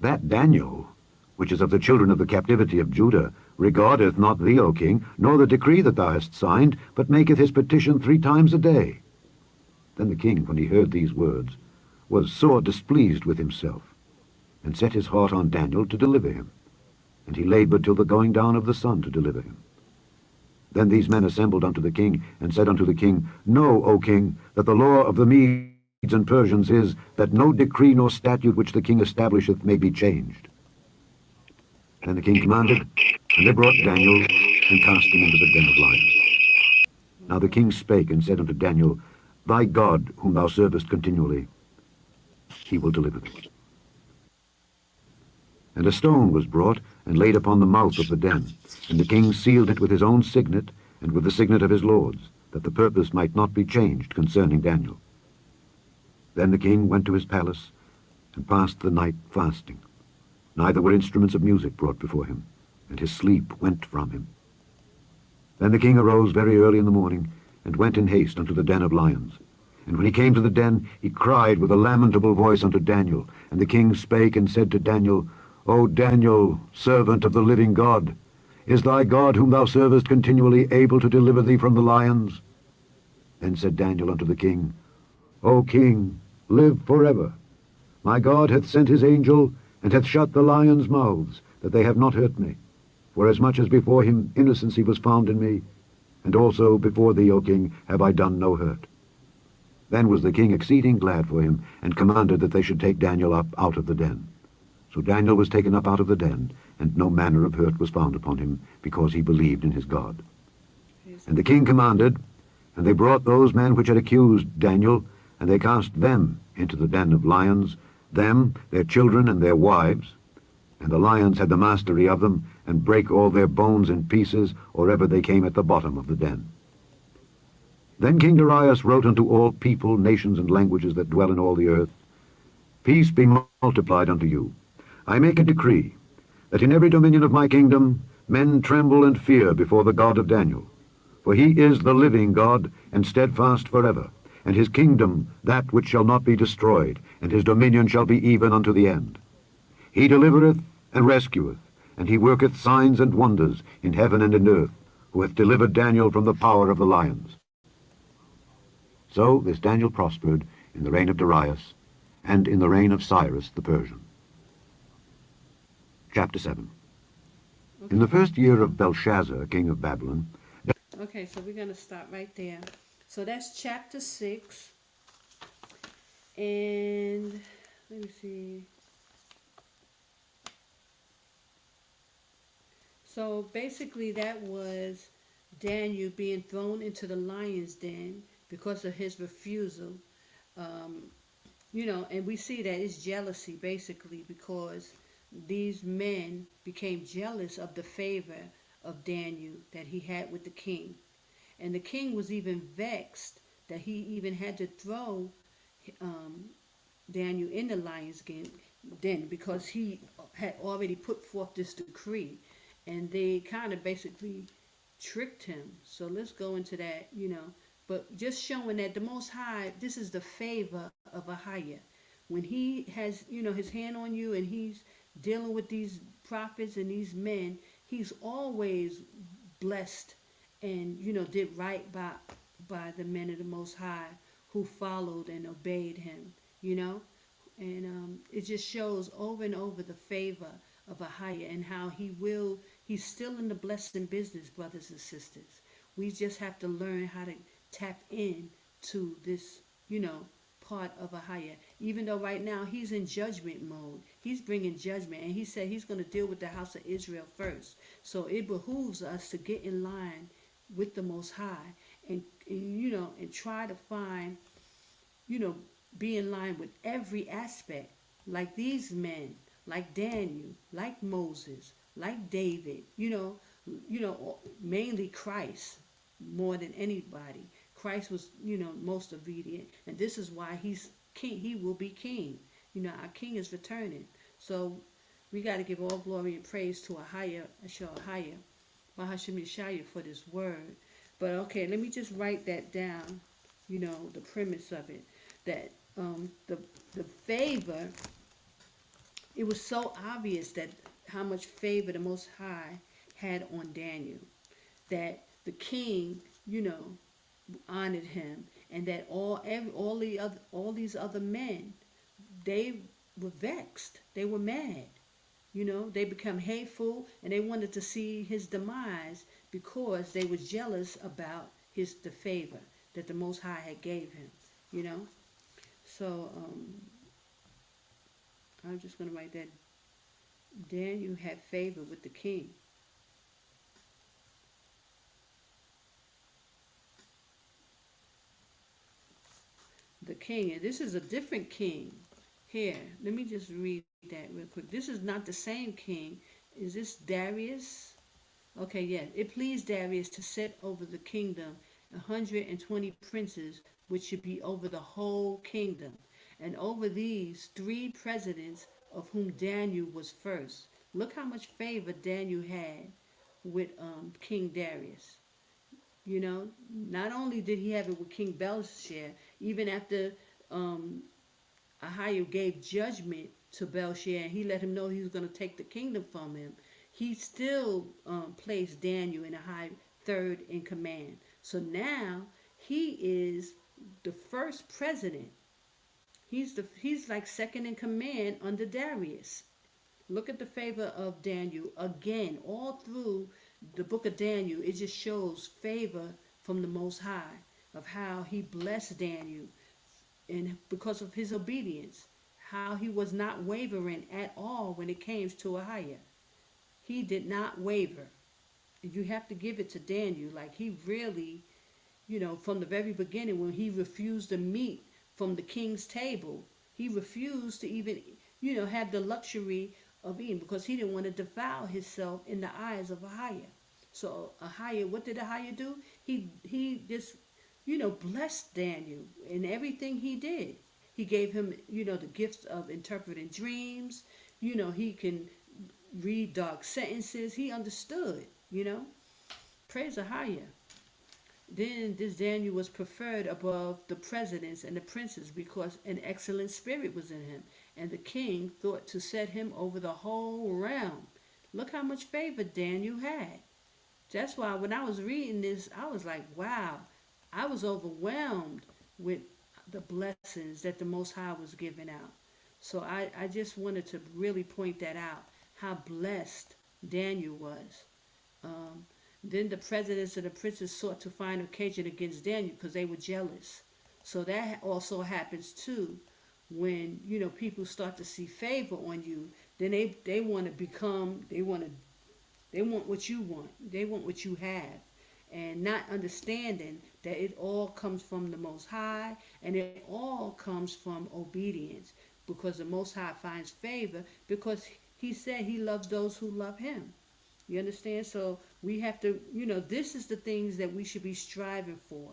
That Daniel, which is of the children of the captivity of Judah, regardeth not thee, O king, nor the decree that thou hast signed, but maketh his petition 3 times a day. Then the king, when he heard these words, was sore displeased with himself, and set his heart on Daniel to deliver him. And he labored till the going down of the sun to deliver him. Then these men assembled unto the king, and said unto the king, Know, O king, that the law of the Medes and Persians is, that no decree nor statute which the king establisheth may be changed. Then the king commanded, and they brought Daniel, and cast him into the den of lions. Now the king spake, and said unto Daniel, Thy God, whom thou servest continually, he will deliver thee. And a stone was brought, and laid upon the mouth of the den. And the king sealed it with his own signet, and with the signet of his lords, that the purpose might not be changed concerning Daniel. Then the king went to his palace, and passed the night fasting. Neither were instruments of music brought before him, and his sleep went from him. Then the king arose very early in the morning, and went in haste unto the den of lions. And when he came to the den, he cried with a lamentable voice unto Daniel. And the king spake and said to Daniel, O Daniel, servant of the living God, is thy God whom thou servest continually able to deliver thee from the lions? Then said Daniel unto the king, O king, live forever. My God hath sent his angel, and hath shut the lions' mouths, that they have not hurt me. Forasmuch as before him innocency was found in me, and also before thee, O king, have I done no hurt. Then was the king exceeding glad for him, and commanded that they should take Daniel up out of the den. So Daniel was taken up out of the den, and no manner of hurt was found upon him, because he believed in his God. And the king commanded, and they brought those men which had accused Daniel, and they cast them into the den of lions, them, their children, and their wives. And the lions had the mastery of them, and brake all their bones in pieces, or ever they came at the bottom of the den. Then King Darius wrote unto all people, nations, and languages that dwell in all the earth, Peace be multiplied unto you. I make a decree, that in every dominion of my kingdom men tremble and fear before the God of Daniel. For he is the living God, and steadfast forever, and his kingdom that which shall not be destroyed, and his dominion shall be even unto the end. He delivereth and rescueth, and he worketh signs and wonders in heaven and in earth, who hath delivered Daniel from the power of the lions. So this Daniel prospered in the reign of Darius, and in the reign of Cyrus the Persian. Chapter 7. In the first year of Belshazzar, king of Babylon. Okay, so we're going to stop right there. So that's chapter 6. And let me see. So basically that was Daniel being thrown into the lion's den because of his refusal. Um, and we see that it's jealousy basically, because these men became jealous of the favor of Daniel that he had with the king. And the king was even vexed that he even had to throw um, Daniel in the lion's den, because he had already put forth this decree, and they kind of basically tricked him. So let's go into that, but just showing that the Most High, this is the favor of Ahaya. When he has, his hand on you and he's dealing with these prophets and these men, he's always blessed and, did right by the men of the Most High who followed and obeyed him, you know? And it just shows over and over the favor of Ahaya and how he's still in the blessing business, brothers and sisters. We just have to learn how to tap in to this, part of Ahaya. Even though right now he's in judgment mode, he's bringing judgment, and he said he's going to deal with the house of Israel first. So it behooves us to get in line with the Most High and try to find, you know, be in line with every aspect, like these men, like Daniel, like Moses, like David, mainly Christ more than anybody. Christ was, most obedient, and this is why he's king. He will be king. Our king is returning. So we got to give all glory and praise to Ahaya, Bahashim Yashaya, for this word. But okay, let me just write that down, the premise of it, that the favor, it was so obvious that how much favor the Most High had on Daniel, that the king, honored him, and that all these other men, they were vexed, they were mad, they become hateful, and they wanted to see his demise because they were jealous about the favor that the Most High had gave him, So I'm just going to write that Daniel had favor with the king. The king, and this is a different king here. Let me just read that real quick. This is not the same king. Is this Darius? Okay, yeah. It pleased Darius to set over the kingdom 120 princes, which should be over the whole kingdom, and over these 3 presidents, of whom Daniel was first. Look how much favor Daniel had with King Darius. Not only did he have it with King Belshazzar, even after Ahaya gave judgment to Belshazzar, and he let him know he was going to take the kingdom from him, he still placed Daniel in a high third in command. So now he is the first president. He's like second in command under Darius. Look at the favor of Daniel again. All through the book of Daniel, it just shows favor from the Most High, of how he blessed Daniel, and because of his obedience, how he was not wavering at all when it came to Ahaya. He did not waver. You have to give it to Daniel. Like, he really, from the very beginning, when he refused to meet from the king's table, he refused to even, have the luxury of eating, because he didn't want to defile himself in the eyes of Ahaya. So Ahaya, what did Ahaya do? He just, blessed Daniel in everything he did. He gave him, the gifts of interpreting dreams. He can read dark sentences. He understood, Praise Ahaya. Then this Daniel was preferred above the presidents and the princes, because an excellent spirit was in him, and the king thought to set him over the whole realm. Look how much favor Daniel had. That's why when I was reading this, I was like, wow, I was overwhelmed with the blessings that the Most High was giving out. So I just wanted to really point that out, how blessed Daniel was. Then the presidents and the princes sought to find occasion against Daniel because they were jealous. So that also happens too, when people start to see favor on you. Then they want to become, they want what you want. They want what you have, and not understanding that it all comes from the Most High, and it all comes from obedience, because the Most High finds favor because he said he loves those who love him. You understand? So we have to, this is the things that we should be striving for.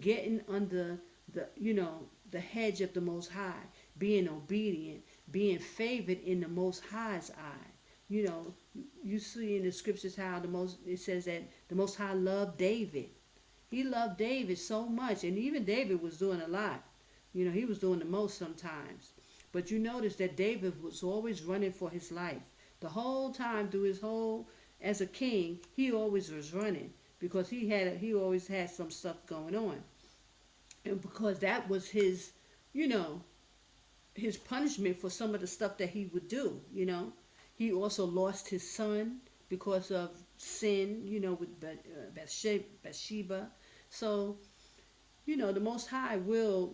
Getting under the the hedge of the Most High, being obedient, being favored in the Most High's eye. You know, you see in the scriptures how it says that the Most High loved David. He loved David so much, and even David was doing a lot. You know, he was doing the most sometimes. But you notice that David was always running for his life. The whole time through his whole as a king, he always was running because he always had some stuff going on. And because that was his, you know, his punishment for some of the stuff that he would do, you know. He also lost his son because of sin, you know, with Bathsheba. So, you know, the Most High will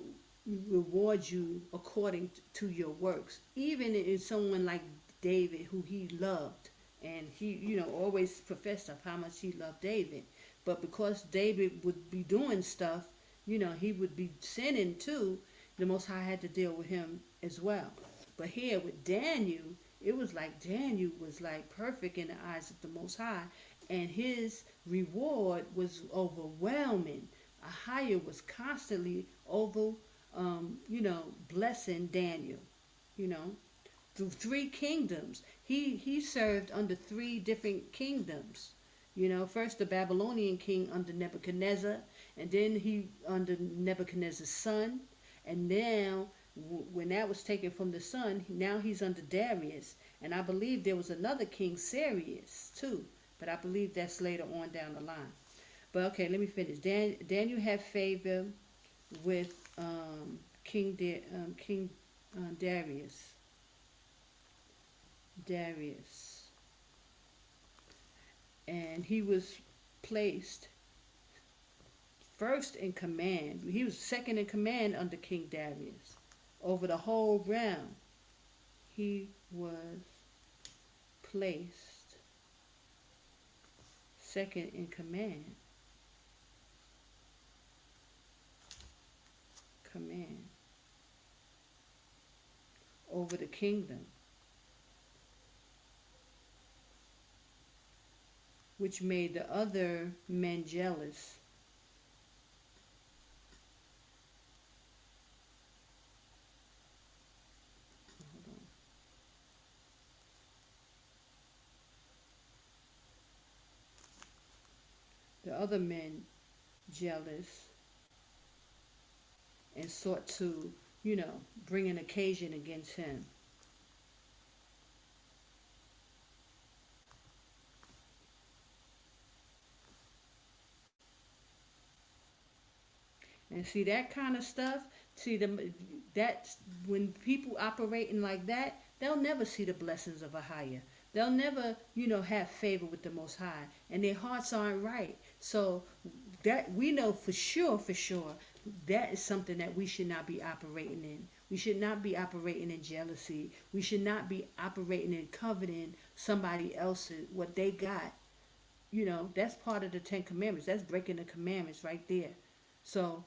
reward you according to your works. Even in someone like David, who he loved, and he, you know, always professed of how much he loved David. But because David would be doing stuff, you know, he would be sinning too, the Most High had to deal with him as well. But here with Daniel, it was like Daniel was like perfect in the eyes of the Most High, and his reward was overwhelming. Ahaya was constantly you know, blessing Daniel, you know, through three kingdoms. He served under three different kingdoms. You know, first the Babylonian king under Nebuchadnezzar, and then he under Nebuchadnezzar's son, and now when that was taken from the son, now he's under Darius, and I believe there was another king, Cyrus, too, but I believe that's later on down the line. But okay, let me finish. Daniel had favor with King Darius. Darius, and he was placed first in command. He was second in command under King Darius over the whole realm. He was placed second in command over the kingdom, which made the other men jealous. The other men jealous and sought to, you know, bring an occasion against him. And see that kind of stuff, that when people operating like that, they'll never see the blessings of a higher. They'll never, you know, have favor with the Most High, and their hearts aren't right. So that we know for sure, that is something that we should not be operating in. We should not be operating in jealousy. We should not be operating in coveting somebody else's what they got. You know, that's part of the Ten Commandments. That's breaking the commandments right there. So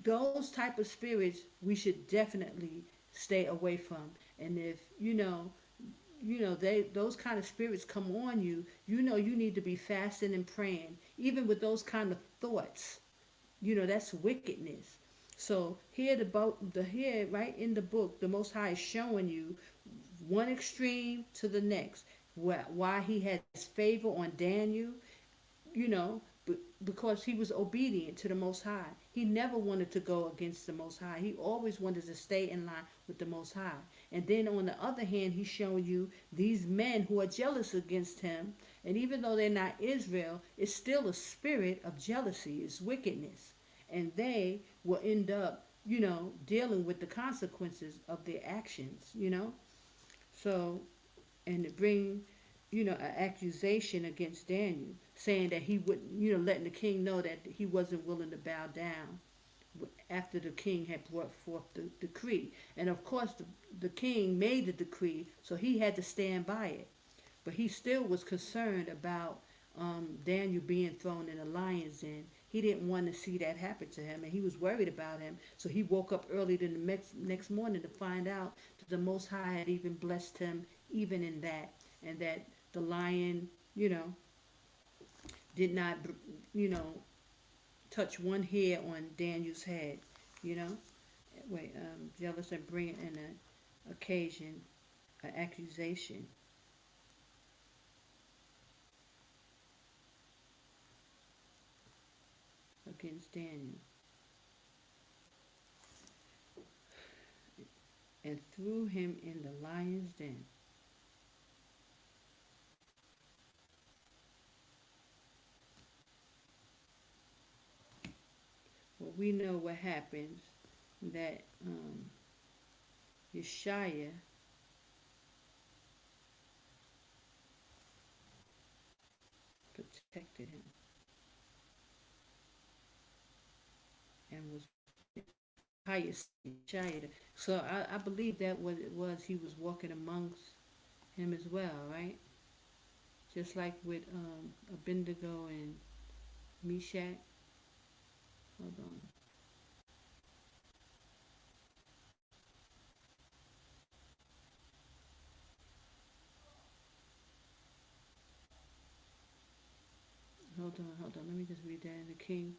those type of spirits we should definitely stay away from. And if they those kind of spirits come on you, you know you need to be fasting and praying. Even with those kind of thoughts, you know that's wickedness. So here right in the book, the Most High is showing you one extreme to the next. Why he has favor on Daniel, you know, because he was obedient to the Most High. He never wanted to go against the Most High. He always wanted to stay in line with the Most High. And then on the other hand, he's showing you these men who are jealous against him. And even though they're not Israel, it's still a spirit of jealousy. It's wickedness. And they will end up, you know, dealing with the consequences of their actions, you know. So, and to bring, you know, an accusation against Daniel, saying that he wouldn't, you know, letting the king know that he wasn't willing to bow down after the king had brought forth the decree. And of course, the king made the decree, so he had to stand by it. But he still was concerned about Daniel being thrown in a lion's den. He didn't want to see that happen to him, and he was worried about him. So he woke up early the next morning to find out that the Most High had even blessed him even in that, and that the lion, you know, did not, you know, touch one hair on Daniel's head, you know. wait, jealous and bring in an occasion, an accusation against Daniel, and threw him in the lion's den. Well, we know what happens, that Yashaya protected him and was highest Yashaya. So I believe that what it was, he was walking amongst him as well, right? Just like with Abednego and Meshach. Hold on. Hold on. Let me just read that. And the king,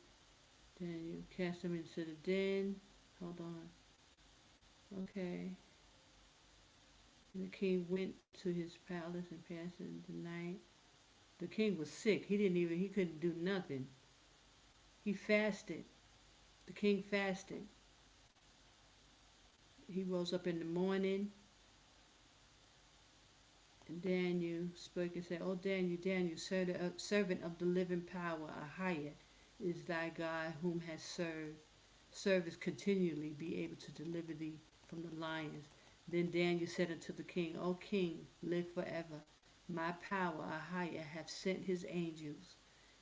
then you cast him into the den. Hold on. Okay. And the king went to his palace and passed in the night. The king was sick. He couldn't do nothing. He fasted. The king fasted. He rose up in the morning, and Daniel spoke and said, "O Daniel, Daniel, servant of the living power, Ahaya, is thy God whom has served continually be able to deliver thee from the lions." Then Daniel said unto the king, "O king, live forever. My power, Ahaya, hath sent his angel,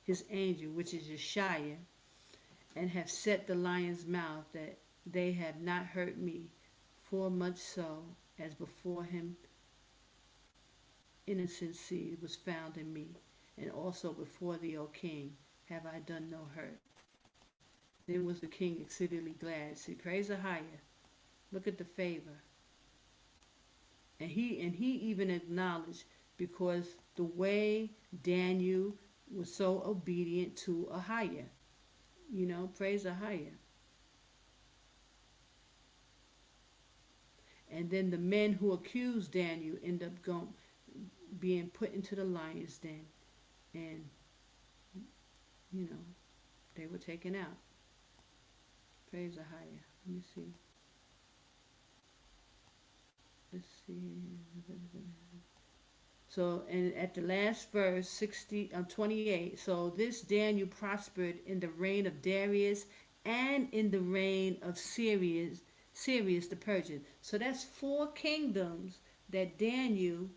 which is Yashaya, and have set the lion's mouth, that they have not hurt me, for much so as before him innocency was found in me, and also before thee, O king, have I done no hurt." Then was the king exceedingly glad. See, praise the higher. Look at the favor. And he even acknowledged, because the way Daniel was so obedient to a higher. Praise the higher. And then the men who accused Daniel end up being put into the lion's den, and they were taken out. Praise the higher. Let me see. Let's see. So, and at the last verse, 28. So this Daniel prospered in the reign of Darius and in the reign of Cyrus the Persian. So that's 4 kingdoms that Daniel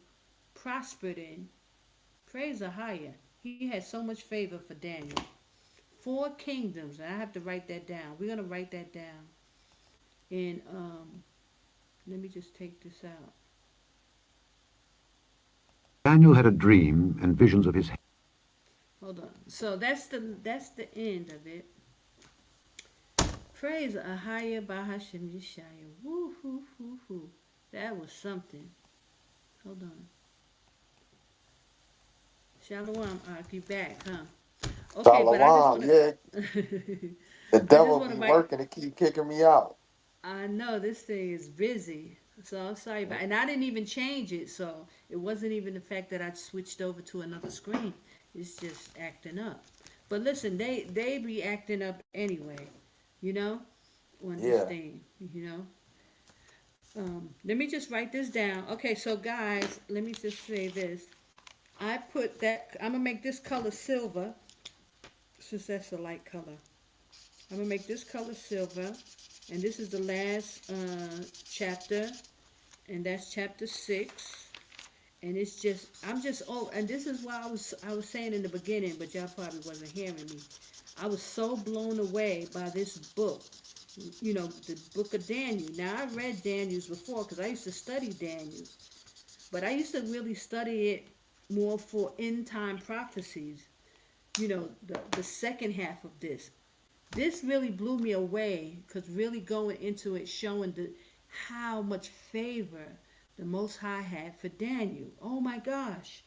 prospered in. Praise the higher. He had so much favor for Daniel. 4 kingdoms, and I have to write that down. We're gonna write that down. And let me just take this out. Daniel had a dream and visions of his. Hold on. So that's the end of it. Praise Ahaya Bahashim Yashaya. Woo hoo hoo hoo. That was something. Hold on. Shalom, you back, huh? Okay, Shalom, but I just want to. yeah. The devil be working to keep kicking me out. I know this thing is busy, so I'm sorry about. And I didn't even change it, so it wasn't even the fact that I switched over to another screen. It's just acting up. But listen, they be acting up anyway, on this Yeah. thing, Let me just write this down. Okay, so guys, let me just say this. I put that. I'm gonna make this color silver, since that's a light color. I'm gonna make this color silver, and this is the last chapter, and that's chapter 6. And it's just, and this is why I was saying in the beginning, but y'all probably wasn't hearing me. I was so blown away by this book, the book of Daniel. Now I read Daniel's before, because I used to study Daniel's, but I used to really study it more for end time prophecies. The second half of this. This really blew me away, because really going into it, showing how much favor the Most High had for Daniel. Oh my gosh.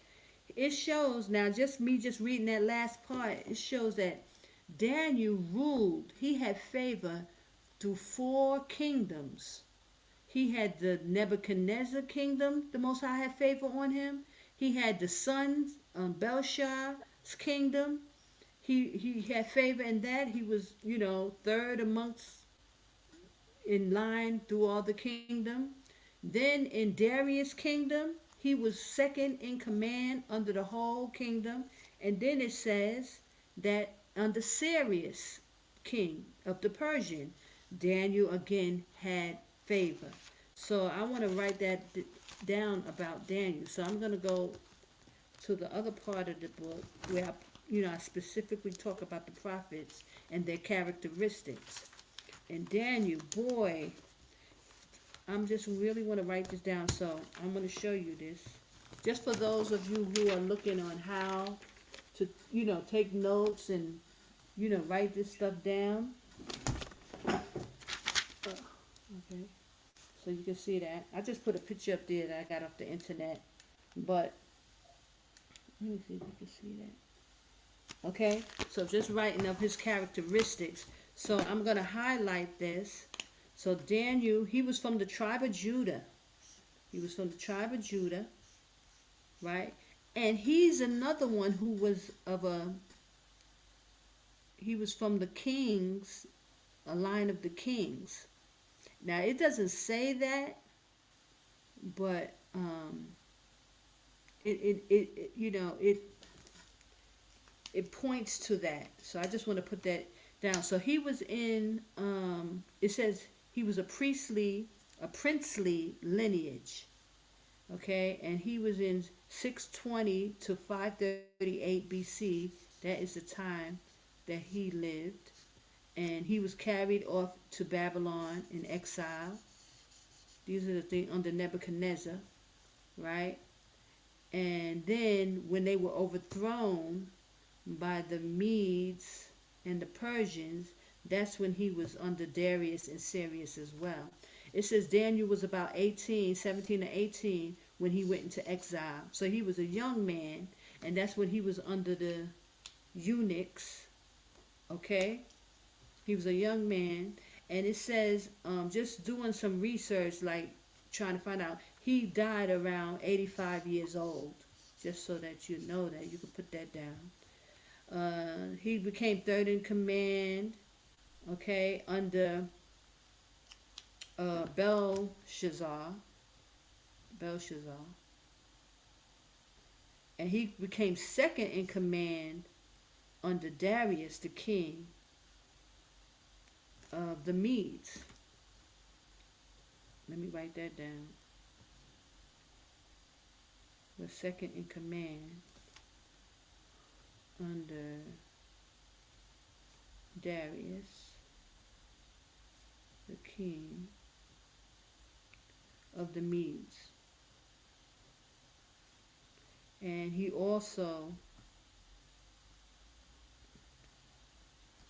It shows, now just me just reading that last part, it shows that Daniel ruled. He had favor through 4 kingdoms. He had the Nebuchadnezzar kingdom, the Most High had favor on him. He had the sons, Belshazzar's kingdom. He had favor in that. He was, third amongst in line through all the kingdom. Then in Darius' kingdom, he was second in command under the whole kingdom. And then it says that under Cyrus, king of the Persian, Daniel again had favor. So I want to write that down about Daniel. So I'm going to go to the other part of the book where I specifically talk about the prophets and their characteristics. And Daniel, boy, I'm just really want to write this down. So I'm going to show you this. Just for those of you who are looking on how to, take notes and, write this stuff down. Okay. So you can see that. I just put a picture up there that I got off the internet. But, let me see if you can see that. Okay. So just writing up his characteristics. So I'm going to highlight this. So Daniel, he was from the tribe of Judah. He was from the tribe of Judah, right? And he's another one who was he was from the kings, a line of the kings. Now it doesn't say that, but it points to that. So I just want to put that down. So he was in it says he was a princely lineage. Okay, and he was in 620 to 538 BC. That is the time that he lived. And he was carried off to Babylon in exile. These are the things under Nebuchadnezzar, right? And then when they were overthrown by the Medes and the Persians, that's when he was under Darius and Cyrus as well. It says Daniel was about 17 or 18 when he went into exile. So he was a young man, and that's when he was under the eunuchs. Okay? He was a young man. And it says, just doing some research, like trying to find out, he died around 85 years old. Just so that you know that. You can put that down. He became third in command, okay, under Belshazzar. And he became second in command under Darius, the king of the Medes. Let me write that down. Was second in command under Darius, the king of the Medes. And he also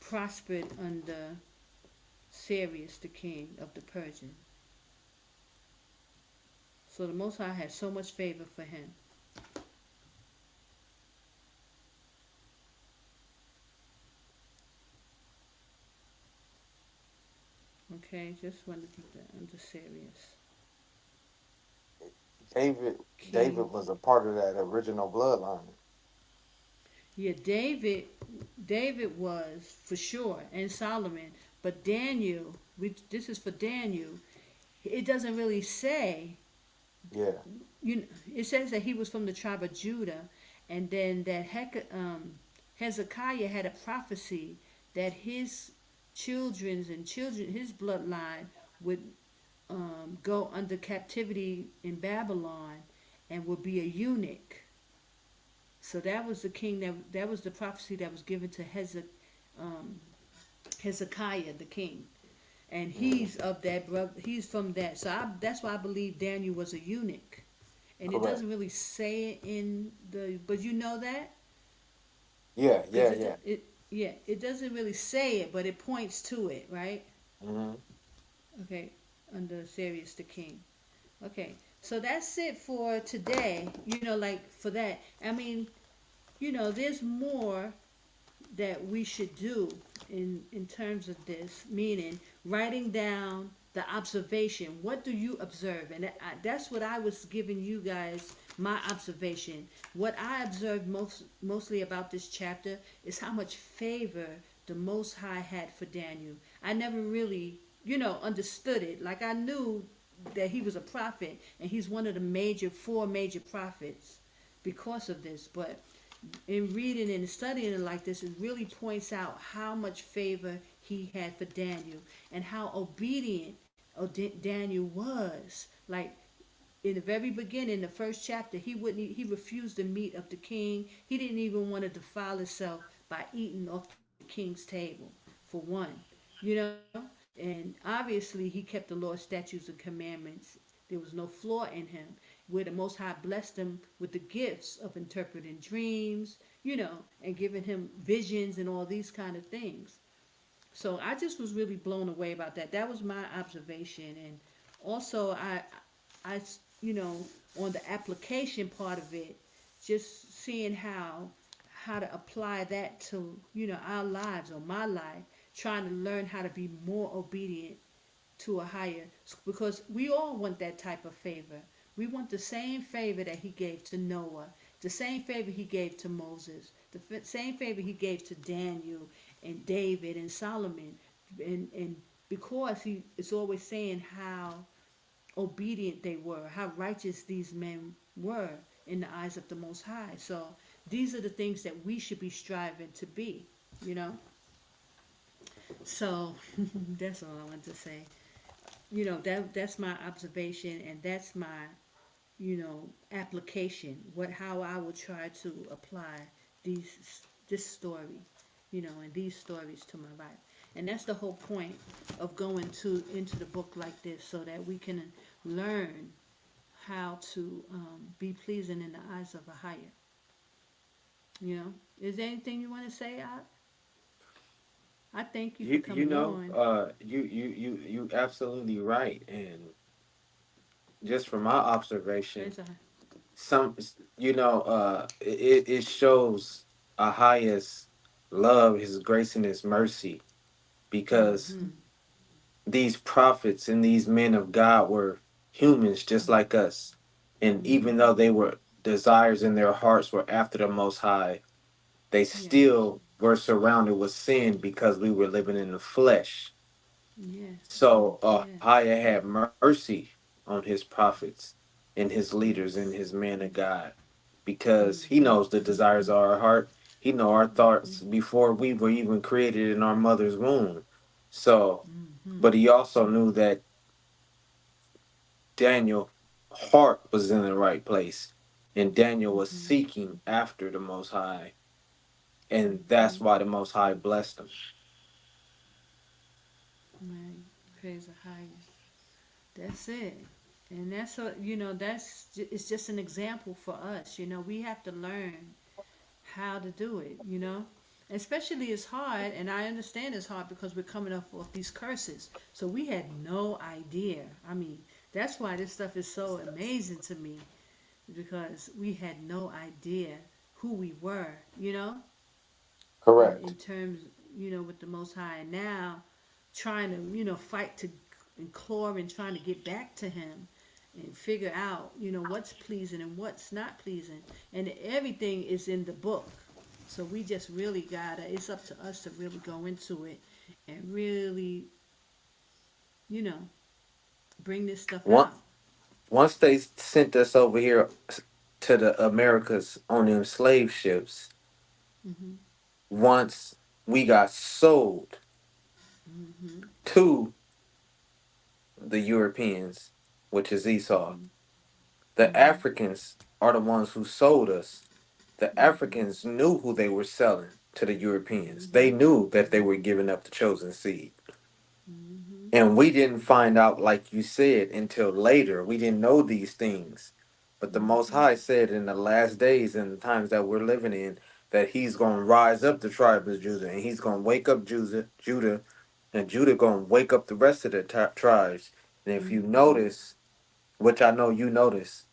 prospered under Cyrus, the king of the Persian. So the Most High had so much favor for him. Okay, just wanted to put that under Cyrus. David was a part of that original bloodline. Yeah, David was for sure, and Solomon. But Daniel, this is for Daniel. It doesn't really say. Yeah. It says that he was from the tribe of Judah, and then that Hezekiah had a prophecy that his his bloodline would go under captivity in Babylon and would be a eunuch. So that was the king that was the prophecy that was given to Hezekiah the king, and he's of that brother. He's from that. So that's why I believe Daniel was a eunuch, and Correct. It doesn't really say it in the. But you know that. Yeah. It doesn't really say it, but it points to it, right? Mm-hmm. Okay, under Cyrus the king. Okay, so that's it for today. Like for that. I mean, there's more. that we should do in terms of this, meaning writing down the observation. What do you observe? And that's what I was giving you guys, my observation. What I observed mostly about this chapter is how much favor the Most High had for Daniel. I never really, understood it. Like, I knew that he was a prophet, and he's one of the four major prophets because of this. But in reading and studying it like this, it really points out how much favor he had for Daniel and how obedient Daniel was. Like, in the very beginning, the first chapter, he refused the meat of the king. He didn't even want to defile himself by eating off the king's table, for one. You know? And obviously he kept the law, statutes, and commandments. There was no flaw in him. Where the Most High blessed him with the gifts of interpreting dreams, and giving him visions and all these kind of things. So I just was really blown away about that. That was my observation. And also I, you know, on the application part of it, just seeing how to apply that to, our lives or my life, trying to learn how to be more obedient to a higher, because we all want that type of favor. We want the same favor that he gave to Noah, the same favor he gave to Moses, the same favor he gave to Daniel and David and Solomon. And because he is always saying how obedient they were, how righteous these men were in the eyes of the Most High. So these are the things that we should be striving to be, you know. So that's all I want to say. That's my observation, and that's my application. How I would try to apply this story, and these stories to my life. And that's the whole point of going into the book like this, so that we can learn how to be pleasing in the eyes of a higher. Is there anything you want to say? I thank you for coming on. You absolutely right, and just from my observation, Praise God. some it shows a highest love, His grace, and His mercy, because Mm-hmm. these prophets and these men of God were humans just like us, and Mm-hmm. even though they were desires in their hearts were after the Most High, they Yes. still were surrounded with sin because we were living in the flesh. Yes. So Yes. Haya had mercy on his prophets and his leaders and Yes. his men of God, because he Mm-hmm. knows the desires of our heart. He know our Mm-hmm. thoughts before we were even created in our mother's womb. So, Mm-hmm. but he also knew that Daniel' heart was in the right place, and Daniel was Mm-hmm. seeking after the Most High, and Mm-hmm. that's why the Most High blessed him. Right. Praise the highest. That's it. And that's it's just an example for us. We have to learn how to do it. Especially it's hard, and I understand it's hard because we're coming up with these curses. So we had no idea. I mean, that's why this stuff is so amazing to me, because we had no idea who we were. In Correct. terms, with the Most High. And now, trying to, fight to and claw and trying to get back to Him and figure out, what's pleasing and what's not pleasing. And everything is in the book. So we just really it's up to us to really go into it and really, you know, bring this stuff Once out. once they sent us over here to the Americas on them slave ships, Hmm. once we got sold Hmm. to the Europeans, which is Esau, Hmm. the Hmm. Africans are the ones who sold us. The Hmm. Africans knew who they were selling to the Europeans. They Hmm. knew that they Hmm. were giving up the chosen seed. Hmm. And we didn't find out, like you said, until later. We didn't know these things. But the Most Hmm. High said in the last days and the times that we're living in, that He's going to rise up the tribe of Judah, and He's going to wake up Judah, and Judah going to wake up the rest of the tribes. And if you Hmm. notice, which I know you notice,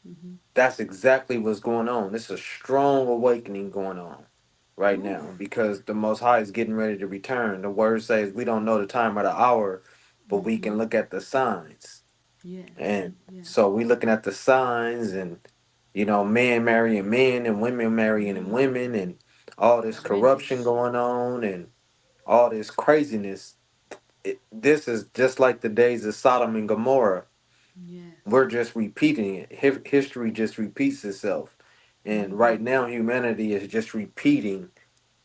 Hmm. that's exactly what's going on. It's a strong awakening going on right Ooh. now because the Most High is getting ready to return. The word says we don't know the time or the hour, but we can Mm-hmm. look at the signs. Yes. And Yes. so we looking at the signs and men marrying men and women marrying and Mm. women and all this corruption Horrendous. going on and all this craziness. This is just like the days of Sodom and Gomorrah. Yes. We're just repeating it. History just repeats itself. And Mm-hmm. right now humanity is just repeating.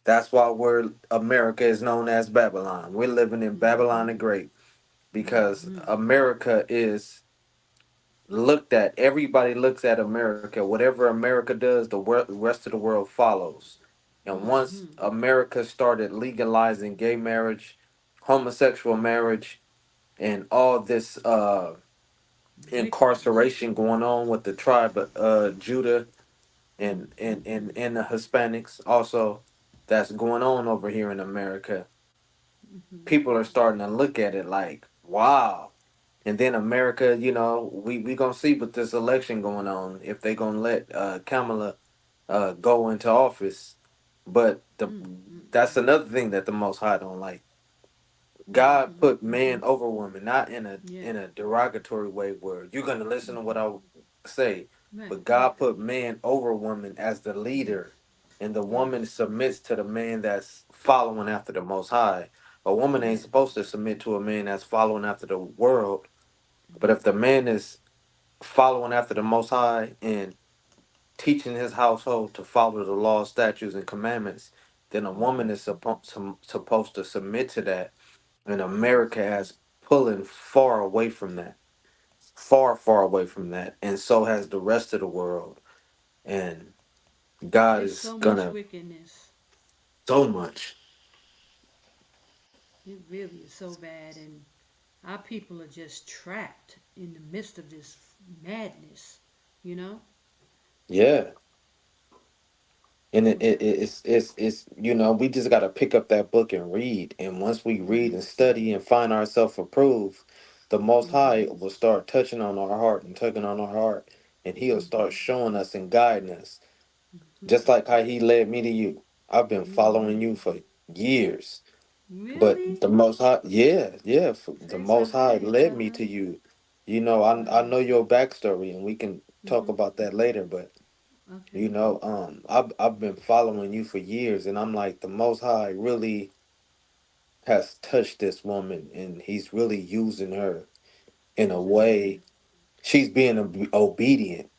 That's why America is known as Babylon. We're living in Mm-hmm. Babylon the Great because Mm-hmm. America is looked at. Everybody looks at America. Whatever America does, the rest of the world follows. And once Mm-hmm. America started legalizing gay marriage, homosexual marriage, and all this Wickedness. incarceration going on with the tribe of Judah Mm-hmm. and the Hispanics also that's going on over here in America, Mm-hmm. people are starting to look at it like, wow. And then America, we gonna see with this election going on if they gonna let Kamala go into office. But that's another thing that the Most High don't like. God Mm-hmm. put Mm-hmm. man over woman, not in a Yeah. in a derogatory way where you're gonna listen to what I say, Right. but Right. God put man over woman as the Yes. leader, and the woman Yes. submits to the man that's following after the Most High. A woman ain't Yes. supposed to submit to a man that's following after the world, but if the man is following after the Most High and teaching his household to follow the laws, statutes, and commandments, then a woman is supposed to submit to that. And America has pulling far away from that, far, far away from that. And so has the rest of the world. And God It's is so much gonna wickedness. so much. It really is so bad, and our people are just trapped in the midst of this madness. You know. Yeah. And Oh yeah. it's we just got to pick up that book and read. And once we read and Mm-hmm. study and find ourselves approved, the Most High Mm-hmm. will start touching on our heart and tugging on our heart, and He'll start Mm-hmm. showing us and guiding us, Mm-hmm. just like how He led me to you. I've been Mm-hmm. following you for years, but Really? the Most High, yeah, the Say so. Most High I didn't led know me that. to you. I know your backstory, and we can talk Mm-hmm. about that later, but. Okay. I've been following you for years, and I'm like, the Most High really has touched this woman, and He's really using her in a Praise the Lord. way. She's being obedient,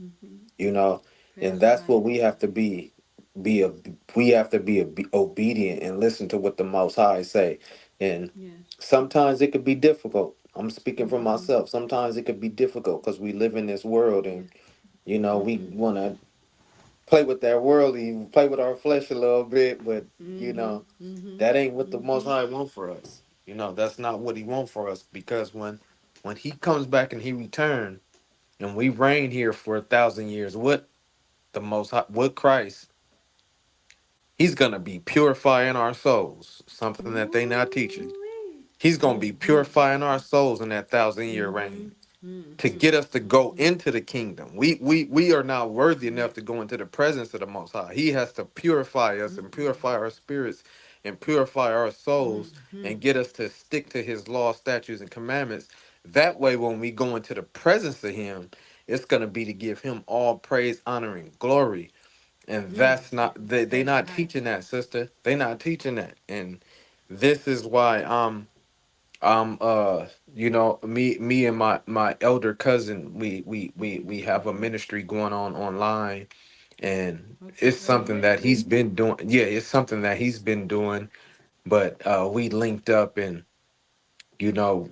Mm-hmm. you know, and Praise the that's what Highest we have God. to be a we have to be obedient and listen to what the Most High say. And Yes. sometimes it could be difficult. I'm speaking for Mm-hmm. myself. Sometimes it could be difficult because we live in this world, Yeah. and we Mm-hmm. want to play with that worldly, play with our flesh a little bit, but Mm-hmm. Mm-hmm. that ain't what the Most Mm-hmm. High want for us. That's not what He want for us because when He comes back and He return and we reign here for 1,000 years, what Christ, He's gonna be purifying our souls, something that they not teaching. Ooh-wee. He's gonna be Mm-hmm. purifying our souls in that 1,000 year Mm-hmm. reign, to Mm-hmm. get us to go Mm-hmm. into the kingdom. We are not worthy Yeah. enough to go into the presence of the Most High. He has to purify us and purify our spirits and purify our souls Mm-hmm. and get us to stick to His law, statutes, and commandments. That way, when we go into the presence of Him, it's gonna be to give Him all praise, honor, and glory. And Mm. that's not they Praise the not highest teaching that, God. sister. They not teaching that, and this is why me and my elder cousin, we have a ministry going on online, and Okay. it's Oh something yeah. that he's been doing. Yeah, it's something that he's been doing, but we linked up, and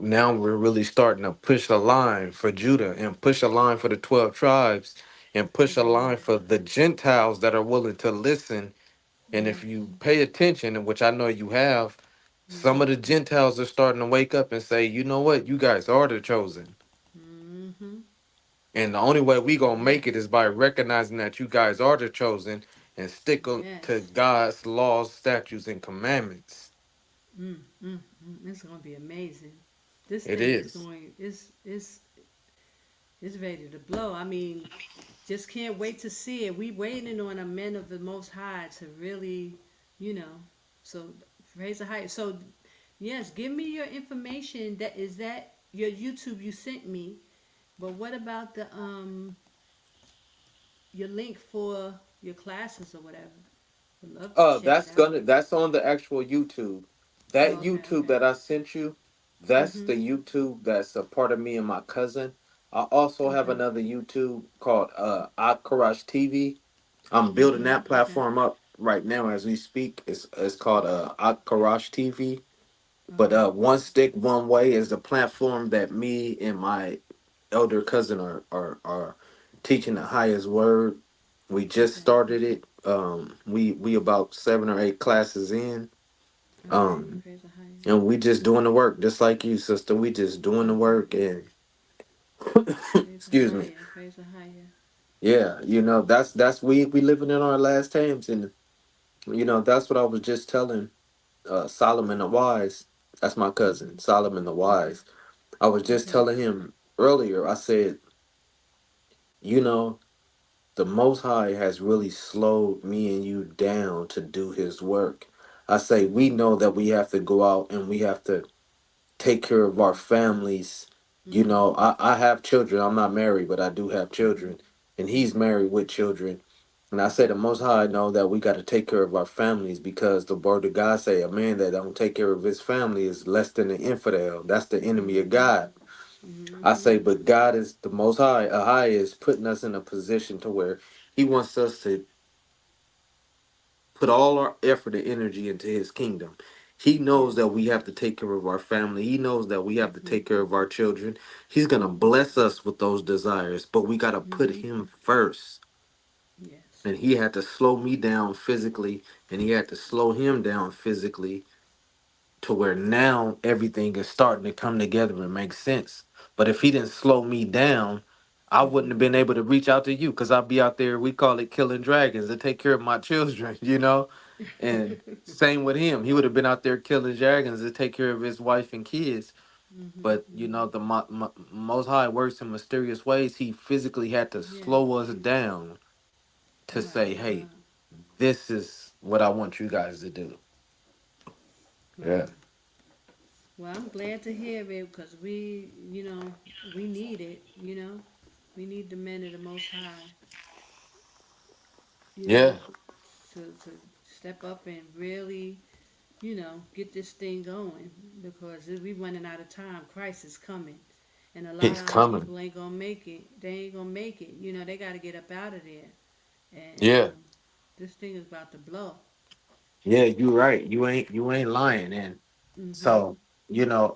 now we're really starting to push a line for Judah and push a line for the 12 tribes and push Praise a the line Lord. for the Gentiles that are willing to listen. And if Yes. you pay attention, and which I know you have, some Mm-hmm. of the Gentiles are starting to wake up and say, you know what, you guys are the chosen. Mm-hmm. And the only way we gonna Yes. make it is by recognizing that you guys are the chosen and stick to Yes. God's laws, statutes, and commandments. It's gonna be amazing. This It thing is is. going. It's ready to blow. I mean, just can't wait to see it. We waiting on a man of the Most High to really, you know. So praise the high. So yes, give me your information. That your YouTube you sent me. But what about the your link for your classes or whatever? Would love to check it out. That's on the actual YouTube. That Oh, okay, YouTube okay. that I sent you, that's the Mhm. YouTube that's a part of me and my cousin. I also have Okay. another YouTube called Qadash TV. I'm building that Okay. platform up right now as we speak. It's called Qadash TV. But Okay. One Stick One Way is the platform that me and my elder cousin are teaching the highest word. We just Okay. started it. We about 7 or 8 classes in. Okay. Um, Praise the higher. and we just doing the work, just like you, sister. We just doing the Mhm. work, and Praise the excuse me. higher. Praise the higher. Yeah, that's we living in our last times, and that's what I was just telling Solomon the Wise. That's my cousin, Mhm. Solomon the Okay. Wise. I was just Okay. telling him earlier. I said, you know, the Most High has really slowed me and you down to do His work. I say we Mhm. know that we have to go out and we have to take care of our families. Mhm. I have children. I'm not married, but I do have Mhm. children, and he's Mhm. married with children. And I say the Most High know that we got to take care of our families because the word of God say a man that don't take care of his family is less than an infidel. That's the enemy of Mhm. God. I Mhm. say, but God is the Most High. Ahai is putting us in a position to where He wants us to put all our effort and energy into His kingdom. He knows Yes. that we have to take care of our family. He knows that we have to Mhm. take care of our children. He's gonna bless us with those desires, but we gotta put Mhm. Him first. Yes. And He had to slow me down physically, and He had to slow him down physically to where now everything is starting to come together and make sense. But if he didn't slow me down, I wouldn't Mhm. have been able to reach out to you because I'd be out there, we call it killing dragons, to take care of my children, And same with him. He would have been out there killing dragons to take care of his wife and kids. Mhm. But, Mhm. the Most High works in mysterious ways. He physically had to Yes. slow us down to Wow. say, Wow. hey, this is what I want you guys to do. Yeah. Wow. Well, I'm glad to hear it because we need it. We need the men of the Most High. You know, Yeah. to step up and really, get this thing going because we running out of time. Christ is coming, and a lot He's of our coming. people ain't gonna make it. They ain't gonna make it. They got to get up out of there, and Yeah. this thing is about to blow. Yeah, you right. You ain't lying. And Mhm. so, you know,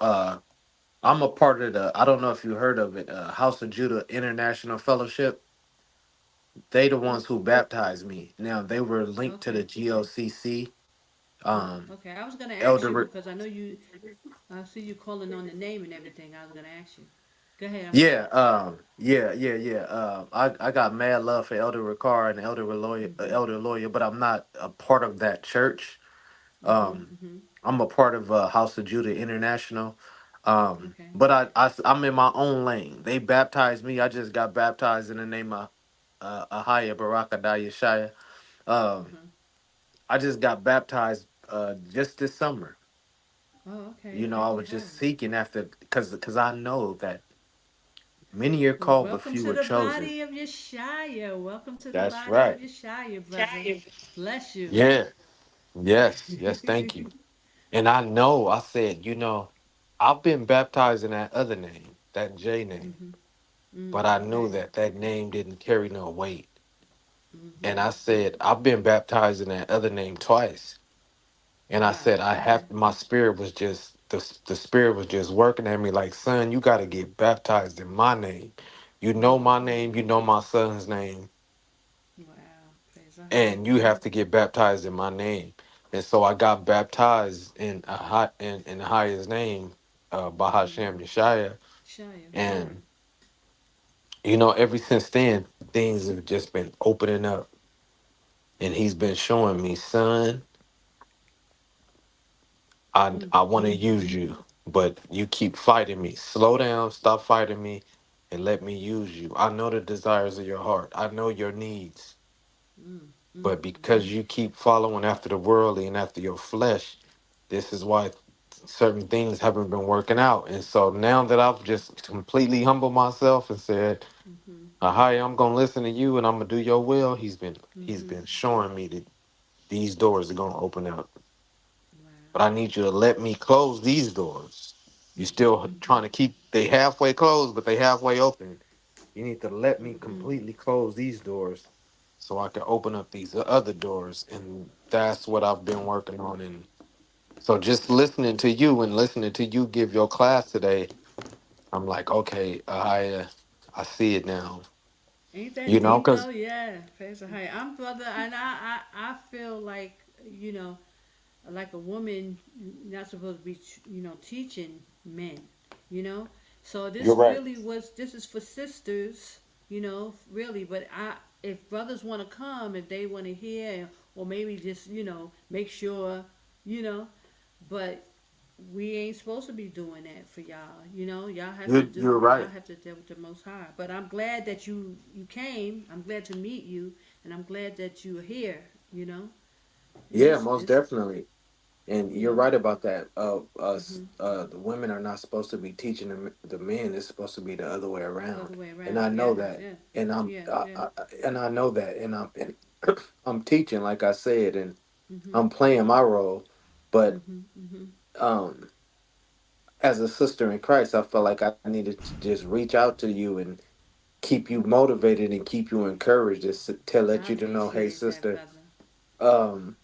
I'm a part of the I don't know if you heard of it, House of Judah International Fellowship. They the Oh, ones who baptized me. Now they were linked to the okay. GOCC. Oh, Um okay. I was gonna ask you Elder because I know you. I see you calling on the name and everything. I was gonna ask you. Go ahead. I'm Yeah, sorry. yeah. I got mad love for Elder Ricard and Mhm. Elder Lawyer, but I'm not a part of that church. Mhm. Um, Mhm. I'm a part of House of Judah International. Okay. But I'm in my own lane. They baptized me. I just got baptized in the name of Ahaya Barakada Yashaya. Um, Uh-huh. I just got baptized just this summer. Oh, okay. I Praise the was high. just seeking after because I know that many are Well, called, but welcome few to are the chosen. body of Yeshaya. Welcome to the That's body of right. Yeshaya, brother. Bless you. Yeah. Yes. Thank you. And I know, I said, I've been baptized in that other name, that J name, Mhm. but I knew Okay. that that name didn't carry no weight. And Mhm. I said, I've been baptized in that other name twice. And I Wow. said, I Okay. have, my spirit was just, the spirit was just working at me like, son, you got to get baptized in my name. You know my name, you know my son's name, Wow. Praise the high. and you have to get baptized in my name. And so I got baptized in Haya's name, Bahashem Yeshaya. Shia. And ever since then, things have just been opening up, and he's been showing me, son, I want to use you, but you keep fighting me. Slow down, stop fighting me, and let me use you. I know the desires of your heart. I know your needs. Mm, mm, But because you keep following after the worldly and after your flesh, this is why certain things haven't been working out. And so now that I've just completely humbled myself and said, mm-hmm, hi, I'm gonna listen to you and I'm gonna do your will, he's mm-hmm. been showing me that these doors are gonna open up. But Wow. I need you to let me close these doors. You still Mm-hmm, trying to keep they halfway closed, but they halfway open. You need to let me mm-hmm. completely close these doors so I can open up these other doors. And that's what I've been working on. And so just listening to you and listening to you give your class today, I'm like, okay, I see it now. Ain't that You know, deep though? because Yeah. Praise the high. I'm brother, and I feel like like a woman not supposed to be teaching men. You know. So You're this right. really was. This is for sisters. Really. But if brothers want to come, if they want to hear, or maybe just make sure, you know, but we ain't supposed to be doing that for y'all. Y'all have to you're y'all right. have to deal with the Most High. But I'm glad that you came. I'm glad to meet you, and I'm glad that you're here. And Yeah, this most is definitely. And you you're know right about that. Us, mhm, the women are not supposed to be teaching the men. It's supposed to be the other way the other around. way And I around. know Yeah, that. yeah, And yeah, yeah. I know that. And I'm teaching, like I said, and Mhm, I'm playing my role. But mhm, mhm. um, as a sister in Christ, I felt like I needed to just reach out to you and keep you motivated and keep you encouraged. Just to let I you to know, hey, appreciate that, sister. brother. Um,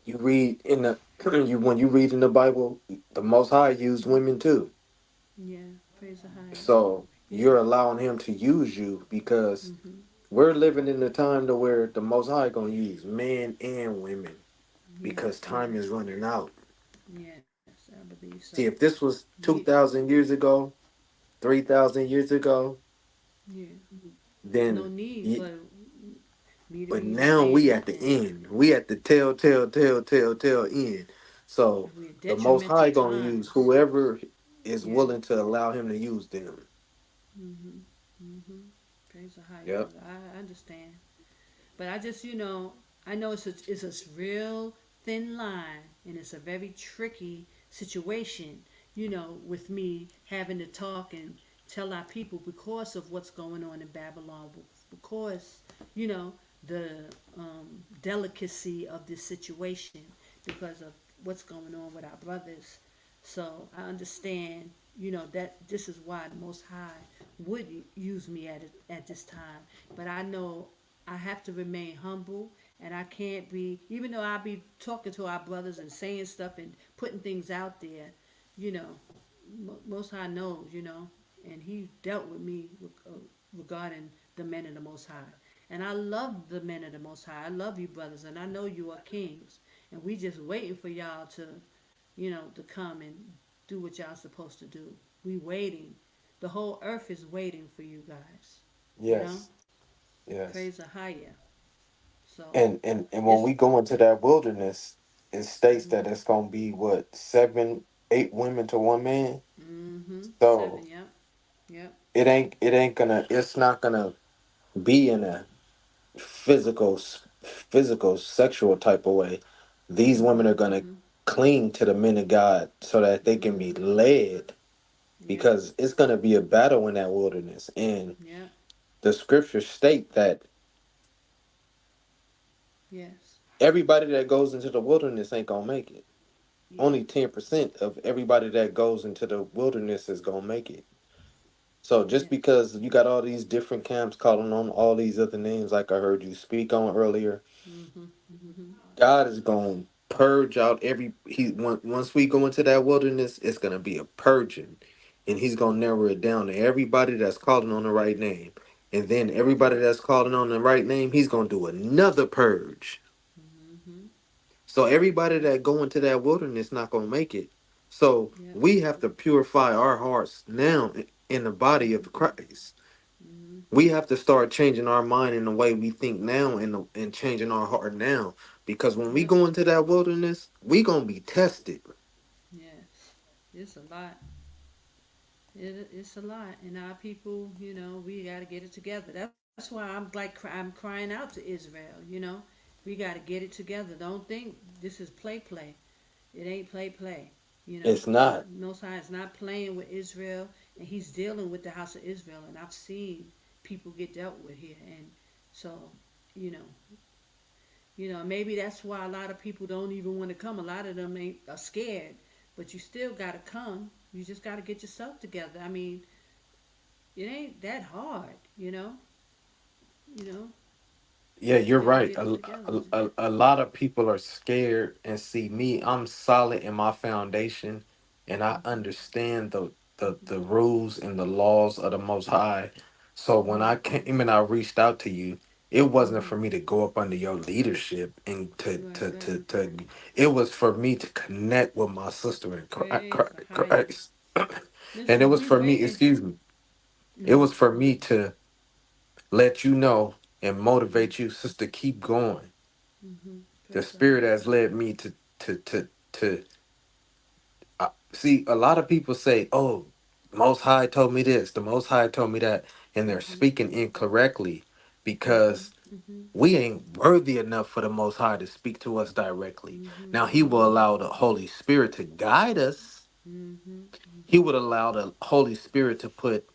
you read in the you when you read in the Bible, the Most High used women too. Yeah, praise the higher. So you're allowing Him to use you because Mhm. we're living in a time to where the Most High gonna use men and women because Yes, time is yes, running out. yes. I believe so. See, if this was We 2,000 years ago, 3,000 years ago, yeah. There's no then need y- for me to but be even now saying we at the nothing. end. We at the tell end. So We're in the Most detrimental High gonna use times. whoever is Yeah. willing to allow Him to use them. Mhm. Mhm. Praise the higher, Yep. brother. I understand. But I just, I know it's a real thin line, and it's a very tricky situation, with me having to talk and tell our people because of what's going on in Babylon, because, you know, the delicacy of this situation, because of what's going on with our brothers. So I understand, that this is why the Most High would use me at this time. But I know I have to remain humble, and I can't be, even though I be talking to our brothers and saying stuff and putting things out there, you know, Most High knows, and He dealt with me regarding the men of the Most High. And I love the men of the Most High. I love you, brothers, and I know you are kings. And we just waiting for y'all to come and do what y'all supposed to do. We waiting. The whole earth is waiting for you guys. You know? Yes. Yes. Praise the higher. So And when it's we go into that wilderness, it states mhm. that it's gonna be what, 8 women to one man. Mhm. So 7, yep. Yep. it's not gonna be in a physical sexual type of way. These women Mhm. are gonna Mhm. cling to the men of God so that they can be Mhm. led Yep. because it's gonna be a battle in that wilderness. And Yep. the scriptures state that Yes. everybody that goes into the wilderness ain't gonna make it. Yeah. Only 10% of everybody that goes into the wilderness is gonna make it. So just Yes. because you got all these different camps calling on all these other names, like I heard you speak on earlier, Mhm. Mhm. God is gonna purge out once we go into that wilderness, it's gonna be a purging, and He's gonna narrow it down to everybody that's calling on the right name, and then everybody Yep. that's calling on the right name, He's gonna do another purge. Mhm. So everybody that go into that wilderness not gonna make it. So Yep. we have to purify our hearts now in the body of Christ. Mhm. We have to start changing our mind in the way we think now and changing our heart now. Because when we Yep. go into that wilderness, we gonna be tested. Yes. It's a lot. It's a lot, and our people, we got to get it together. That's why I'm crying out to Israel. We got to get it together. Don't think this is play. It ain't play. It's not. Most High is not playing with Israel, and He's dealing with the house of Israel. And I've seen people get dealt with here, and so you know, maybe that's why a lot of people don't even want to come. A lot of them ain't are scared, but you still got to come. You just got to get yourself together. I mean, it ain't that hard, You know, Yeah, just you're got to right. get it together. A lot of people are scared and see me. I'm solid in my foundation, and I understand the rules and the laws of the Most High. So when I came and I reached out to you, it wasn't for me to go up under your leadership and Right, right. it was for me to connect with my sister in Praise Ahaya. Christ. And it Listen, was we for me, waiting. excuse me, it was for me to let you know and motivate you, sister, keep going. The Praise spirit Ahaya. has led me to see. A lot of people say, "Oh, the Most High told me this, the Most High told me that," and they're speaking incorrectly because we ain't worthy enough for the Most High to speak to us directly. Now, He will allow the Holy Spirit to guide us. He would allow the Holy Spirit to put,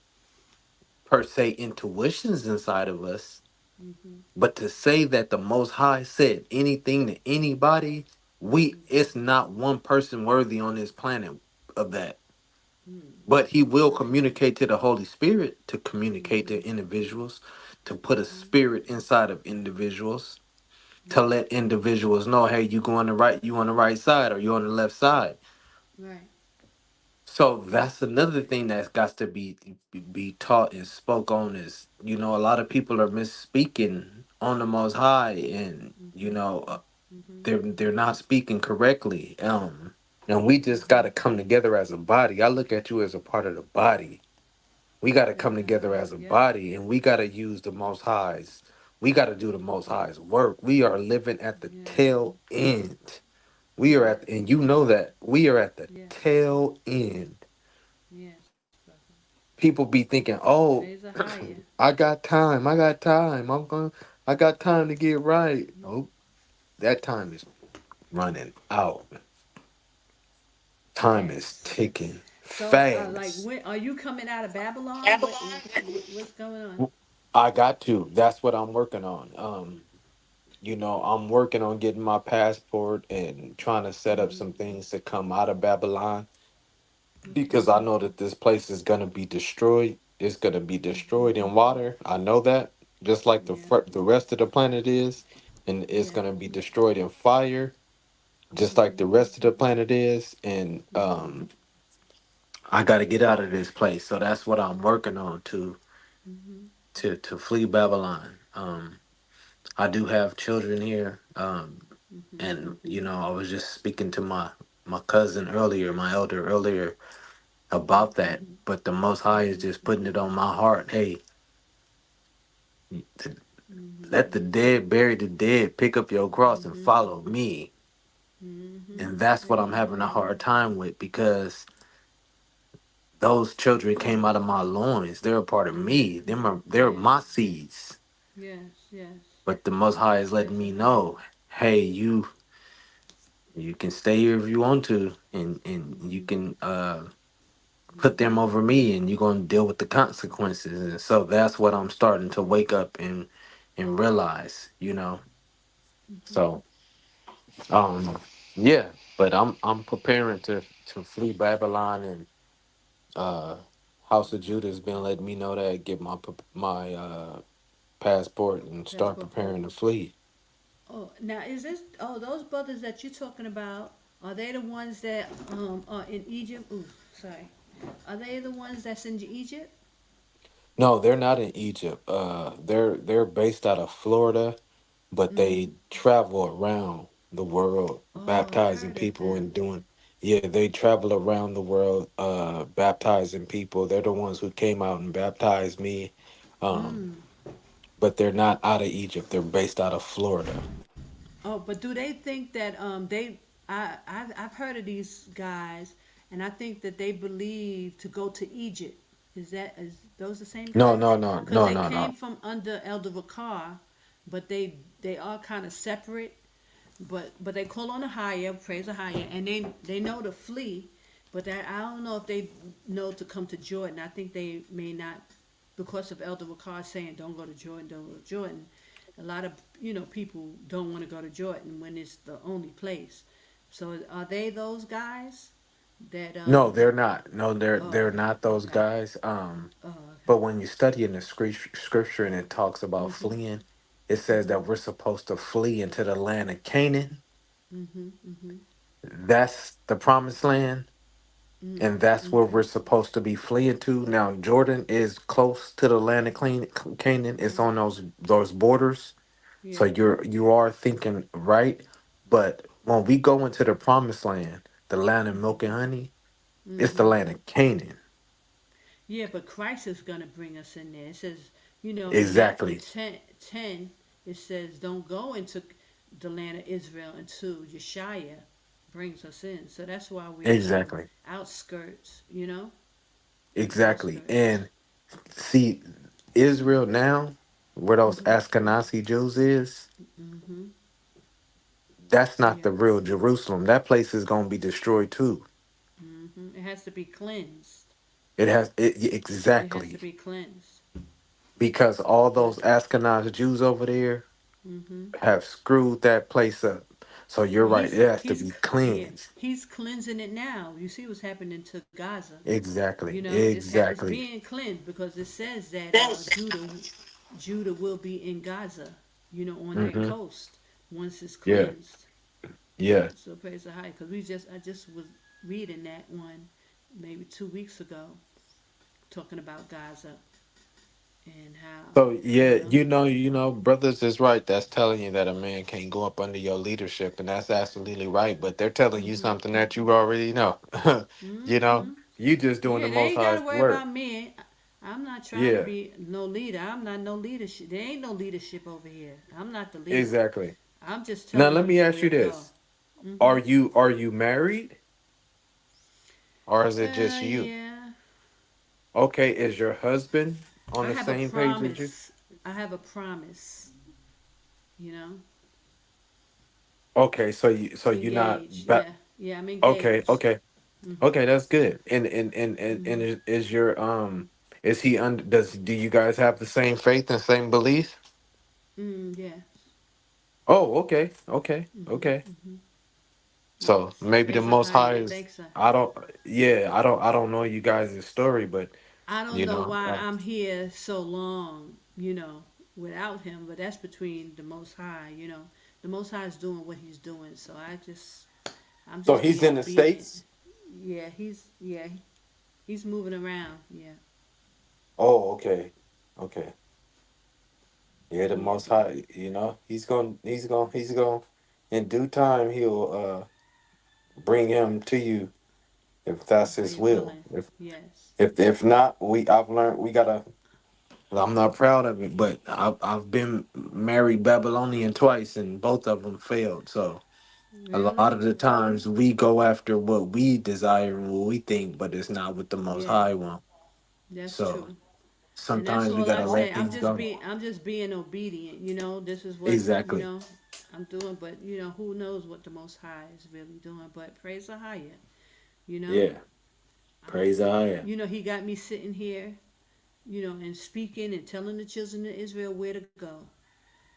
per se, intuitions inside of us. But to say that the Most High said anything to anybody, it's not one person worthy on this planet of that. But He will communicate to the Holy Spirit to communicate to individuals, to put a spirit inside of individuals, to let individuals know, hey, you on the right side or you on the left side. Right. So that's another thing that's got to be taught and spoke on is, a lot of people are misspeaking on the Most High, and they're not speaking correctly. And we just got to come together as a body. I look at you as a part of the body. We got to Praise come together Ahaya. as a Yep. body, and we got to use the Most High's. We got to do the Most High's work. We are living at the Yes. tail end. We are Yep. at, and you know that we are at the Yes. tail end. Yes, brother. People be thinking, "Oh, Praise Ahaya. I got time. I got time. I got time to get right." Oh, that time is running out. Time is Yes. ticking So, like, fast. when are you coming out of Babylon? What's going on? I got to. That's what I'm working on. I'm working on getting my passport and trying to set up some things to come out of Babylon because I know that this place is gonna be destroyed. It's gonna be destroyed in water. I know that, just like Yeah. the rest of the planet is, and it's Yeah. gonna be destroyed in fire, just like the rest of the planet is. And I got to get out of this place. So that's what I'm working on to flee Babylon. I do have children here, and I was just speaking to my cousin earlier, my elder earlier about that. But the Most High is just putting it on my heart. Hey, to let the dead bury the dead. Pick up your cross and follow me. And that's what I'm having a Amen. hard time with because those children came out of my loins. They're a part of me. They're Yes. my seeds. Yes. Yes. But the Most High is letting Praise me Ahaya. know, hey, you can stay here if you want to, and you can put them over me, and you're gonna deal with the consequences. And so that's what I'm starting to wake up and realize. So yeah, but I'm preparing to flee Babylon, and uh House of Judah has been letting me know that, get my passport and start Passport for. preparing to flee. Oh, now is this? Oh, those brothers that you're talking about, are they the ones that are in Egypt? Ooh, sorry. Are they the ones that's in Egypt? No, they're not in Egypt. They're based out of Florida, but they travel around the world Oh, I baptizing heard of people them. and doing. Yeah, they travel around the world baptizing people. They're the ones who came out and baptized me. Um, but they're not out of Egypt. They're based out of Florida. Oh, but do they think that they? I've heard of these guys, and I think that they believe to go to Egypt. Is those the same No, guys? no, no, Because no, they no, came no. from under Elder Vakar, but they are kind of separate. But they call on a higher, praise a higher, and they know to flee. But I don't know if they know to come to Jordan. I think they may not, because of Elder Vakar saying don't go to Jordan, don't go to Jordan. A lot of people don't want to go to Jordan when it's the only place. So are they those guys that No, they're not. No, Oh, they're okay, not those okay. guys. Oh, okay. But when you study in the scripture and it talks about Mhm. fleeing, it says Mhm. that we're supposed to flee into the land of Canaan. Mhm. Mhm. That's the promised land, Mm. and that's where Okay. we're supposed to be fleeing to. Now, Jordan is close to the land of Canaan. It's Mhm. on those borders. So Yeah. you are thinking right. But when we go into the promised land, the land of milk and honey, it's the Mhm. land of Canaan. Yeah, but Christ is going to bring us in there. It says, in Matthew Exactly. 10, it says, don't go into the land of Israel until Yashaya brings us in. So that's why we're in the Exactly. outskirts, the Exactly. outskirts. And see, Israel now, where those Mhm. Ashkenazi Jews is, Mhm. that's not Yeah. the real Jerusalem. That place is going to be destroyed too. Mhm. It has to be cleansed. It has to Exactly, be cleansed. because all But those Ashkenazi Jews over there mhm. have screwed that place up. So you're Well, right. It has to be yeah, cleansed. he's cleansing it now. You see what's happening to Gaza. Exactly. It's Exactly. being cleansed because it says that Judah will be in Gaza, on that Mm-hmm. coast once it's Yeah. cleansed. Yeah. So praise the high, because I just was reading that one maybe 2 weeks ago, talking about Gaza and how So you yeah, know. brothers is right. That's telling you that a man can't go up under your leadership, and that's absolutely right. But they're telling you Mhm. something that you already know. Mhm. You just doing the Yeah, they most ain't got to highest worry work. about me. I'm not trying to Yeah, be no leader. I'm not no leadership. There ain't no leadership over here. I'm not the leader. exactly. I'm just Now telling let me you ask where you to go. this: Mhm. Are you married, or is it just you? Yeah. Okay, is your husband on I the have a same page as you? promise. I have a promise. You know, Okay, so you're not. engaged. Yeah. Yeah. I'm Okay, engaged. okay, Mhm. okay. That's good. And Mhm. is your is he under? Do you guys have the same faith and same belief? Yeah. Oh, okay, okay, Mhm. okay. Mhm. So Yes. maybe the Praise the Most high. High Yeah. is. Thanks. I don't. Yeah, I don't know you guys' story, but I don't you know know. why I'm here so long, without him, but that's between the Most High, The Most High is doing what he's doing, so I'm So just he's being in the obedient. states. Yeah, he's moving around. Yeah, Oh, okay, okay. Yeah, the yeah, Most High. He's going. In due time, he'll bring him to you if that's if his they will. willing. If Yes. if if not, I've learned we gotta. I'm not proud of it, but I've been married Babylonian twice, and both of them failed. So a lot of Really? the times we go after what we desire and what we think, but it's not what the Most Yeah, High want. that's So true. And that's sometimes we all I gotta say. let things go. I'm just being obedient. This is what Exactly. I'm doing. But who knows what the Most High is really doing? But praise the higher. You know, Yeah. Praise the Higher. He got me sitting here, and speaking and telling the children of Israel where to go.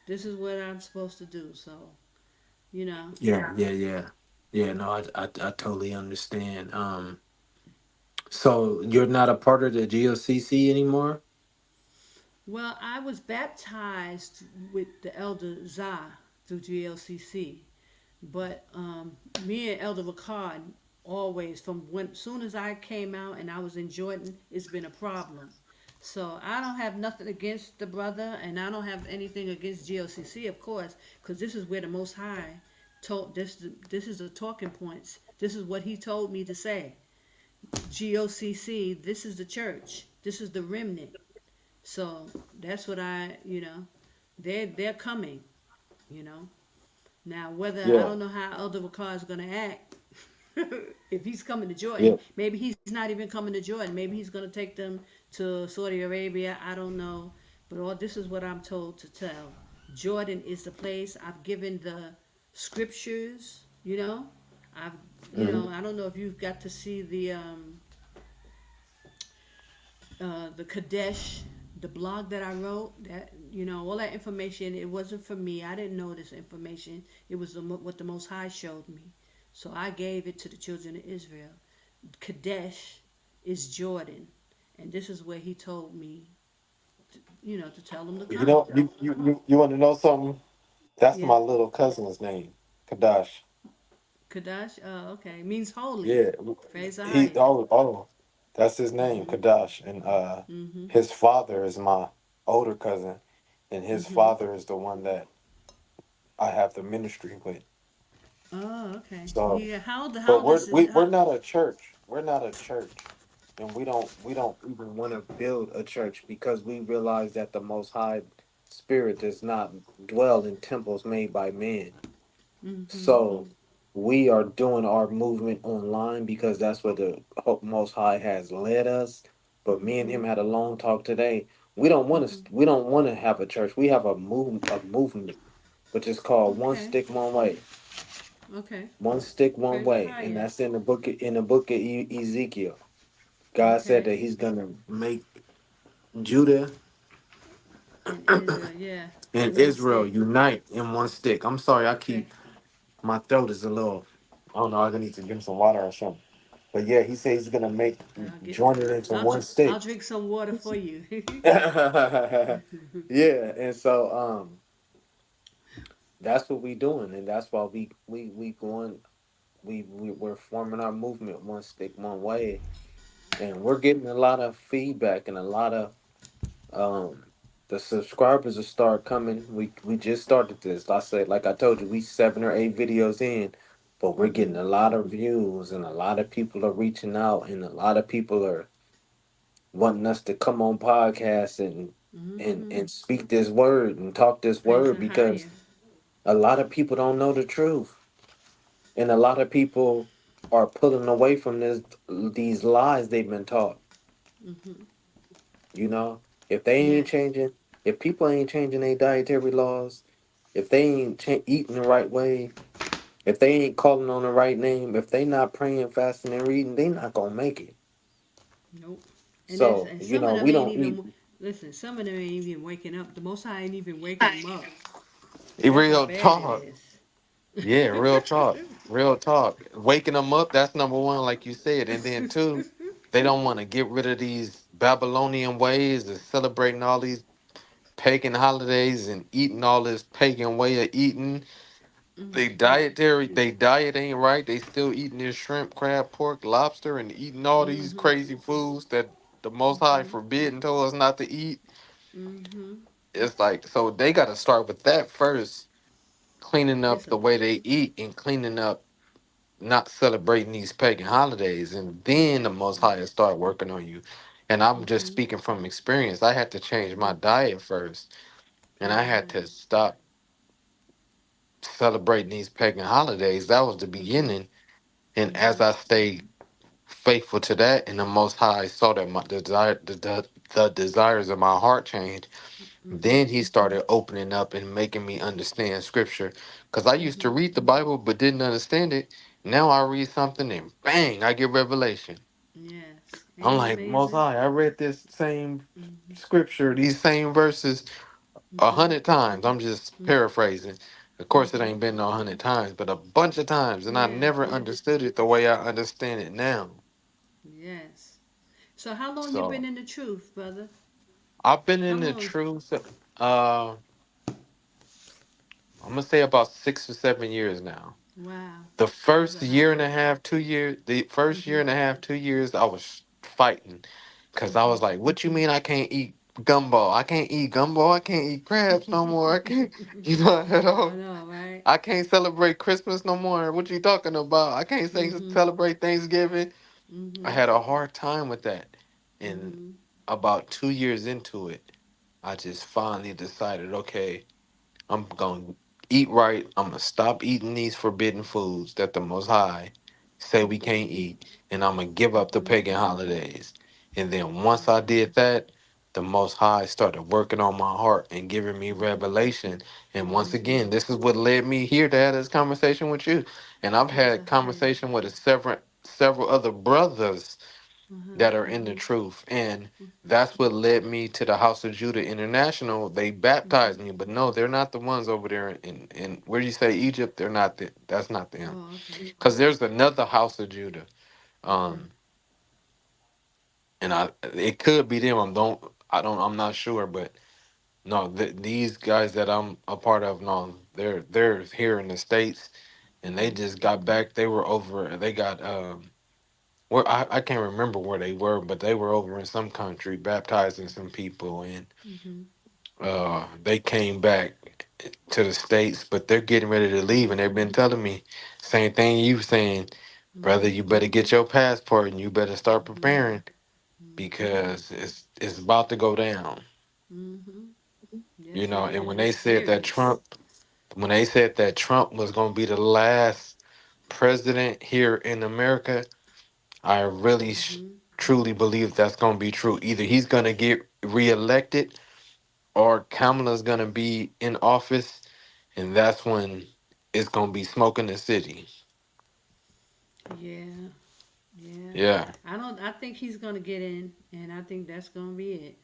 This is what I'm supposed to do. So, you know. Yeah. Yeah. Yeah. Yeah. No, I totally understand. So you're not a part of the GOCC anymore? Well, I was baptized with the elder Zah through GLCC, but me and Elder Ricard always, from when soon as I came out and I was in Jordan, it's been a problem. So I don't have nothing against the brother, and I don't have anything against GLCC, of course, because this is where the Most High told this. This is the talking points. This is what He told me to say. GOCC. This is the church. This is the remnant. So that's what they're coming. You know. Now whether I Yeah. don't know how Elder Ricard is gonna act, If he's coming to Jordan, Yeah. maybe he's not even coming to Jordan. Maybe he's going to take them to Saudi Arabia. I don't know. But all this is what I'm told to tell. Jordan is the place. I've given the scriptures, I've, Hmm. I don't know if you've got to see the Qadash, the blog that I wrote. That all that information. It wasn't for me. I didn't know this information. It was what the Most High showed me. So I gave it to the children of Israel. Kadesh is Jordan, and this is where He told me, to tell them to You come. know, you want to know something? That's Yeah, my little cousin's name, Qadash. Kadash. Oh, okay. Means holy. Yeah, Praise the he highest. that's his name, Mhm. Qadash, and Mhm. his father is my older cousin, and his Mhm. father is the one that I have the ministry with. Oh, okay. So, Yeah. How old? How but old is it? we're not a church. We're not a church, and we don't even want to build a church because we realize that the Most High Spirit does not dwell in temples made by men. Mhm. So we are doing our movement online because that's where the Most High has led us. But me and him Mhm. had a long talk today. Mhm. We don't want to have a church. We have a movement, which is called One Okay. Stick One Way. Okay. One stick, one Praise the way, and highest. that's in the book of Ezekiel. God said Okay. that He's gonna make Judah In Israel, yeah, and in one Israel stick. unite in one stick. I'm sorry, I Okay. keep my throat is a little. I don't know. I need to drink some water or something. But yeah, He says He's gonna make I'll get. join it into one I'll stick. drink some water for you. Yeah, and so that's what we doing, and that's why we going. We're forming our movement, one stick, one way, and we're getting a lot of feedback and a lot of um the subscribers will start coming. We just started this. I said, like I told you, we 7 or 8 videos in, but we're getting Mhm. a lot of views and a lot of people are reaching out and a lot of people are wanting us to come on podcasts and Mhm. speak this word and talk this Praise word the because highest. a lot of people don't know the truth and a lot of people are pulling away from these lies they've been taught. Mhm. You know, if they ain't Yes. changing, if people ain't changing their dietary laws, if they ain't eating the right way, if they ain't calling on the right name, if they not praying, fasting, and reading, they not gonna make it. Nope. So, And you some of know, them we ain't don't eat. even listen. Some of them ain't even waking up. The Most High ain't even waking them up. That's how Real bad it talk. is. Yeah, real talk. Real talk. Waking them up, that's number one, like you said. And then two, they don't want to get rid of these Babylonian ways of celebrating all these pagan holidays and eating all this pagan way of eating. They diet ain't right. They still eating this shrimp, crab, pork, lobster, and eating all these Mhm. crazy foods that the Most High Mhm. forbid and told us not to eat. Mhm. It's like so they got to start with that first, cleaning up It's a. the way they eat and cleaning up not celebrating these pagan holidays, and then the Most Yes. High will start working on you. And I'm just Mhm. speaking from experience. I had to change my Mhm. diet first, and Praise I the had to highest. stop celebrating these pagan holidays. That was the Mhm. beginning. And as Mhm. I stayed faithful to that, and the Most High saw that the desires of my heart changed, Mhm. then He started opening up and making me understand Scripture. Because I used to Mhm. read the Bible but didn't understand it. Now I read something and bang, I get revelation. Yes. Ain't I'm it like, Most amazing? High, I read this same Mhm. Scripture, these same verses a Mhm. hundred times. I'm just paraphrasing. Of course, it Mhm. ain't been no 100 times, but a bunch of times, and I Yeah. never understood it the way I understand it now. Yes. So how long you been So in the truth, brother? I've been How in the long? truth. Uh, I'm gonna say about 6 or 7 years now. Wow. The Praise first the year and highest. a half, 2 years, the first year Mhm. and a half, 2 years, I was fighting because I was Mhm. like, "What you mean I can't eat gumbo? I can't eat gumbo. I can't eat crabs no more. I can't, you know, at I all. know, right? I can't celebrate Christmas no more. What you talking about? I can't say Mhm. celebrate Thanksgiving." I Mhm. had a hard time with that, and Mhm. about 2 years into it, I just finally decided, okay, I'm gonna eat right. I'm gonna stop eating these forbidden foods that the Most High say we can't eat, and I'm gonna give up the pagan holidays. And then once I Okay. did that, the Most High started working on my heart and giving me revelation. And once Mm-hmm. again, this is what led me here to have this conversation with you. And I've It's a had higher. conversation with several other brothers Uh-huh. that are in the truth. And that's what led me to the House of Judah International. They Mm-hmm. baptized me, but no, they're not the ones over there in where do you say Egypt? They're not that's not them. Oh, okay. Because there's another House of Judah. Okay. Um and I it could be them. I'm not sure, but no, these guys that I'm a part of, no, they're here in the States and they Mm-hmm. just got back. They were over they got where I can't remember where they were, but they were over in some country baptizing some people, and Mm-hmm. they came back to the States, but they're getting ready to leave, and they've been telling me same thing you saying, brother. Mm-hmm. You better get your passport and you better start Mm-hmm. preparing because it's about to go down. Mm-hmm. You Yes, know, it and is. It's serious. When they said that Trump was going to be the last president here in America, I really Mm-hmm. truly believe that's going to be true. Either he's going to get reelected or Kamala's going to be in office, and that's when it's going to be smoking the city. Yeah. Yeah. Yeah. I think he's gonna get in, and I think that's gonna be it.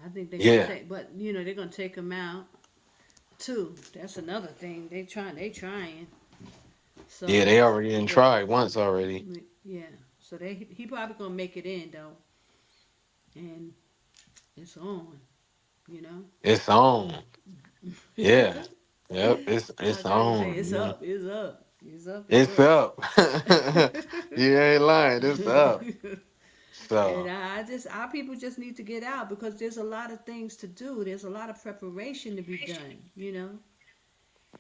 I think they're gonna Yeah. take, but they're gonna take him out too. That's another thing. They trying. Yeah, So, they already didn't but try once already. yeah. So he probably gonna make it in though, and it's on. You know. It's on. Yeah. Yep. It's I gotta say, on. it's Yeah. up. It's up. It's up. It's It's up. up. You ain't lying. It's up. And So our people just need to get out because there's a lot of things to do. There's a lot of preparation to be done.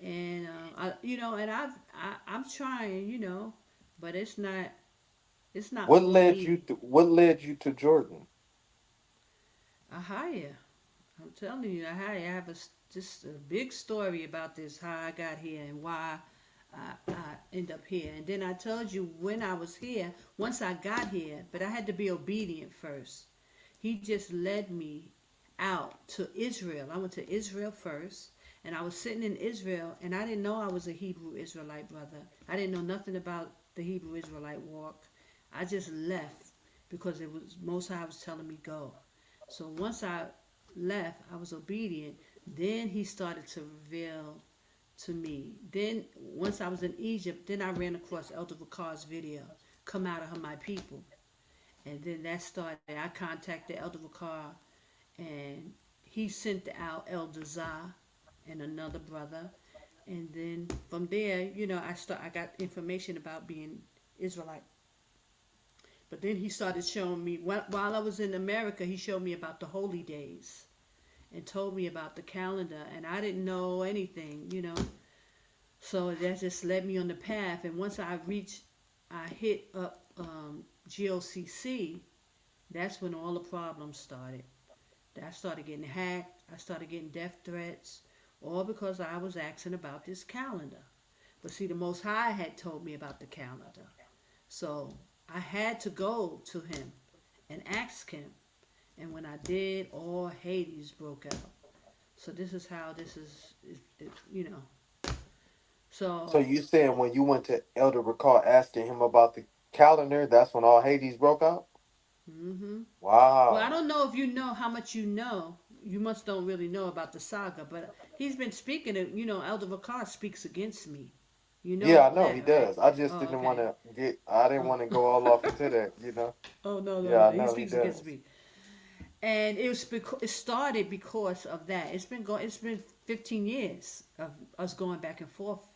And I'm trying, but it's not for me. what led you to Jordan? Ahaya, I'm telling you, Ahaya, I have just a big story about this, how I got here and why I end up here. And then I told you when I was here, once I got here, but I had to be obedient first. He just led me out to Israel. I went to Israel first, and I was sitting in Israel, and I didn't know I was a Hebrew Israelite brother. I didn't know nothing about the Hebrew Israelite walk. I just left because it was Most High was telling me go. So once I left, I was obedient. Then he started to reveal to me. Then once I was in Egypt, then I ran across Elder Vicar's video, "Come Out of Her, My People," and then that started. I contacted Elder Vicar, and he sent out Elder Zah and another brother, and then from there, I got information about being Israelite. But then he started showing me while I was in America. He showed me about the holy days and told me about the calendar, and I didn't know anything. So that just led me on the path. And once I hit up GOCC. That's when all the problems started. I started getting hacked. I started getting death threats, all because I was asking about this calendar. But see, the Most High had told me about the calendar. So I had to go to him and ask him. And when I did, all Hades broke out. So this is how this is. So, So you saying when you went to Elder Ricard asking him about the calendar, that's when all Hades broke out? hmm well, I Wow. don't know if you know how much you know. You must don't really know about the saga, but he's been speaking. Elder Vakar speaks against me. You Yeah, know I know he that, right? does. I just Oh, didn't want okay. to I didn't Oh, want to go all off into that. oh no, no, Yeah, no. I He know he speaks against does. me, and it started because of that. It's been 15 years of us going back and forth,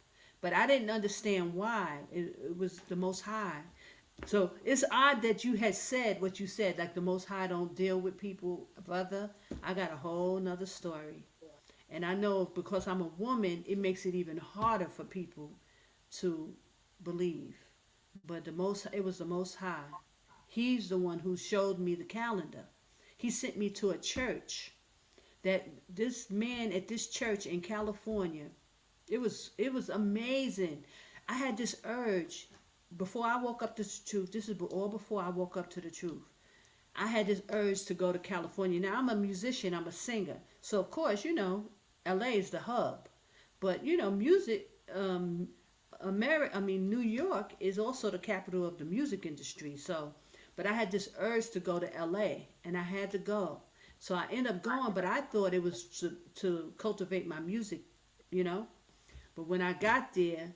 but I didn't understand why. It was the Most High. So it's odd that you had said what you said, like the Most High don't deal with people, brother. I got a whole nother story. And I know because I'm a woman, it makes it even harder for people to believe. But it was the Most High. He's the one who showed me the calendar. He sent me to a church that this man at this church in California. It was amazing. I had this urge before I woke up to the truth, this is all before I woke up to the truth. I had this urge to go to California. Now I'm a musician, I'm a singer, so of course, LA is the hub. But music, America, I mean New York is also the capital of the music industry. So, but I had this urge to go to LA, and I had to go. So I ended up going, but I thought it was to cultivate my music, you know. But when I got there,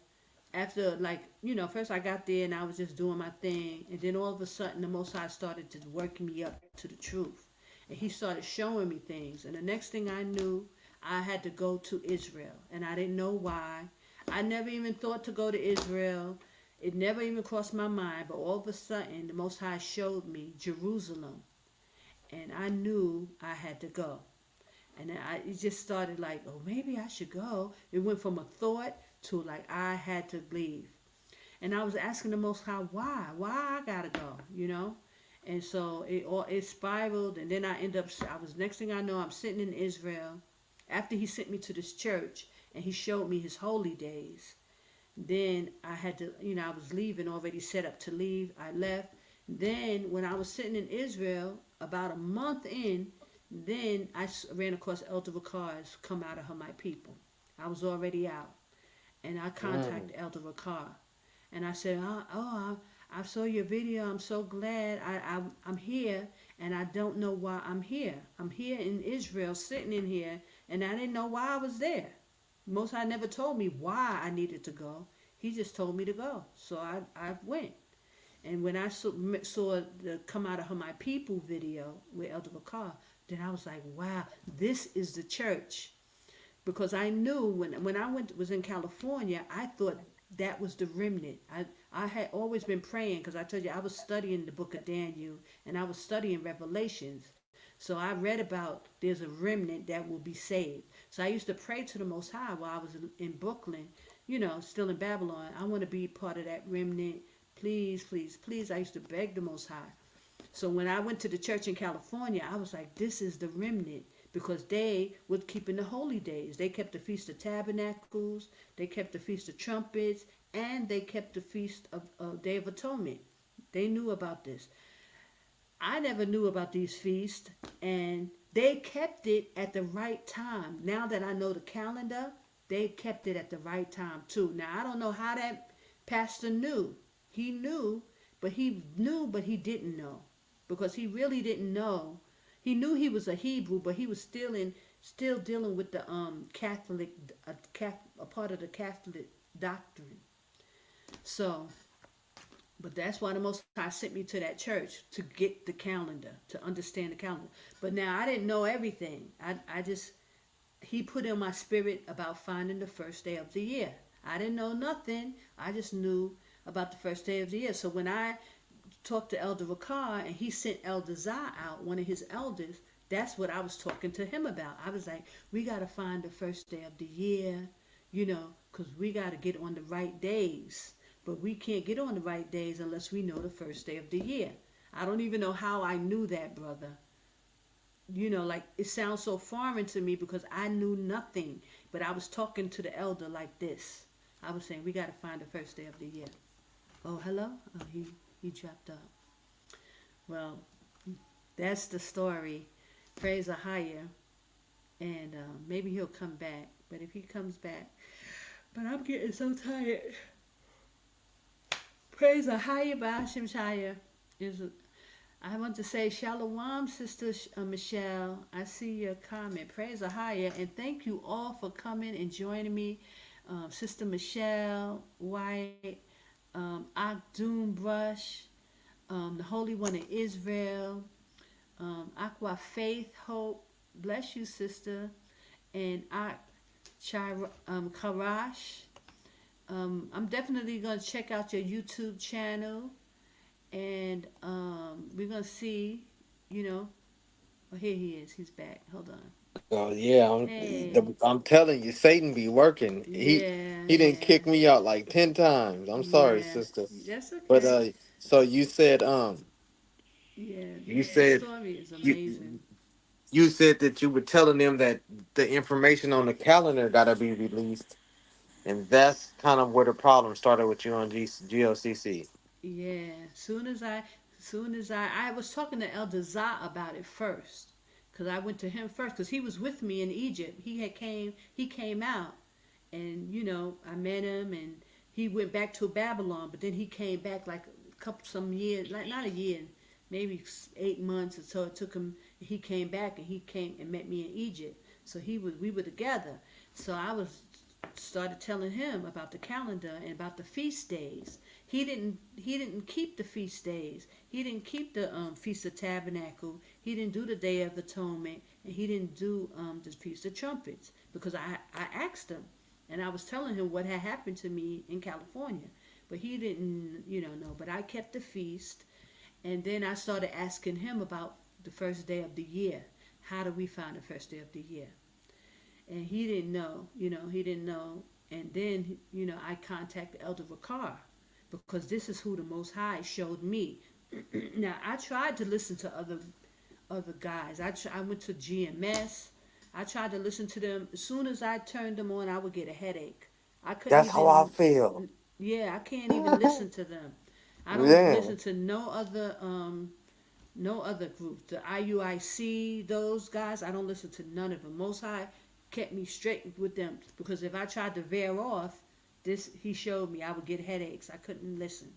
after like first I got there and I was just doing my thing, and then all of a sudden the Most High started to work me up to the truth, and He started showing me things, and the next thing I knew, I had to go to Israel, and I didn't know why. I never even thought to go to Israel. It never even crossed my mind, but all of a sudden the Most High showed me Jerusalem, and I knew I had to go. And then it just started like, oh, maybe I should go. It went from a thought to like I had to leave. And I was asking the Most High, why I gotta go. And so it spiraled, and then I end up. I was next thing I know, I'm sitting in Israel. After He sent me to this church, and He showed me His holy days. Then I had to, I was leaving, already set up to leave. I left. Then when I was sitting in Israel, about a month in, then I ran across Elder Ricard's "Come Out of Her, My People." I was already out, and I Mm. contacted Elder Ricard, and I said, I saw your video. I'm so glad I'm here, and I don't know why I'm here. I'm here in Israel, sitting in here, and I didn't know why I was there. Most High never told me why I needed to go. He just told me to go, so I went. And when I saw the "Come Out of Her, My People" video with Elder Ricard, then I was like, wow, this is the church. Because I knew when I was in California, I thought that was the remnant. I had always been praying, because I told you I was studying the book of Daniel, and I was studying Revelations. So I read about there's a remnant that will be saved. So I used to pray to the Most High while I was in Brooklyn, still in Babylon. I want to be part of that remnant. Please, please, please. I used to beg the Most High. So when I went to the church in California, I was like, this is the remnant, because they were keeping the holy days. They kept the Feast of Tabernacles, they kept the Feast of Trumpets, and they kept the Feast of Day of Atonement. They knew about this. I never knew about these feasts, and they kept it at the right time. Now that I know the calendar, they kept it at the right time too. Now I don't know how that pastor knew. He knew, but he didn't know, because he really didn't know. He knew he was a Hebrew, but he was still dealing with the Catholic, a part of the Catholic doctrine. So, but that's why the Most High sent me to that church, to get the calendar, to understand the calendar. But now I didn't know everything. I just, He put in my spirit about finding the first day of the year. I didn't know nothing. I just knew about the first day of the year. So when I talked to Elder Ricard, and he sent Elder Zah out, one of his elders, that's what I was talking to him about. I was like, we got to find the first day of the year, because we got to get on the right days. But we can't get on the right days unless we know the first day of the year. I don't even know how I knew that, brother. Like it sounds so foreign to me, because I knew nothing. But I was talking to the elder like this. I was saying, we got to find the first day of the year. Oh, hello? Oh, he dropped up. Well, that's the story. Praise Ahaya. And maybe he'll come back. But if he comes back, but I'm getting so tired. Praise Ahaya Ba'ashim Shaya. I want to say Shalom, Sister Michelle. I see your comment. Praise Ahaya. And thank you all for coming and joining me. Sister Michelle, White, Akdoom Brush, the Holy One of Israel, Aqua Faith, Hope. Bless you, sister. And Karash. I'm definitely going to check out your YouTube channel, and we're going to see, you know. Oh, here he is. He's back. Hold on. Oh yeah, Hey. I'm telling you, Satan be working. Yeah, He didn't yeah, kick me out like 10 times. I'm sorry, yeah. sister. That's But okay. so you said Yeah, you the said story is you amazing. you said that you were telling them that the information on the calendar gotta be released. And that's kind of where the problem started with you on GOCC. Yeah, I was talking to Elder Zah about it first, cause I went to him first, cause he was with me in Egypt. He came out, and I met him, and he went back to Babylon, but then he came back like some years, like not a year, maybe 8 months or so. It took him. He came back, and he came and met me in Egypt. So we were together. So I was started telling him about the calendar and about the feast days. He didn't keep the feast days. He didn't keep the Feast of Tabernacle. He didn't do the Day of Atonement, and he didn't do the Feast of Trumpets, because I asked him, and I was telling him what had happened to me in California, but he didn't know. But I kept the feast, and then I started asking him about the first day of the year. How do we find the first day of the year? And he didn't know. He didn't know. And then I contacted Elder Ricard, because this is who the Most High showed me. Now I tried to listen to other guys. I went to GMS. I tried to listen to them. As soon as I turned them on, I would get a headache. I couldn't That's how I even. feel. Yeah, I can't even listen to them. I don't Yeah. listen to no other groups. The IUIC, those guys, I don't listen to none of them. Most High kept me straight with them, because if I tried to veer off, he showed me I would get headaches. I couldn't listen.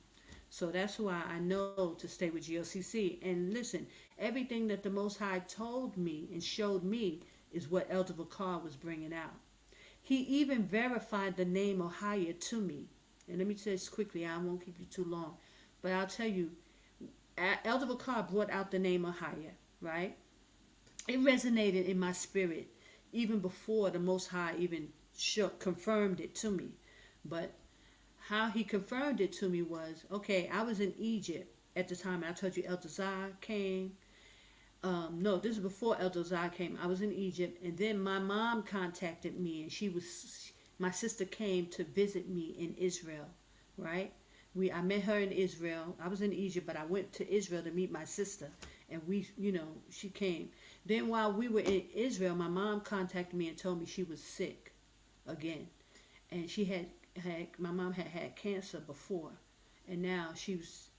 So that's why I know to stay with GOCC. And listen, everything that the Most High told me and showed me is what Elder Vakar was bringing out. He even verified the name Ohio to me. And let me tell you this quickly, I won't keep you too long. But I'll tell you, Elder Vakar brought out the name Ohio, right? It resonated in my spirit even before the Most High even confirmed it to me. But how he confirmed it to me was, okay, I was in Egypt at the time. I told you Elder Zah came. No, this is before Elder Zah came. I was in Egypt, and then my mom contacted me, and my sister came to visit me in Israel, right? I met her in Israel. I was in Egypt, but I went to Israel to meet my sister, and she came. Then while we were in Israel, my mom contacted me and told me she was sick again, and my mom had cancer before, and now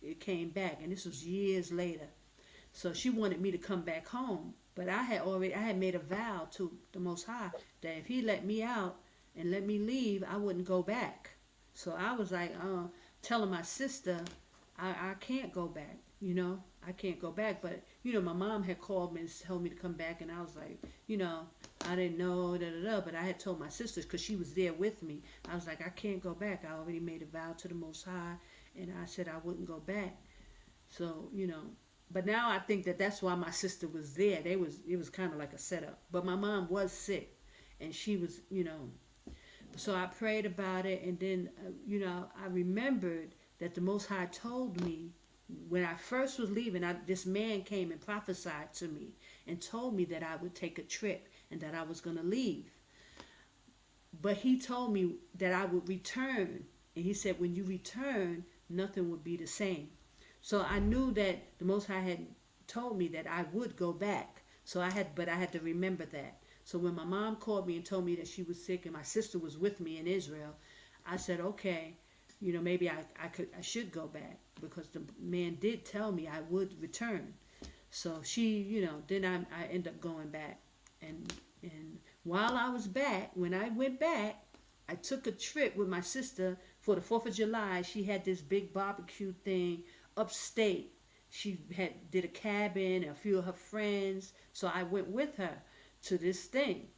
it came back, and this was years later. So she wanted me to come back home, but I had made a vow to the Most High that if He let me out and let me leave, I wouldn't go back. So I was like, telling my sister, I can't go back. I can't go back. But my mom had called me and told me to come back, and I was like, I didn't know, da da da. But I had told my sisters, because she was there with me. I was like, I can't go back. I already made a vow to the Most High, and I said I wouldn't go back. So but now I think that that's why my sister was there. It was kind of like a setup. But my mom was sick, and she was, So I prayed about it, and then, I remembered that the Most High told me when I first was leaving. This man came and prophesied to me and told me that I would take a trip and that I was going to leave. But he told me that I would return, and he said, when you return, nothing would be the same. So I knew that the Most High had told me that I would go back. But I had to remember that. So when my mom called me and told me that she was sick and my sister was with me in Israel, I said, okay, maybe I should go back, because the man did tell me I would return. So then I end up going back, and while I was back, when I went back, I took a trip with my sister for the 4th of July. She had this big barbecue thing upstate. She did a cabin, a few of her friends. So I went with her to this thing.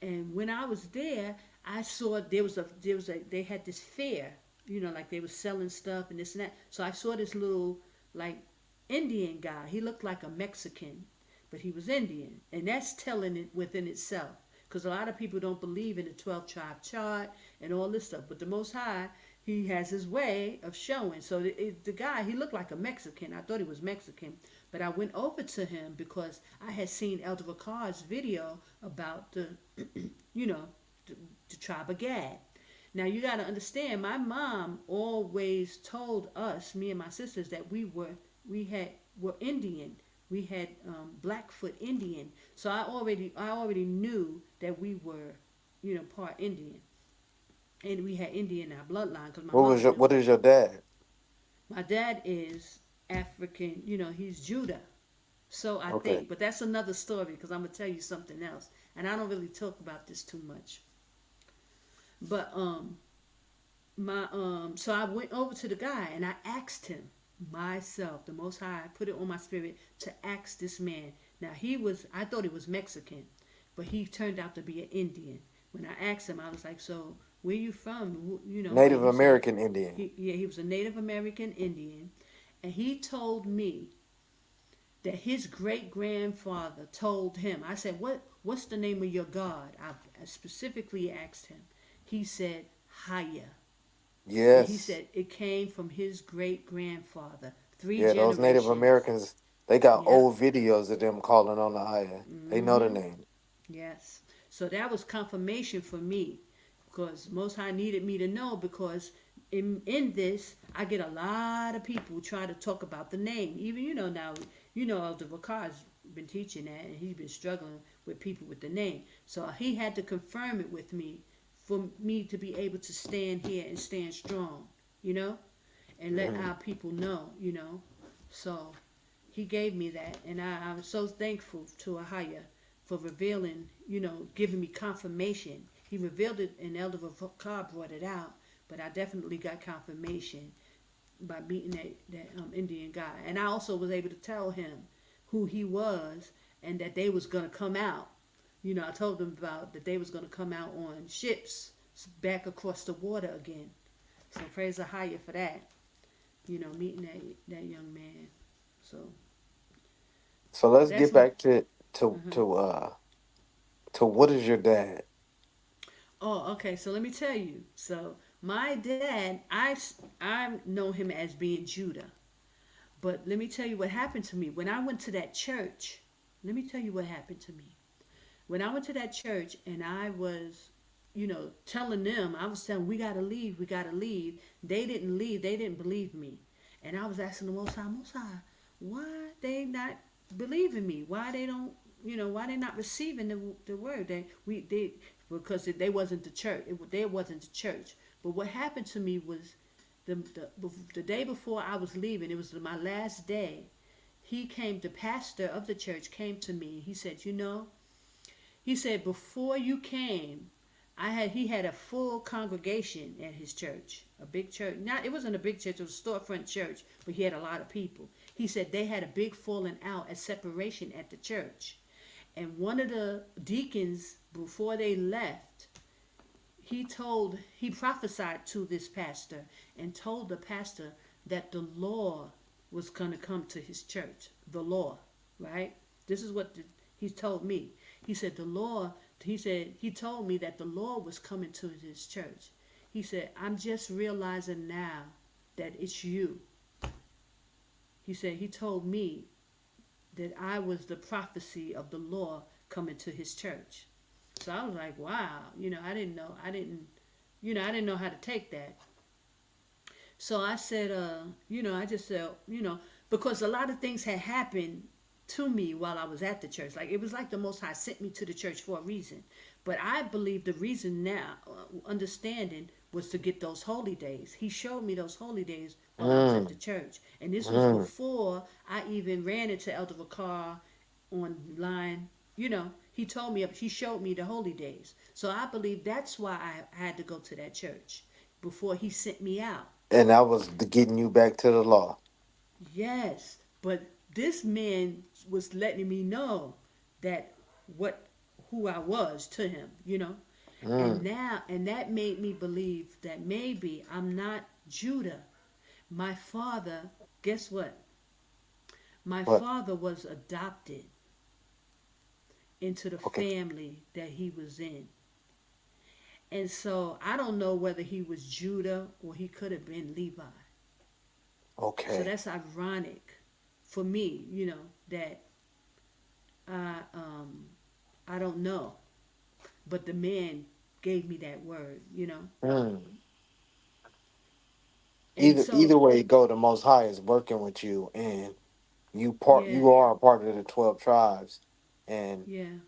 And when I was there, I saw they had this fair, like they were selling stuff and this and that. So I saw this little like Indian guy. He looked like a Mexican, but he was Indian, and that's telling it within itself. Because a lot of people don't believe in the 12 tribe chart and all this stuff, but the Most High, He has His way of showing. So the guy, he looked like a Mexican. I thought he was Mexican, but I went over to him because I had seen Elder Ricard's video about the tribe of Gad. Now you got to understand, my mom always told us, me and my sisters, that we were Indian. We had Blackfoot Indian. So I already knew that we were, part Indian. and we had Indian in our bloodline because my What mother was your knew. what is your dad? My dad is African, he's Judah. So I Okay. think, but that's another story because I'm gonna tell you something else, and I don't really talk about this too much. But my so I went over to the guy and I asked him myself, the Most High, I put it on my spirit to ask this man. Now I thought he was Mexican, but he turned out to be an Indian. When I asked him, I was like, "So where you from?" And Native he said, American Indian. he was a Native American Indian, and he told me that his great grandfather told him. I said, "What's the name of your God?" I specifically asked him. He said, "Haya." And he Yes. said it came from his great grandfather, three Yeah, those Native generations. Americans, they got Yep. old videos of them calling on the ayah. They know the Mm-hmm. name. Yes. So that was confirmation for me because Most High needed me to know because in this I get a lot of people try to talk about the name. Even now Elder Vakar's been teaching that and he's been struggling with people with the name. So he had to confirm it with me for me to be able to stand here and stand strong, you know, and let Hmm. our people know. So he gave me that, and I'm so thankful to Ahaya for revealing, giving me confirmation. He revealed it, and Elder Vakar brought it out, but I definitely got confirmation by meeting that Indian guy, and I also was able to tell him who he was and that they was gonna come out. I told them about that they was gonna come out on ships back across the water again. So praise Ahaya for that. Meeting that young man. So, So but let's that's get my. back to Uh-huh. to uh to what is your dad? Oh, okay. So let me tell you. So my dad, I know him as being Judah. But let me tell you what happened to me when I went to that church. Let me tell you what happened to me when I went to that church and I was, telling them, I was telling, we gotta leave. They didn't leave. They didn't believe me, and I was asking the Most High, why they not believing me? Why they don't, why they not receiving the word? They because they wasn't the church. They wasn't the church. But what happened to me was the day before I was leaving. It was my last day. He came. The pastor of the church came to me. He said, he said, before you came, he had a full congregation at his church, a big church. Not it wasn't a big church, it was a storefront church, but he had a lot of people. He said they had a big falling out, a separation at the church. And one of the deacons, before they left, he prophesied to this pastor and told the pastor that the law was going to come to his church. The law, right? This is what he told me. He said he told me that the law was coming to his church. He said, I'm just realizing now that it's you. He said he told me that I was the prophecy of the law coming to his church. So I was like, wow, I didn't know. I didn't know how to take that. So I said, I just said, because a lot of things had happened to me while I was at the church. Like it was like the Most High sent me to the church for a reason. But I believe the reason now, understanding, was to get those holy days. He showed me those holy days while I was at the Mm, church, and this was mm. before I even ran into Elder Vakar online. He told me, he showed me the holy days. So I believe that's why I had to go to that church before he sent me out. And that was the getting you back to the law. Yes, but this man was letting me know that what who I was to him. And Mm. now and that made me believe that maybe I'm not Judah. My father, guess what? My But father was adopted into the okay, family that he was in. And so I don't know whether he was Judah or he could have been Levi. So okay. that's ironic for me, that I don't know. But the man gave me that word. Mm. And Either so way you go, the Most High is working with you, and yeah, you are a part of the 12 tribes, and yeah.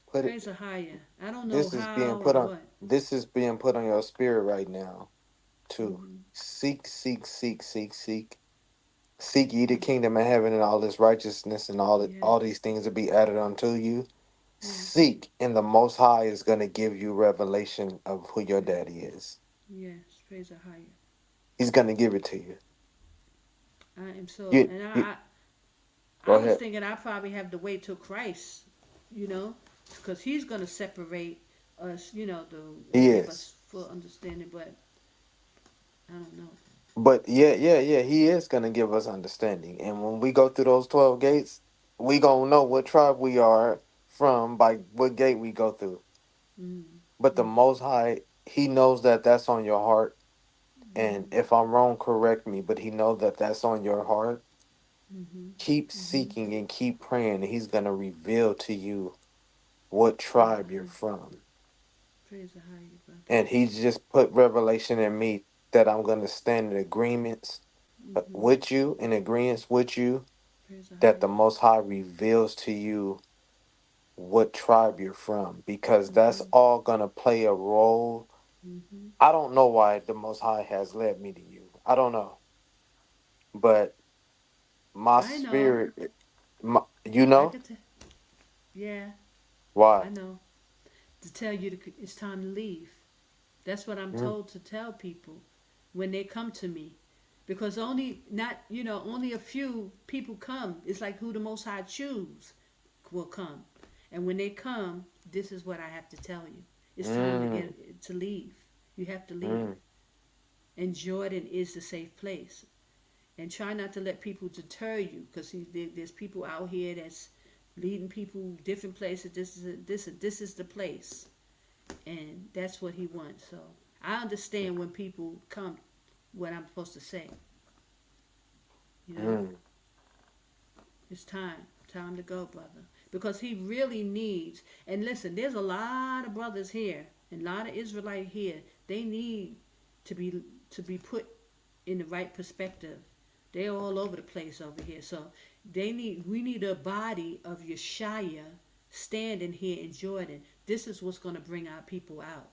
put it. Praise a higher. I don't know This is being how put or on. what. this is being put on your spirit right now to Mm-hmm. seek, seek, seek, seek, seek. Seek ye the kingdom of heaven and all this righteousness and all Yes. these things will be added unto you. Yes. Seek, and the Most High is going to give you revelation of who your Yes. daddy is. Yes. Praise the higher. He's going to give it to you. I am so, You, and you I go was ahead. thinking I probably have to wait till Christ, you know, because He's gonna separate us, and He give is. us full understanding. But I don't know. But yeah, yeah, yeah, he is going to give us understanding. And when we go through those 12 gates, we going to know what tribe we are from by what gate we go through. But the Mm. Most High, he knows that that's on your heart. And Mm-hmm. if I'm wrong, correct me, but he knows that that's on your heart. Mm-hmm. Keep Mm-hmm. seeking and keep praying, and he's going to reveal to you what Praise the tribe you're high. from. Praise the high, brother. And he's just put revelation in me that I'm going to stand in agreements Mm-hmm. with you, in agreements with you, Praise the that the high. Most High reveals to you what tribe you're from, because that's Mm-hmm. all going to play a role. Mm-hmm. I don't know why the Most High has led me to you. I don't know. But my I know. spirit, you I know could. Yeah, why? I know. To tell you it's time to leave. That's what I'm Mm, told to tell people when they come to me. Because only a few people come. It's like who the Most High choose will come. And when they come, this is what I have to tell you. It's time to mm, get to leave. You have to leave. mm, And Jordan is the safe place. And try not to let people deter you, because there's people out here that's leading people different places. This is the place, and that's what he wants. So I understand when people come, what I'm supposed to say. You know, mm. it's time to go, brother, because he really needs. And listen, there's a lot of brothers here and a lot of Israelite here. They need to be to be put in the right perspective. They're all over the place over here. So we need a body of Yashaya standing here in Jordan. This is what's going to bring our people out.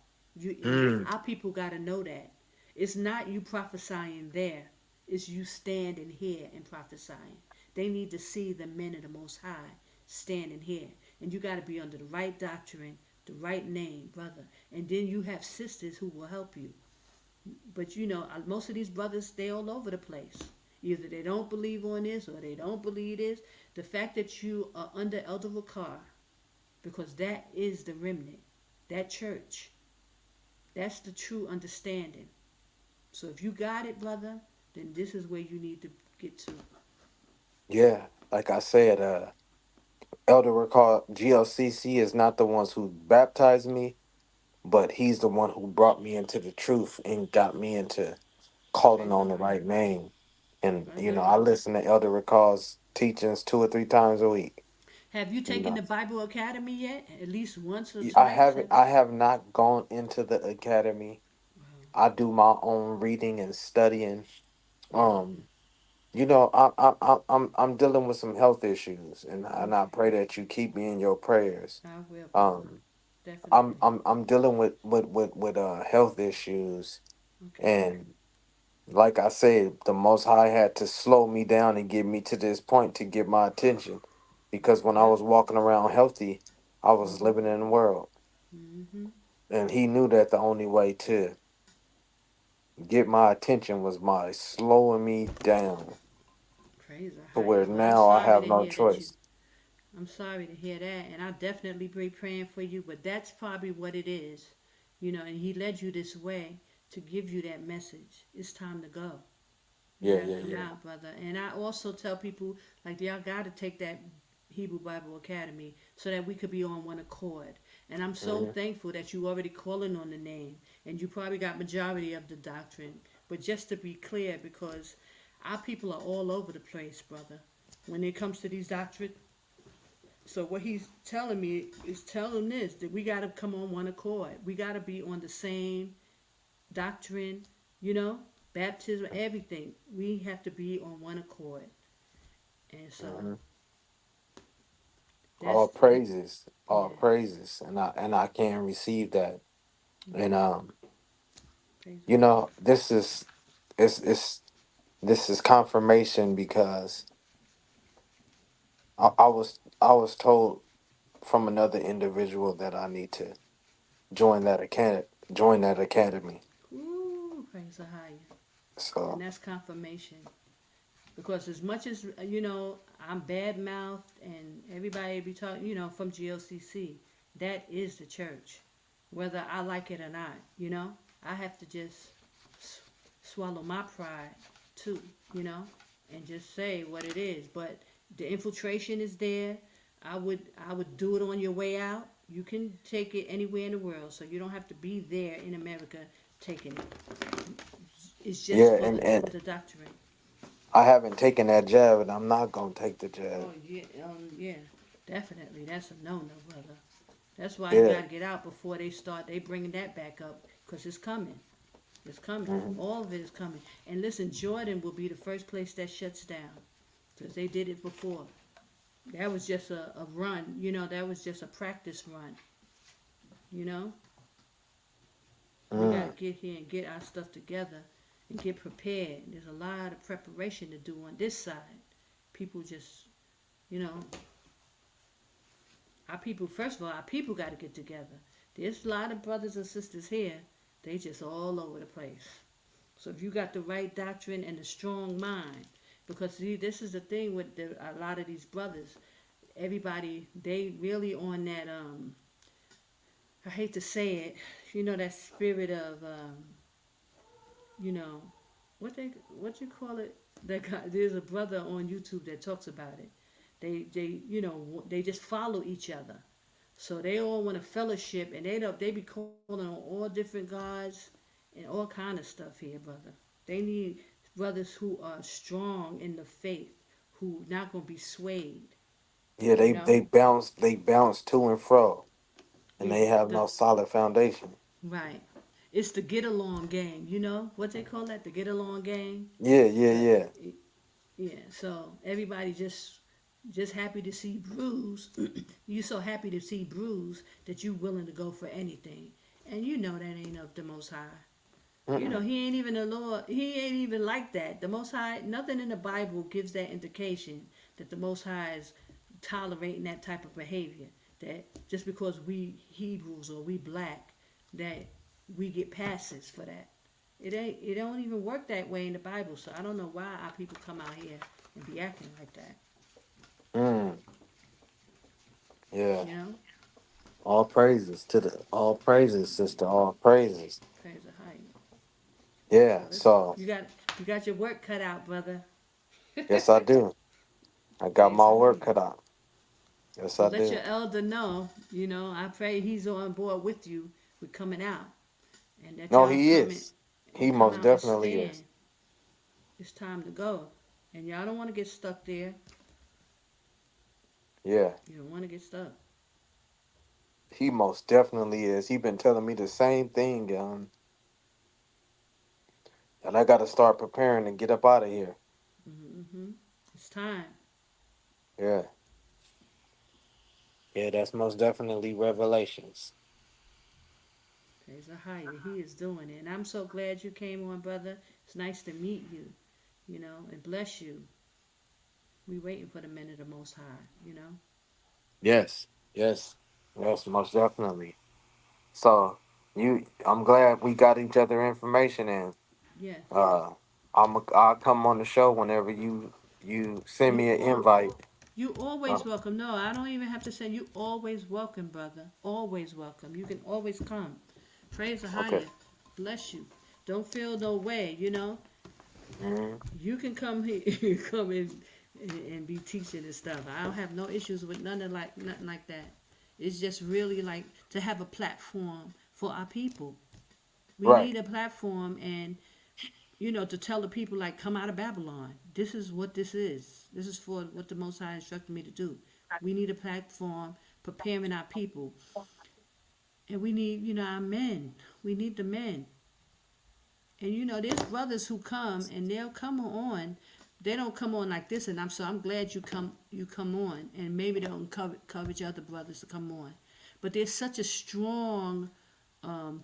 Mm. Our people got to know that. It's not you prophesying there. It's you standing here and prophesying. They need to see the men of the Most High standing here. And you got to be under the right doctrine, the right name, brother. And then you have sisters who will help you. But most of these brothers, they all over the place. Either they don't believe on this or they don't believe this. The fact that you are under Elder Ricard, because that is the remnant, that church, that's the true understanding. So if you got it, brother, then this is where you need to get to. Yeah, like I said, Elder recall GLCC is not the ones who baptized me, but he's the one who brought me into the truth and got me into calling Praise the on the higher. right name. And I know I that. listen to Elder Recall's teachings 2 or 3 times a week. Have you You taken know, the Bible Academy yet? At least once or I twice? haven't. I have not gone into the academy. I do my own reading and studying. Yeah. Um, I'm dealing with some health issues, and I Okay. pray that you keep me in your prayers. I will, brother. Um, Definitely. I'm dealing with health issues, Okay. and like I said, the Most High had to slow me down and get me to this point to get my attention, because when I Yep. was walking around healthy, I was Mhm. living in the world, Mhm. and He knew that the only way to get my attention was by slowing me down Praise the to higher. where Well, I'm now I sorry have to no hear that you. choice. I'm sorry to hear that, and I'll definitely be praying for you. But that's probably what it is, And He led you this way to give you that message. It's time to go. You Yeah, got to yeah, come yeah. out, brother. And I also tell people, like, y'all got to take that Hebrew Bible Academy so that we could be on one accord. And I'm so Hmm. thankful that you already calling on the name, and you probably got majority of the doctrine. But just to be clear, because our people are all over the place, brother, when it comes to these doctrine. So what he's telling me is telling this that we got to come on one accord. We got to be on the same doctrine, you know, baptism, everything. We have to be on one accord. And so Hmm. that's All that. praises, all Yeah. praises, and I can receive that. And Praise the you high. know, it's this is confirmation because I was told from another individual that I need to join that academy. Ooh, praise the high. And So that's confirmation. Because as much as I'm bad mouthed and everybody be talking, from GLCC, that is the church, whether I like it or not. I have to just swallow my pride too, you know, and just say what it is. But the infiltration is there. I would do it on your way out. You can take it anywhere in the world, so you don't have to be there in America taking it. It's just yeah, for and the doctrine. I haven't taken that jab, and I'm not gonna take the jab. Oh yeah, definitely. That's a no-no, brother. That's why you Yeah. got to get out before they start. They bringing that back up because it's coming. It's coming. Hmm. All of it is coming. And listen, Jordan will be the first place that shuts down because they did it before. That was just a run. That was just a practice run. You know, we got to Mm. get here and get our stuff together and get prepared. There's a lot of preparation to do on this side. People just, you know, our people, first of all, our people got to get together. There's a lot of brothers and sisters here. They just all over the place. So if you got the right doctrine and a strong mind, because see, this is the thing with a lot of these brothers. Everybody, they really on that. I hate to say it, that spirit of, you know, what you call it? There's a brother on YouTube that talks about it. They just follow each other. So they all want a fellowship, and they be calling on all different gods and all kind of stuff here, brother. They need brothers who are strong in the faith, who not gonna be swayed. Yeah, You know, they bounce to and fro, and yeah, they have the no solid foundation. right. It's the get along gang. You know what they call that? The get along gang. Yeah, yeah, The yeah, Yeah. So everybody just happy to see Bruce. You so happy to see Bruce that you willing to go for anything, and that ain't of the Most High. mm-mm. He ain't even the Lord. He ain't even like that. The Most High, nothing in the Bible gives that indication that the Most High is tolerating that type of behavior. That just because we Hebrews or we black, that we get passes for that. It ain't. It don't even work that way in the Bible. So I don't know why our people come out here and be acting like that. Mm. Yeah. You know, All praises, sister, all praises. praise the high. So Yeah. it's So you got your work cut out, brother. yes, I do. I got Praise my the work high. cut out. Yes, So I let do. your elder know, I pray he's on board with you with coming out. And that No, y'all he come in is. He and come most out and definitely is. stand. It's time to go. And y'all don't want to get stuck there. Yeah, You don't want to get stuck. he most definitely is. He been telling me the same thing, and I got to start preparing and get up out of here. Mm-hmm. It's time. Yeah, yeah, that's most definitely revelations. Praise the higher. He is doing it. And I'm so glad you came on, brother. It's nice to meet you, and bless you. We waiting for the men of the Most High. Yes, yes, yes, most definitely. So I'm glad we got each other information, and Yes. uh, I'll come on the show whenever you send You me an all invite. You Uh, always welcome. No, I don't even have to say you always welcome, brother. Always welcome. You can always come. Praise the okay. higher. Bless you. Don't feel no way. Hmm. You can come here, come in and be teaching and stuff. I don't have no issues with nothing like that. It's just really like to have a platform for our people. We Right, need a platform and to tell the people like come out of Babylon. This is what this is. This is for what the Most High instructed me to do. We need a platform preparing our people, and we need our men. We need the men, and there's brothers who come and they'll come on. They don't come on like this, and I'm glad you come on, and maybe they'll encourage other brothers to come on. But there's such a strong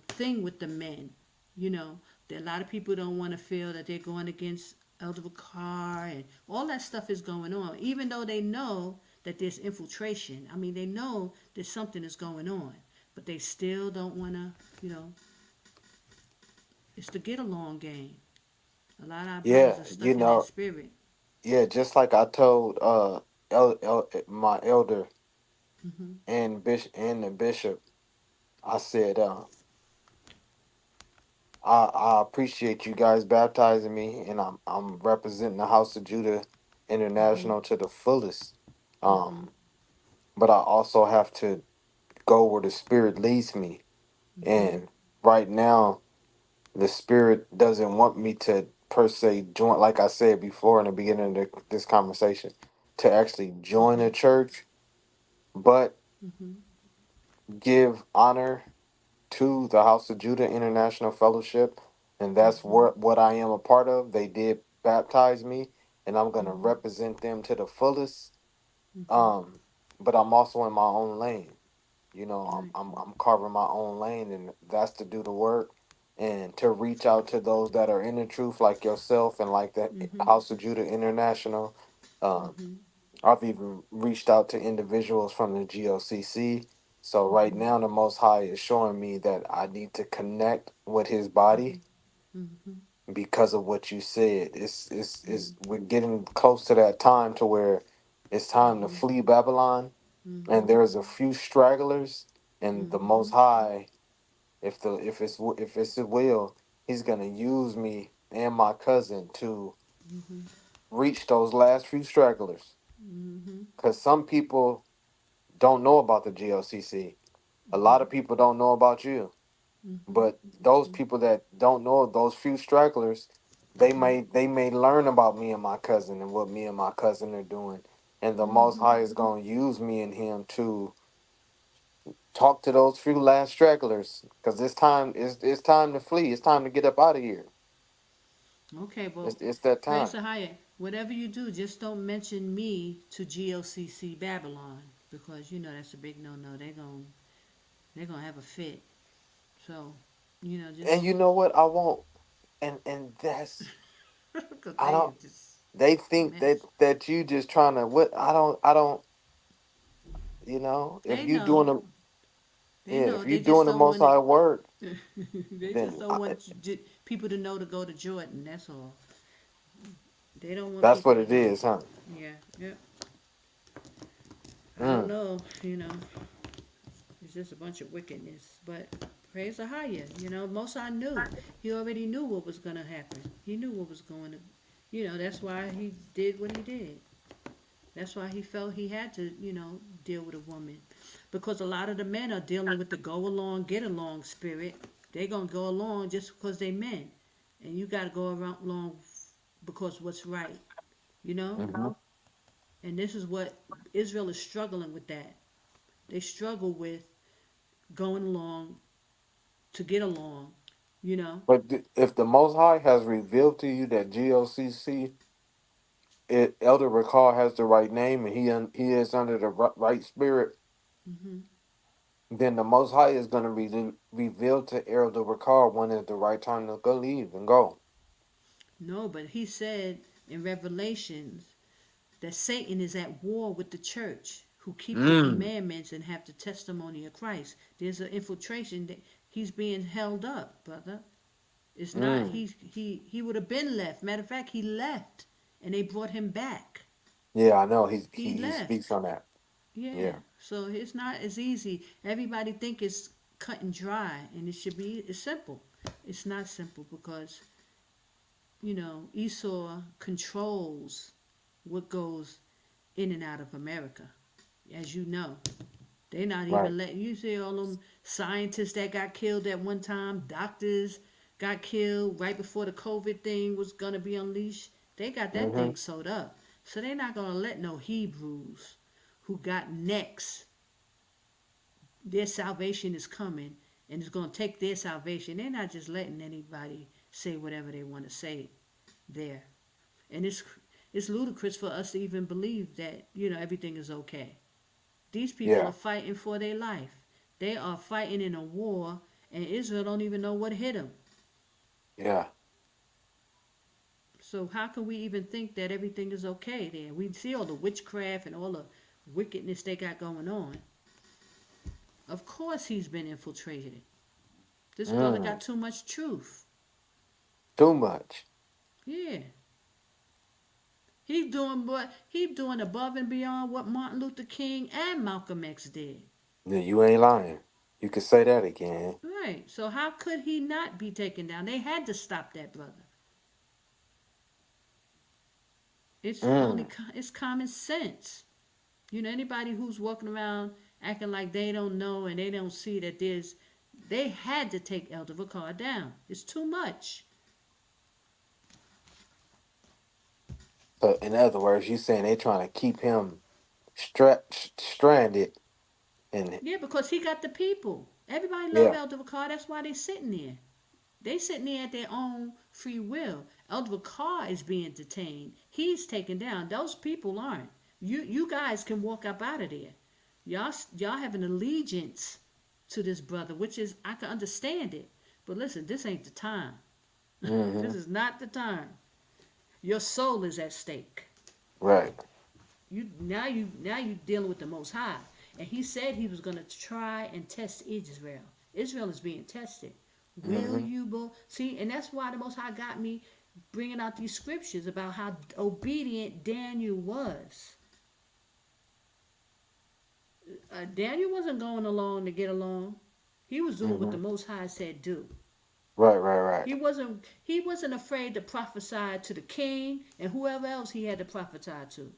thing with the men. You know, that a lot of people don't want to feel that they're going against Elder Car and all that stuff is going on, even though they know that there's infiltration. I mean, they know that something is going on, but they still don't want to, you know, it's the get along game. A lot of our brothers Yeah, are you stuck in that know, spirit. yeah, just like I told my elder and bishop and the bishop, I said, I appreciate you guys baptizing me, and I'm representing the House of Judah International to the fullest. Um, but I also have to go where the Spirit leads me, and right now the Spirit doesn't want me to per se join, like I said before in the beginning of this conversation, to actually join a church, but give honor to the House of Judah International Fellowship, and that's what I am a part of. They did baptize me, and I'm gonna represent them to the fullest. Um, but I'm also in my own lane. You know, Right. I'm carving my own lane, and that's to do the work and to reach out to those that are in the truth, like yourself and like the House of Judah International. Um, I've even reached out to individuals from the GOCC. So right now, the Most High is showing me that I need to connect with His body because of what you said. It's we're getting close to that time to where it's time to flee Babylon, and there's a few stragglers, and the Most High, if it's His will, He's gonna use me and my cousin to reach those last few stragglers. Because some people don't know about the GLCC. A lot of people don't know about you. But those people that don't know, those few stragglers, they may learn about me and my cousin and what me and my cousin are doing. And the Most High is going to use me and him to talk to those few last stragglers, because it's time to flee. It's time to get up out of here. Okay, well, It's that praise time. the higher. Whatever you do, just don't mention me to GOCC Babylon because you know that's a big no-no. They're gonna have a fit. So, you know, And just you know what? I won't. And that's because I they don't. are just They a think that mess. you just trying to what I don't. You know, if They you know. doing the They yeah, know. if you They just doing the don't most want it. high work, They just then don't want people to know to go to Jordan. That's all. They don't want that's people what to it know. is, huh? Yeah. Yeah. I don't Mm, know. You know. It's just a bunch of wickedness. But praise the higher. You know, most I knew. He already knew what was going to happen. He knew what was going to, that's why he did what he did. That's why he felt he had to, deal with a woman. Because a lot of the men are dealing with the go along, get along spirit. They're going to go along just because they men. And you got to go around along because what's right, you know? hmm And this is what Israel is struggling with that. They struggle with going along to get along, you know. But if the Most High has revealed to you that GOCC, Elder Ricard has the right name and he is under the right spirit, then the Most High is going to reveal to Elder Ricard when is the right time to go leave and go. No, but he said in Revelations that Satan is at war with the church who keep the Mm, commandments and have the testimony of Christ. There's an infiltration that he's being held up, brother. It's not mm. he would have been left. Matter of fact, he left and they brought him back. Yeah, I know. He He speaks left. on that. Yeah. Yeah, So it's not as easy. Everybody think it's cut and dry and it should be it's simple. It's not simple because Esau controls what goes in and out of America, as you know. They're not right. even letting you see all them scientists that got killed at one time, doctors got killed right before the COVID thing was gonna be unleashed. They got that hmm thing sewed up. So they're not gonna let no Hebrews who got necks, their salvation is coming and it's gonna take their salvation. They're not just letting anybody say whatever they want to say there. And it's ludicrous for us to even believe that everything is okay. These people Yeah. are fighting for their life. They are fighting in a war, and Israel don't even know what hit them. Yeah. So how can we even think that everything is okay there? We see all the witchcraft and all the wickedness they got going on. Of course he's been infiltrated. This brother Mm. got too much truth. Too much. Yeah. He doing above and beyond what Martin Luther King and Malcolm X did. Yeah, you ain't lying. You could say that again. Right. So how could he not be taken down? They had to stop that brother. It's only Mm. it's common sense. Anybody who's walking around acting like they don't know and they don't see that they had to take Elder Ricard down. It's too much. So in other words, you saying they trying to keep him stranded and Yeah, because he got the people. Everybody love yeah. Elder Ricard. That's why they sitting there. They sitting there at their own free will. Elder Ricard is being detained. He's taken down. Those people aren't. You guys can walk up out of there. Y'all have an allegiance to this brother, which is I can understand it. But listen, this ain't the time. Mm-hmm. This is not the time. Your soul is at stake. Right. You dealing with the Most High, and He said He was going to try and test Israel. Israel is being tested. Will Mm-hmm. you see? And that's why the Most High got me bringing out these scriptures about how obedient Daniel was. Daniel wasn't going along to get along. He was doing what Mm-hmm. the Most High said do. Right, right, right. He wasn't afraid to prophesy to the king and whoever else he had to prophesy to.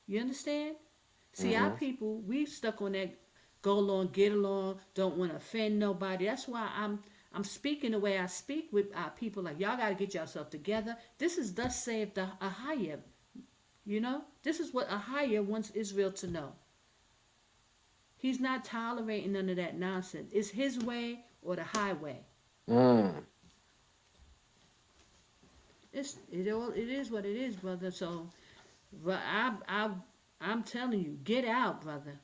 You understand? See, our Mm-hmm. people, we stuck on that go along, get along, don't want to offend nobody. That's why I'm speaking the way I speak with our people. Like y'all got to get yourself together. This is thus saith the Ahaya. This is what Ahaya wants Israel to know. He's not tolerating none of that nonsense. It's his way or the highway. Mm. It is what it is, brother. So, but I'm telling you, get out, brother.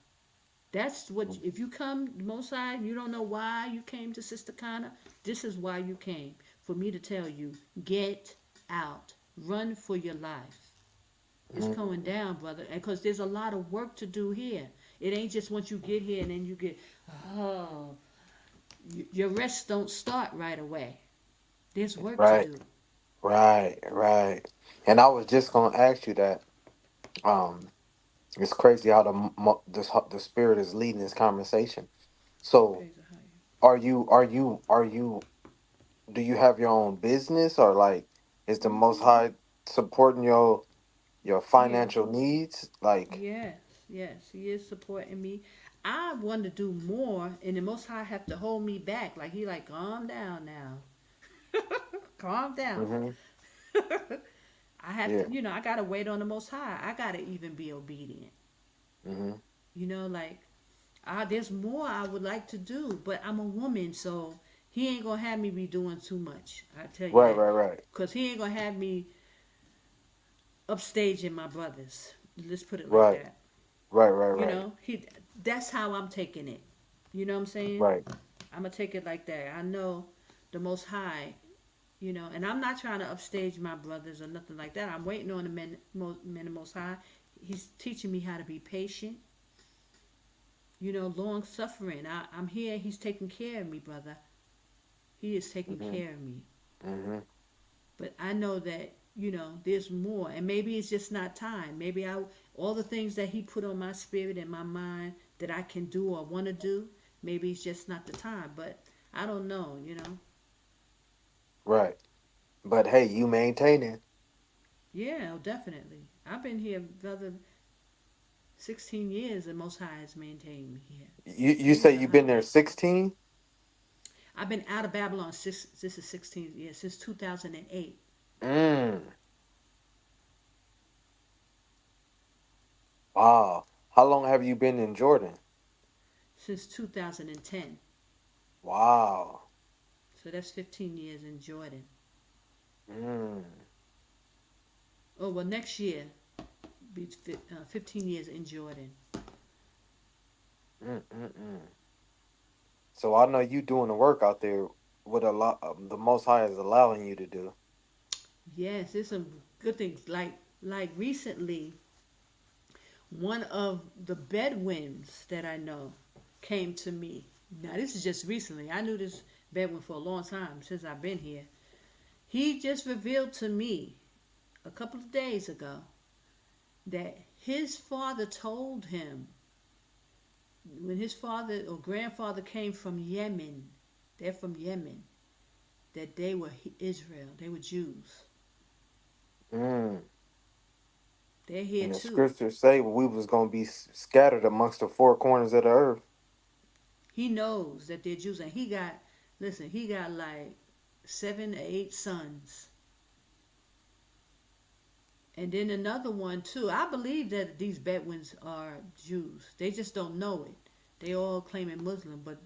That's what. If you come Most High, you don't know why you came to Sister Connor. This is why you came. For me to tell you, get out. Run for your life. It's going Mm. down, brother. Because there's a lot of work to do here. It ain't just once you get here and then you get, oh, your rest don't start right away. There's work to Right, do. right, right. And I was just gonna ask you that. Um, it's crazy how the spirit is leading this conversation. So, Praise the higher. are you? Do you have your own business, or like is the Most Mm-hmm. High supporting your Yeah. financial needs? Like, Yes, yes, he is supporting me. I want to do more, and the Most High have to hold me back. Like he like, calm down now, calm down. hmm I have yeah, to, I gotta wait on the Most High. I gotta even be obedient. hmm Like, there's more I would like to do, but I'm a woman, so he ain't gonna have me be doing too much. I tell you right, that, right, right, cause he ain't gonna have me upstaging my brothers. Let's put it like right, that. right, right, You right, know, he that's how I'm taking it. You know what I'm saying? right. I'm gonna take it like that. I know the Most High, and I'm not trying to upstage my brothers or nothing like that. I'm waiting on the men the Most High. He's teaching me how to be patient. Long suffering. I'm here. He's taking care of me, brother. He is taking hmm care of me. hmm But I know that there's more, and maybe it's just not time. Maybe all the things that He put on my spirit and my mind that I can do or want to do. Maybe it's just not the time. But I don't know. Right. But hey, you maintaining. Yeah, definitely. I've been here, brother, 16 years, and Most High has maintained me here. You He's say the you've been there highest. 16? I've been out of Babylon this is 16 years since 2008. Mm. Wow. How long have you been in Jordan? Since 2010. Wow. So that's 15 years in Jordan. Mm. Oh well, next year be 15 years in Jordan. Mm, mm, mm. So I know you doing the work out there. What a lot the Most High is allowing you to do. Yes, there's some good things. Like recently, one of the Bedouins that I know came to me. Now this is just recently. I knew this Bedouin for a long time since I've been here. He just revealed to me a couple of days ago that his father told him when his father or grandfather came from Yemen, they're from Yemen, that they were Israel, they were Jews. Mm. They're here And the too. scriptures say we was gonna be scattered amongst the four corners of the earth. He knows that they're Jews, and he got, listen, he got like 7 or 8 sons, and then another one too. I believe that these Bedouins are Jews. They just don't know it. They all claiming Muslim, but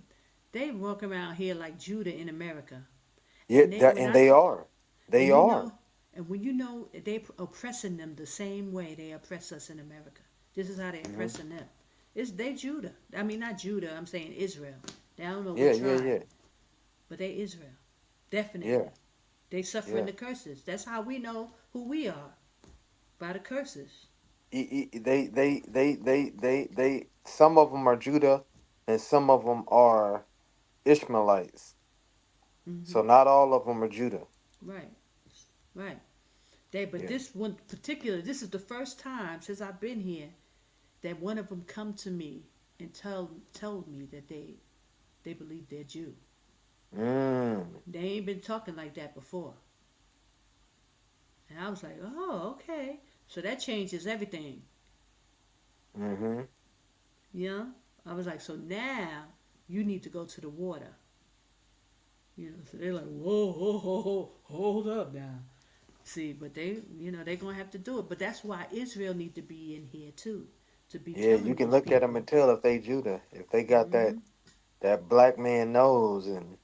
they walk around here like Judah in America. Yeah, that When and I they t- are. They and you are. know, and when you know they oppressing them the same way they oppress us in America. This is how they Hmm. oppressing them. It's they Judah. I mean not Judah. I'm saying Israel. They don't know Yeah, what yeah, tribe, yeah, but they Israel. yeah, Definitely, they suffering yeah. the curses. That's how we know who we are, by the curses. They. Some of them are Judah, and some of them are Ishmaelites. So Hmm. not all of them are Judah. Right, right. But Yeah. this one particular, this is the first time since I've been here that one of them come to me and told me that they believe they're Jew. Mm. They ain't been talking like that before. And I was like, oh, okay. So that changes everything. Mm-hmm. You know? I was like, so now you need to go to the water. So they're like, whoa, whoa, whoa, whoa, hold up now. See, but they're going to have to do it. But that's why Israel need to be in here too, to be Yeah, you telling can those look at them people. and tell if they Judah. If they got Mm-hmm. that black man nose and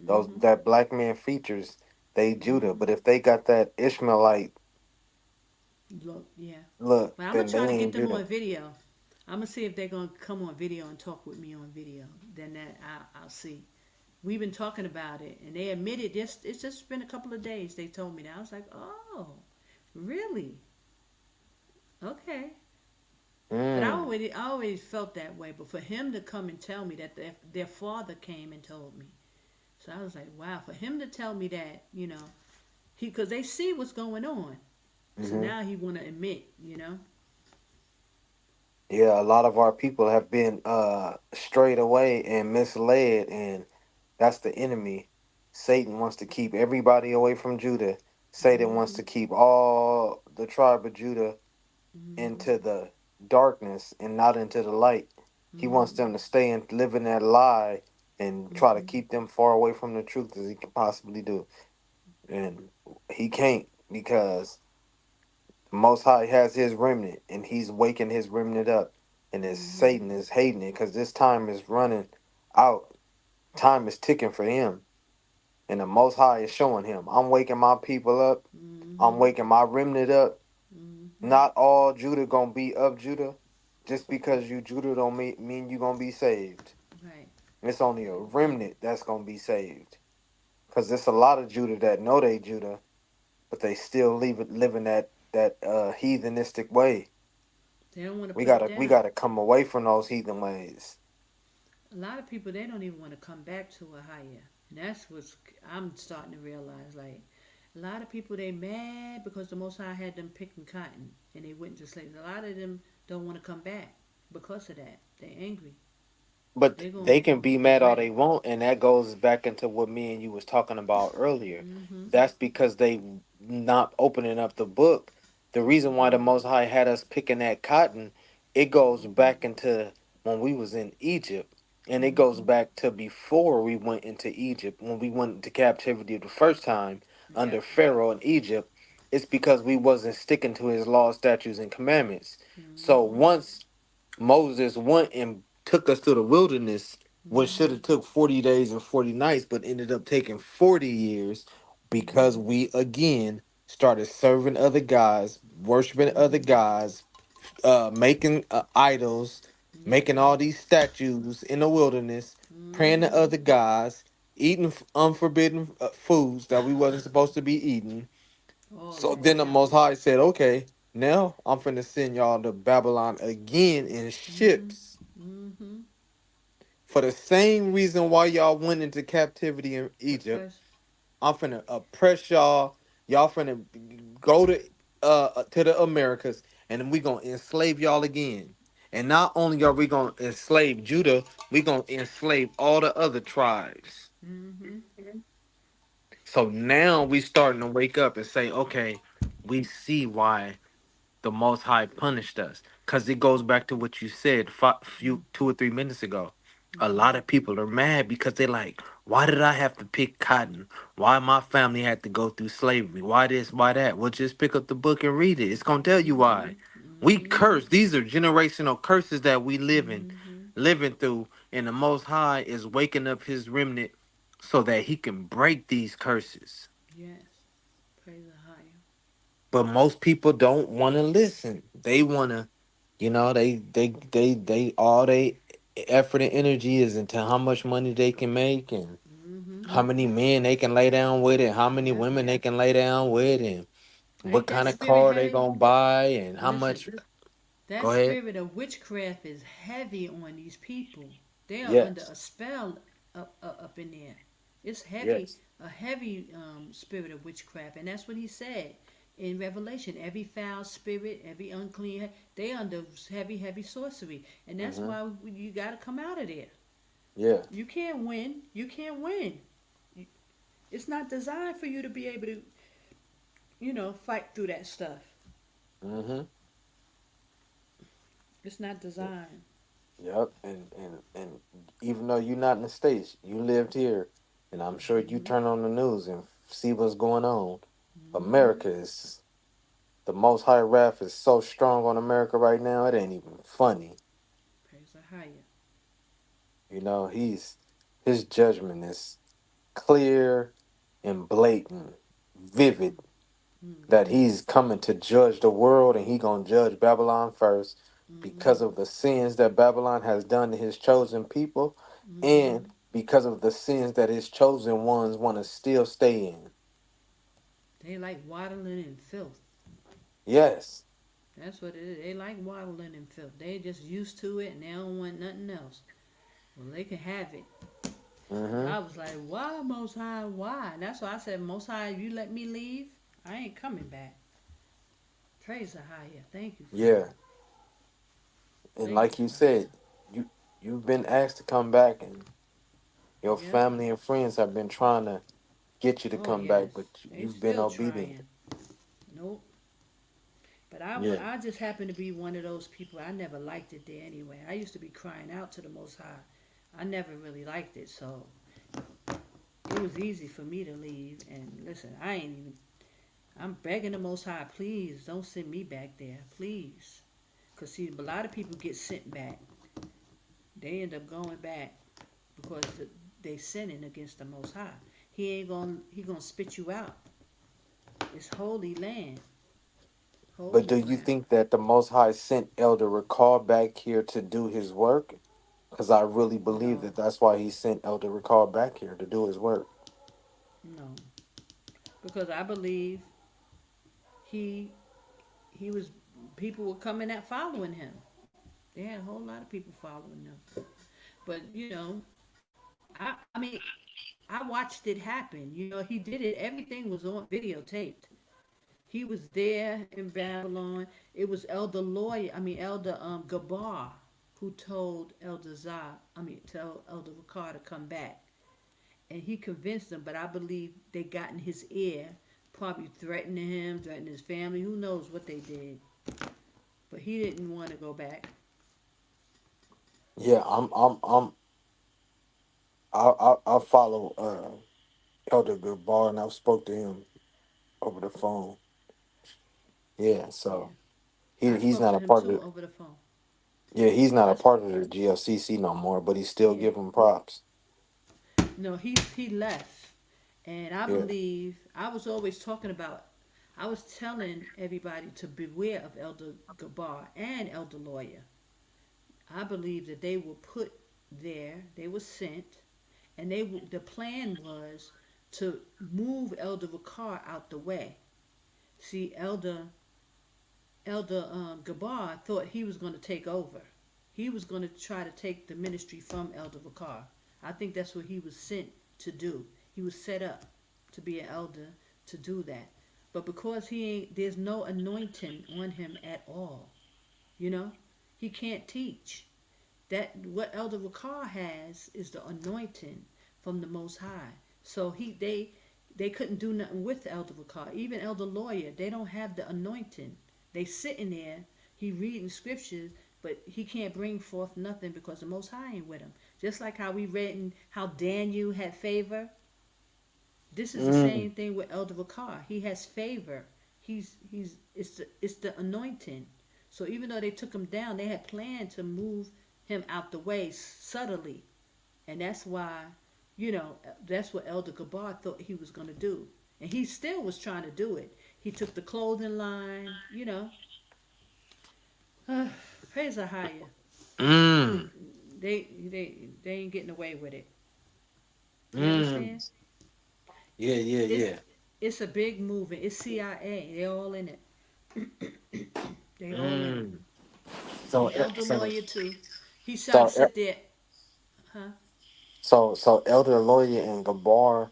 those Mm-hmm. that black man features, they Judah. Mm-hmm. But if they got that Ishmaelite Look, yeah. look, But I'm going then to they try to get ain't them Judah. on video. I'm going to see if they're going to come on video and talk with me on video. Then I'll see. We've been talking about it, and they admitted this. It's just been a couple of days. They told me that. I was like, oh, really? Okay. But Mm. I always felt that way. But for him to come and tell me that their father came and told me, so I was like, wow. For him to tell me that, because they see what's going on. So Hmm. now he want to admit. Yeah, a lot of our people have been strayed away and misled, and that's the enemy. Satan wants to keep everybody away from Judah. Satan wants Mhm. to keep all the tribe of Judah Mhm. into the darkness and not into the light. He wants Mhm. them to stay and live in that lie and try to Mhm. keep them far away from the truth as he can possibly do. And he can't because the Most High has his remnant and he's waking his remnant up. And as Mhm. Satan is hating it because this time is running out. Time is ticking for him. And the Most High is showing him, I'm waking my people up. I'm Mhm. waking my remnant up. Mhm. Not all Judah gonna be of Judah. Just because you Judah don't mean you gonna be saved. Right. It's only a remnant that's gonna be saved. Cause there's a lot of Judah that know they Judah, but they still living that heathenistic way. They don't want to We put it gotta down. come away from those heathen ways. A lot of people they don't even want to come back to a higher, and that's what's I'm starting to realize. Like a lot of people they mad because the Most High had them picking cotton and they went into slavery. A lot of them don't want to come back because of that. They angry. But They're they gonna can be mad all regret they it. want, and that goes back into what me and you was talking about earlier. Mhm. That's because they not opening up the book. The reason why the Mhm. Most High had us picking that cotton, it goes Mhm. back into when we was in Egypt, and it goes Mhm. back to before we went into Egypt when we went into captivity the first time under Yep. Pharaoh in Egypt. It's because we wasn't sticking to his laws, statutes, and commandments. So Mhm. once Moses went and took us to the wilderness, which should Mhm. have took 40 days and 40 nights, but ended up taking 40 years because Mhm. we again started serving other gods, worshiping other Mhm. gods, making idols, making Mm-hmm. all these statues in the wilderness, praying to Mm-hmm. other gods, eating unforbidden foods that we wasn't supposed to be eating. All So that. then the Yep. Most High said, "Okay, now I'm finna send y'all to Babylon again in Mm-hmm. ships Mm-hmm. for the same reason why y'all went into captivity in Egypt. Because I'm finna oppress y'all. Y'all finna go to the Americas, and then we gonna enslave y'all again. And not only are we gonna enslave Judah, we gonna enslave all the other tribes. mm-hmm. So now we starting to wake up and say, okay, we see why the Most High punished us, because it goes back to what you said few 2 or 3 minutes ago. A Mm-hmm. lot of people are mad because they like, why did I have to pick cotton? Why my family had to go through slavery? Why this? Why that? Well, just pick up the book and read it. It's gonna tell you Mm-hmm. why. We Mm-hmm. curse. These are generational curses that we Mm-hmm. living through, and the Most High is waking up His remnant so that He can break these curses. Yes. Praise the higher. But most people don't want to listen. They want to, they all they effort and energy is into how much money they can make and Mm-hmm. how many men they can lay down with and how many Yep. women they can lay down with and what Ain't that kind of spirit car they heavy? gonna buy and how Listen, much. that Go ahead. spirit of witchcraft is heavy on these people. They are under Yes. a spell up in there. It's heavy, Yes. a heavy spirit of witchcraft, and that's what he said in Revelation. Every foul spirit, every unclean, they under heavy sorcery, and that's Mm-hmm. why you got to come out of there. Yeah. You can't win. You can't win. It's not designed for you to be able to, fight through that stuff. Mm-hmm. It's not designed. Yep. And even though you're not in the States, you lived here, and I'm sure you Mm-hmm. turn on the news and see what's going on. Mm-hmm. America is The Most High wrath is so strong on America right now, it ain't even funny. Praise the higher. His judgment is clear and blatant, vivid, that Mm-hmm. he's coming to judge the world and he gonna judge Babylon first because Mm-hmm. of the sins that Babylon has done to his chosen people and Mm-hmm. because of the sins that his chosen ones want to still stay in. They like waddling in filth. Yes. That's what it is. They like waddling in filth. They just used to it and they don't want nothing else. Well, they can have it. Mm-hmm. I was like, why, Most High? Why? And that's why I said, Most High, if you let me leave, I ain't coming back. Praise the higher. Thank you, Father. Yeah. And Thank you, like you Father. said, you you've been asked to come back and your Yep. family and friends have been trying to get you to Oh, come back, yes. but They you've been still obedient. trying. Nope. But Yeah. I just happen to be one of those people. I never liked it there anyway. I used to be crying out to the Most High. I never really liked it, so it was easy for me to leave. And listen, I ain't even. I'm begging the Most High, please don't send me back there, please. Cause see, a lot of people get sent back. They end up going back because they sinning against the Most High. He gonna spit you out. It's holy land, But do holy you land. think that the Most High sent Elder Ricard back here to do his work? Because I really believe No, that that's why he sent Elder Ricard back here to do his work. no, because I believe he he was people were coming out following him. They had a whole lot of people following them. But I mean, I watched it happen. He did it. Everything was on videotaped. He was there in Babylon. It was Elder Gabar, who told tell Elder Ricard to come back, and he convinced them. But I believe they got in his ear, probably threatening him, threatening his family. Who knows what they did? But he didn't want to go back. Yeah, I follow Elder Goodbar and I've spoke to him over the phone. Yeah, Yeah, so I he's spoke not to a him part of too it. over the phone. Yeah, he's not a I part of the GLCC no more, but he still Yeah. give him props. No, he left, and I Yeah. believe I was always talking about. I was telling everybody to beware of Elder Gabar and Elder Lawyer. I believe that they were put there, they were sent, and the plan was to move Elder Ricard out the way. See, Elder Gabar thought he was going to take over. He was going to try to take the ministry from Elder Ricard. I think that's what he was sent to do. He was set up to be an elder to do that. But because there's no anointing on him at all, you know, he can't teach. That what Elder Ricard has is the anointing from the Most High. So they couldn't do nothing with Elder Ricard. Even Elder Lawyer, they don't have the anointing. They sitting there, he reading scriptures, but he can't bring forth nothing because the Most High ain't with him. Just like how we read in how Daniel had favor. This is the Mm. same thing with Elder Ricard. He has favor. He's it's the anointing. So even though they took him down, they had planned to move him out the way subtly, and that's why, that's what Elder Gabar thought he was going to do, and he still was trying to do it. He took the clothing line. Praise Ahaya. Mm. They ain't getting away with it. You Mm. understand? Yeah, yeah, It's yeah. it's a big movement. It's CIA. They all in it. They all in it. Mm. So, And Elder so, Lawyer too. He tried to so, sit there, huh? so Elder Lawyer and Gabar,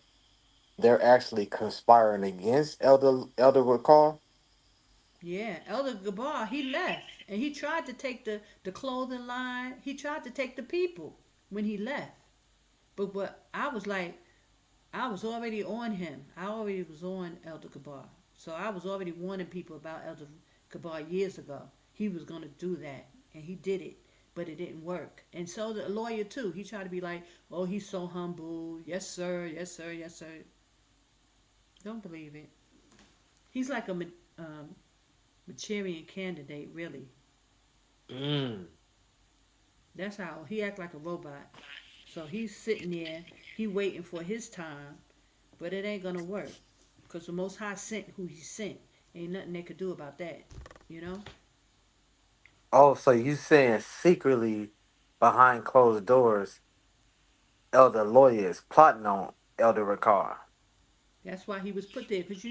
they're actually conspiring against Elder Ricard. Yeah, Elder Gabar, he left and he tried to take the clothing line. He tried to take the people when he left. But I was like, I was already on him. I already was on Elder Gabar. So I was already warning people about Elder Gabar years ago. He was going to do that. And he did it. But it didn't work. And so the lawyer, too. He tried to be like, oh, he's so humble. Yes, sir. Yes, sir. Yes, sir. Don't believe it. He's like a Manchurian candidate, really. Mm. That's how he act like a robot. So he's sitting there, he waiting for his time, but it ain't gonna work, cause the Most High sent who He sent. Ain't nothing they could do about that, you know. Oh, so you saying secretly behind closed doors, Elder Lawyer is plotting on Elder Ricard. That's why he was put there, cause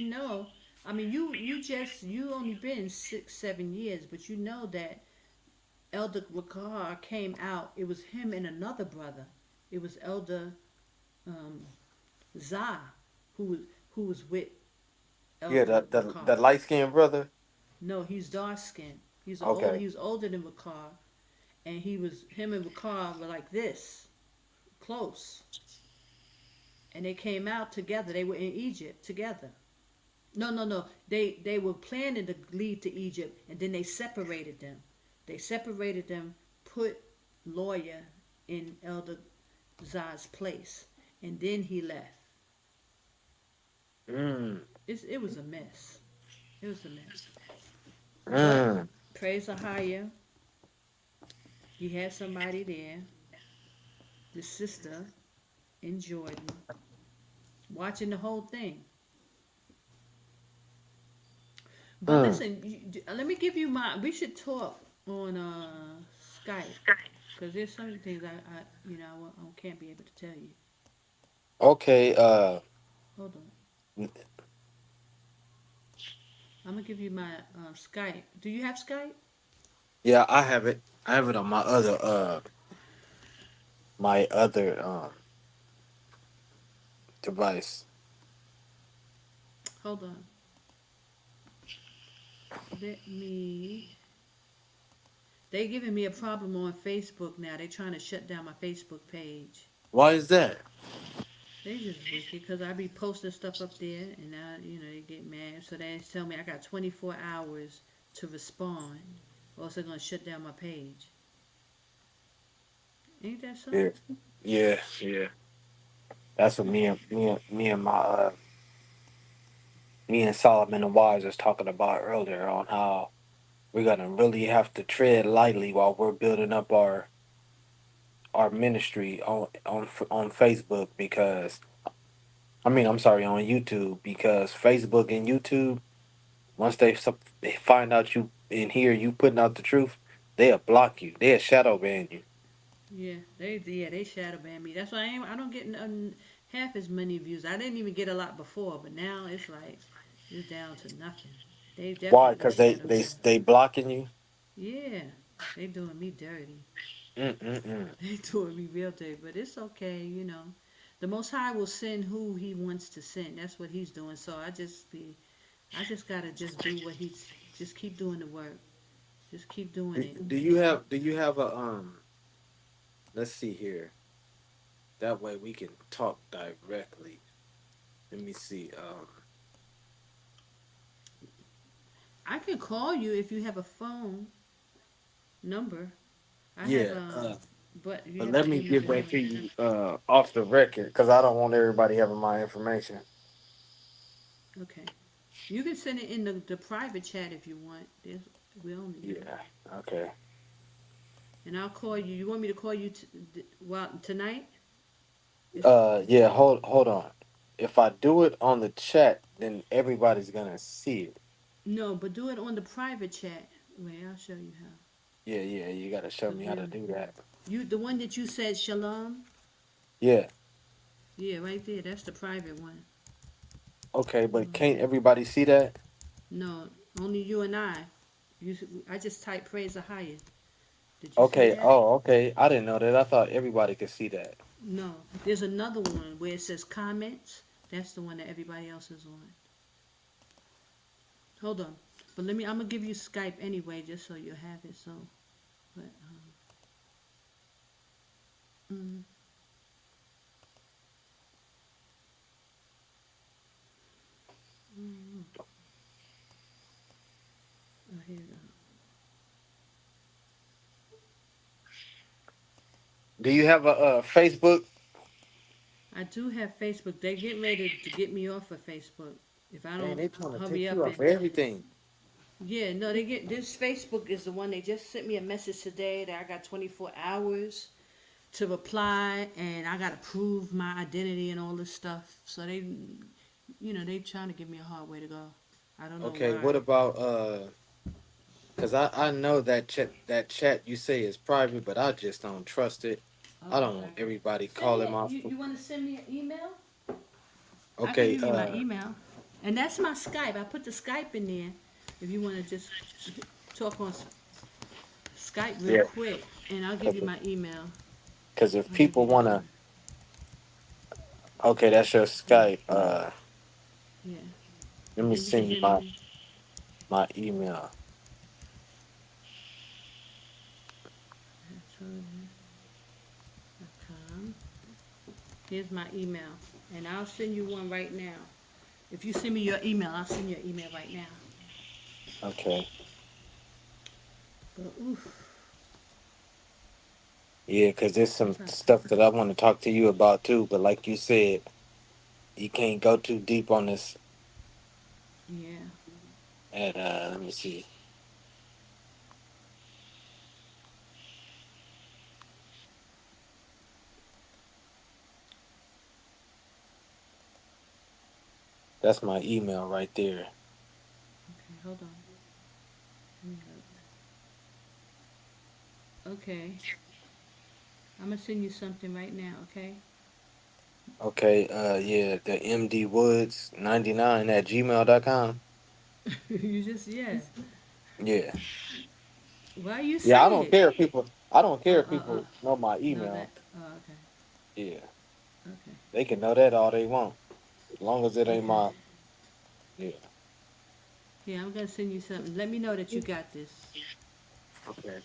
I mean, you only been 6 7 years, but you know that Elder Wakar came out. It was him and another brother. It was Elder um, Zah, who was with Yeah, Elder the Wakar. light skinned brother. No, he's dark skinned. Okay. He was older than Wakar, and him and Wakar were like this, close. And they came out together. They were in Egypt together. No, no, no. They were planning to leave to Egypt, and then they separated them. They separated them, put Lawyer in Elder Zah's place, and then he left. Mm. It was a mess. It was a mess. But Mm. praise Ahaya, he had somebody there, the sister in Jordan, watching the whole thing. But Mm. listen, let me give you my. We should talk on Skype because there's some things I can't be able to tell you. Okay. Hold on, I'm gonna give you my Skype. Do you have Skype? Yeah, I have it. I have it on my other device. Hold on. Let me. They giving me a problem on Facebook now. They trying to shut down my Facebook page. Why is that? They just wicked because I be posting stuff up there, and now they get mad. So they tell me I got 24 hours to respond, or else they're gonna shut down my page. Ain't that Yeah. something? Yeah. Yeah. That's what me and Solomon and Wise was talking about earlier on how we're gonna really have to tread lightly while we're building up our ministry on Facebook because I'm sorry, on YouTube because Facebook and YouTube once they find out you in here you putting out the truth, they'll block you. They'll shadow ban you. They shadow ban me. That's why I don't get half as many views. I didn't even get a lot before, but now it's like it's down to nothing. They Why? definitely Because they shadow they ban. they blocking you. Yeah, they doing me dirty. Mm-mm-mm. They doing me real dirty, but it's okay, you know. The Most High will send who He wants to send. That's what He's doing. So I just gotta just do what just keep doing the work. Just keep doing it. Do you have a let's see here. That way we can talk directly. Let me see. I can call you if you have a phone number. I have Yeah. but you But have to let me give me get the back number. to you off the record because I don't want everybody having my information. Okay. You can send it in the private chat if you want. We only Yeah. Okay. and I'll call you. You want me to call you tonight? It's Yeah. Hold on. If I do it on the chat, then everybody's gonna see it. no, but do it on the private chat. Wait, I'll show you how. Yeah. Yeah. You gotta show Cause me how to do that. the one that you said shalom. Yeah. Yeah, right there. That's the private one. Okay. Hold But on. can't everybody see that? No, only you and I. You, I just typed praise the higher. Did you see Okay. that? Oh. Okay. I didn't know that. I thought everybody could see that. No. There's another one where it says comments. That's the one that everybody else is on. Hold on. But I'm gonna give you Skype anyway, just so you have it. So, but mm, mm, oh, here you go. Do you have a Facebook? I do have Facebook. They get ready to get me off of Facebook if I Man, don't they trying to hurry take you up off and. everything. Yeah, no, they get this Facebook is the one they just sent me a message today that I got 24 hours to reply and I gotta prove my identity and all this stuff. So they trying to give me a hard way to go. I don't know Okay. why. What about because I know that chat you say is private, but I just don't trust it. I Oh, don't okay. want everybody Send me calling my. you want to send me an email? I can Okay, give you my email. And that's my Skype. I put the Skype in there if you want to just talk on Skype real yeah, quick. And I'll give you my email. because if I'll give you people my wanna, email. okay, that's your Yeah, Skype. yeah. Let me And you can send you send my me my email. com. Here's my email. And I'll send you one right now. If you send me your email, I'll send you an email right now. Okay, But oof, yeah, because there's some sometimes. stuff that I want to talk to you about too. But like you said, you can't go too deep on this. Yeah. At let me see. That's my email right there. Okay, hold on. Let me look. Okay. I'm gonna send you something right now, okay? Okay, yeah, the MD Woods 99 at gmail.com. You just yeah. Yeah. Why you Yeah, I say don't it? care if people. I don't care Oh, if people know my no, that. email. Oh, okay, Yeah, okay, they can know that all they want, as long as it ain't okay. my. Yeah. Yeah, I'm gonna send you something. Let me know that you got this. Okay.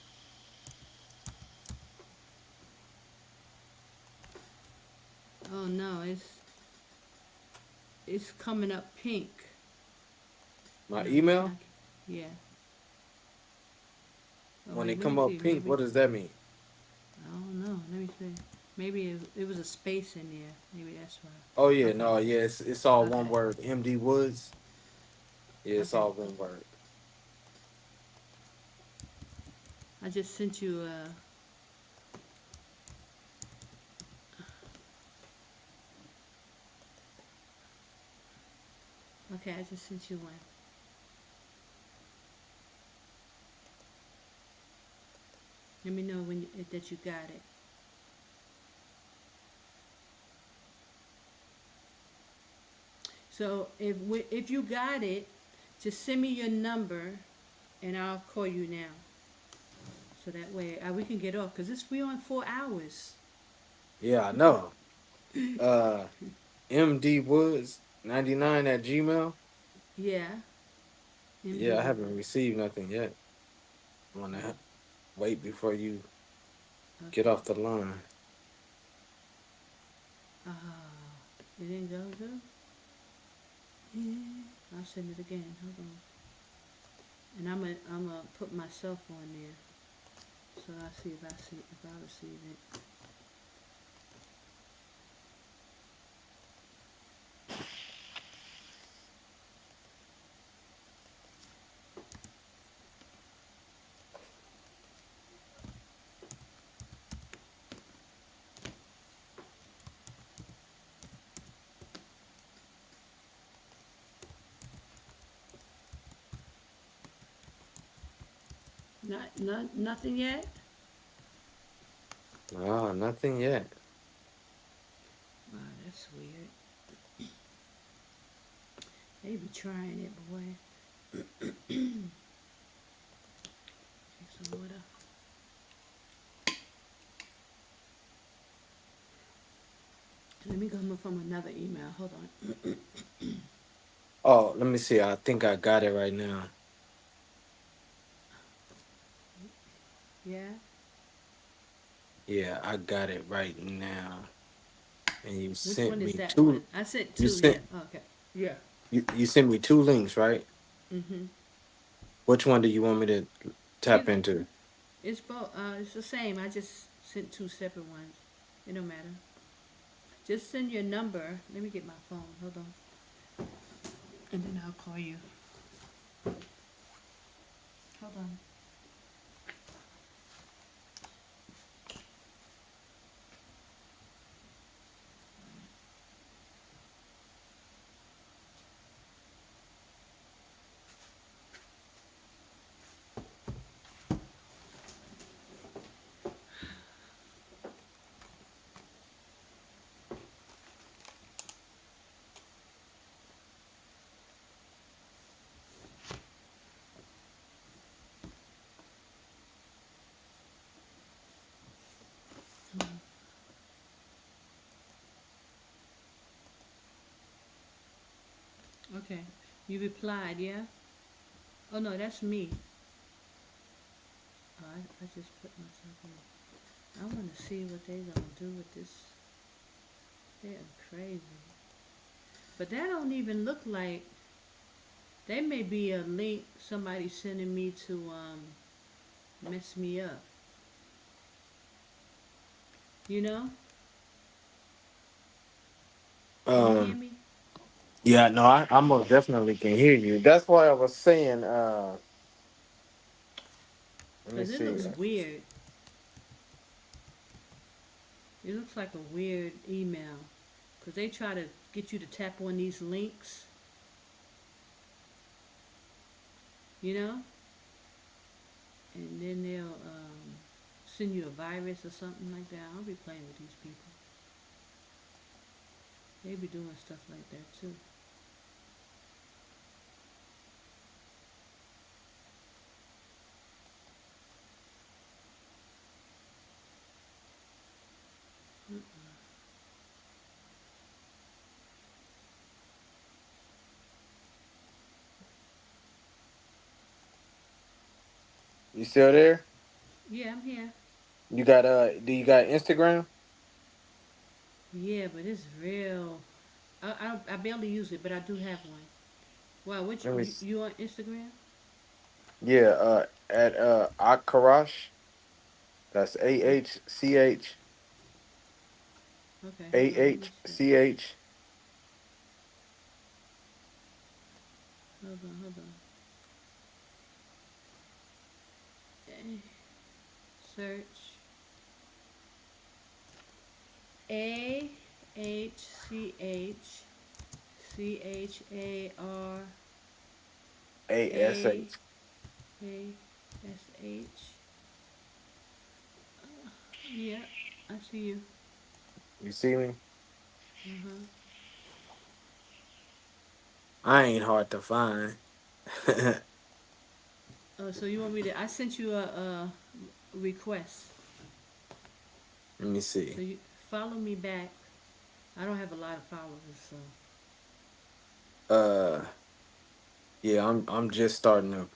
Oh no, it's coming up pink. My No, email. yeah. Oh When wait, it let me come up see. pink, Maybe what does that mean? I don't know. Let me see. Maybe it was a space in there. Maybe that's Oh why. yeah, Okay, no, yeah, it's all one okay, word. MD Woods. Yeah, it's okay. all one word. I just sent you okay, I just sent you one. Let me know when that you got it. So if you got it, just send me your number, and I'll call you now. So that way we can get off because we on 4 hours. Yeah, I know. Uh, MD Woods 99 at Gmail. Yeah, MD Yeah, I Wood. haven't received nothing yet. I'm gonna wait before you get Okay. off the line. It didn't go through. Yeah. I'll send it again. Hold on. And I'm gonna put myself on there. So I'll see if I receive it. Nothing yet. No, nothing yet. Wow, that's weird. They be trying it, boy. Take some water. Let me go from another email. Hold on. Oh, let me see. I think I got it right now. Yeah. Yeah, I got it right now. And you Which sent one is me that one? two. I sent You two. Yeah. sent Okay. Yeah. you sent me two links, right? Mhm. Which one do you want me to tap Either into? it's both. It's the same. I just sent two separate ones. It don't matter. Just send your number. Let me get my phone. Hold on. And then I'll call you. Hold on. Okay. You replied, yeah? Oh no, that's me. Oh, I just put myself in. I want to see what they gonna do with this. They're crazy. But that don't even look like. That may be a link somebody sending me to mess me up. You know? Can you hear Um, me? yeah, no, I most definitely can hear you. That's why I was saying, let me Cause it see. looks weird. It looks like a weird email. Cause they try to get you to tap on these links. You know? And then they'll send you a virus or something like that. I'll be playing with these people. They be doing stuff like that too. You still there? Yeah, I'm here. You got do you got Instagram? Yeah, but it's real. I barely use it, but I do have one. Wow, which Let me you on Instagram? yeah, at Akarash. That's Oh, okay, hold on. Let me see. AHCH. Hold on. Search AHCHCHARAASH. ASH. Yeah, I see you. You see me? Uh-huh. I ain't hard to find. Let So you want me to? I sent you a request. me So see. you follow me back. I don't have a lot of followers, so Uh, yeah, I'm just starting to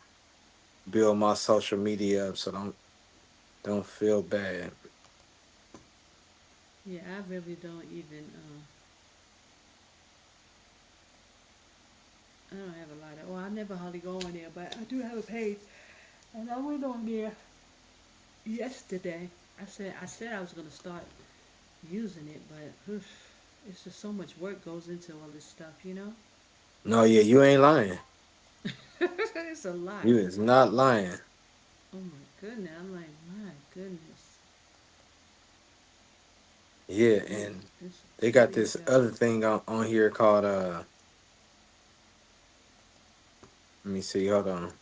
build my social media up, so don't feel bad. yeah, I really don't even. I don't have a lot of. Well, I never hardly go on there, but I do have a page, and I went on there yesterday. I said I was gonna start using it, but it's just so much work goes into all this stuff, you know. No, yeah, you ain't lying. It's a lot. You is not lying. Oh my goodness! I'm like, my goodness. Yeah, This and this they got tedious this job. other thing on here called let me see, hold on.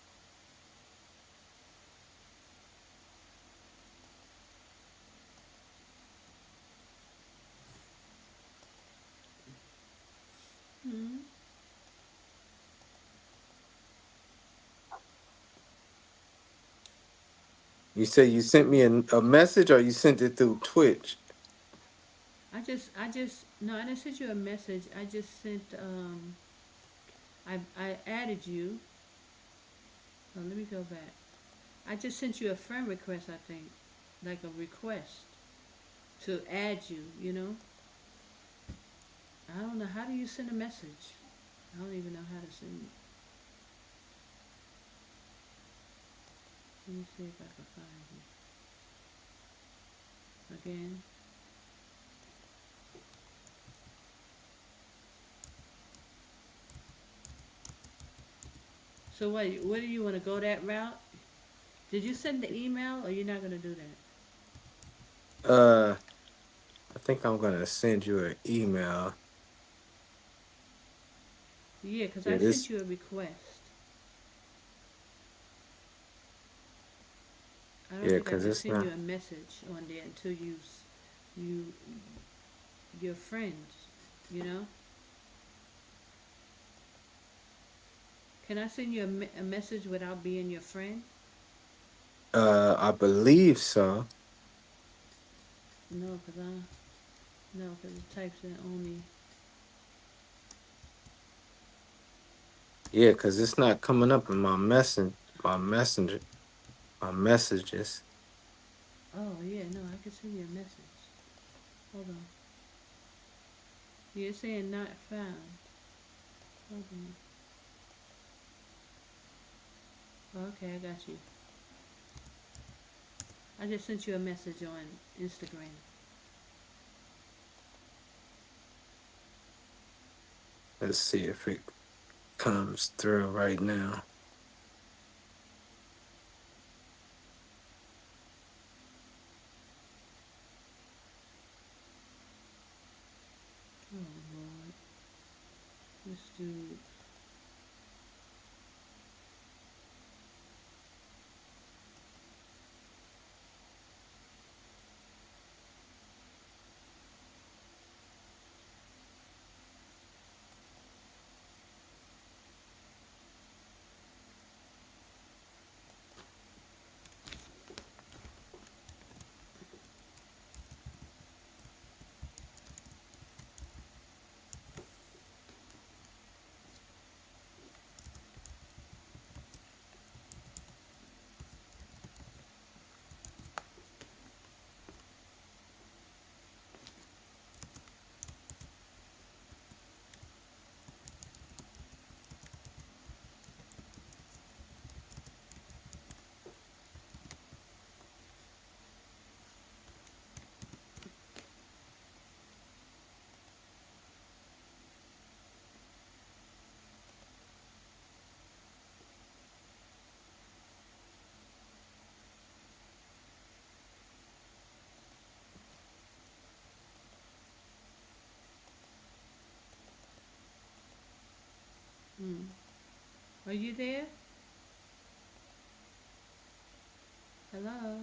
Hmm. You say you sent me a message or you sent it through Twitch? No, I didn't send you a message. I just sent, I added you. Oh, let me go back. I just sent you a friend request, I think. Like a request to add you, you know? I don't know. How do you send a message? I don't even know how to send it. Let me see if I can find you. Again. So what do you want to go that route? Did you send the email or you're not going to do that? Uh, I think I'm gonna send you an email. Yeah, because I Yeah, sent this. you a request. I don't Yeah, think I cause can it's send not. you a message on there until you, your friends, you know? Can I send you a message without being your friend? I believe so. No, because no, because it types in only. Yeah, cause it's not coming up in messenger, my messages. Oh, yeah, no, I can send you a message. Hold on. You're saying not found. Hold on. Oh, okay, I got you. I just sent you a message on Instagram. Let's see if it comes through right now. Oh, Lord. This dude. Hmm. Are you there? Hello?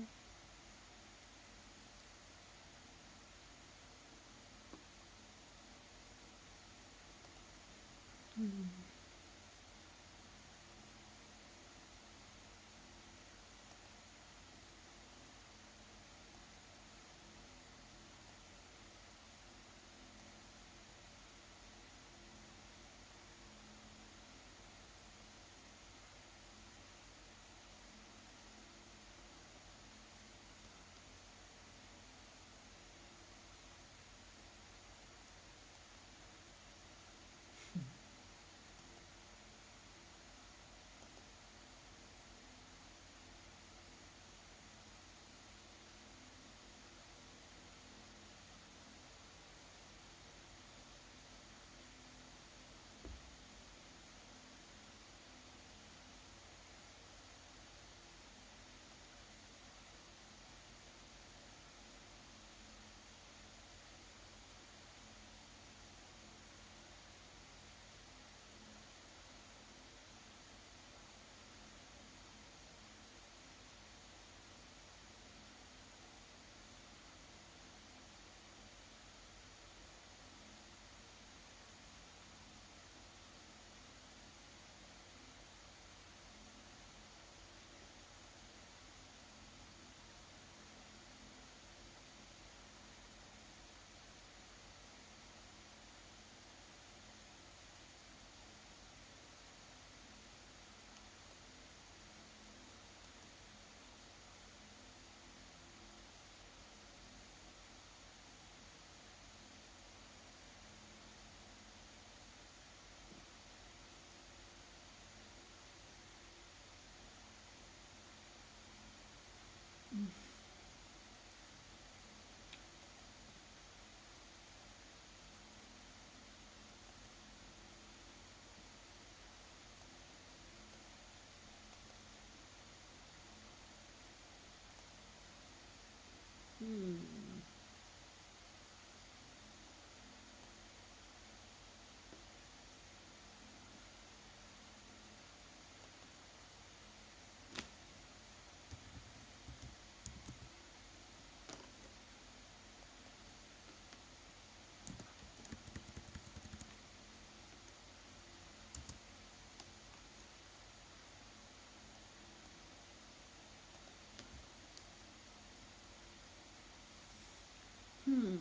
Hmm.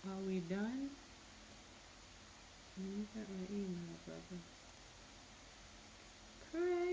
Are we done? You got my email, brother. Craig.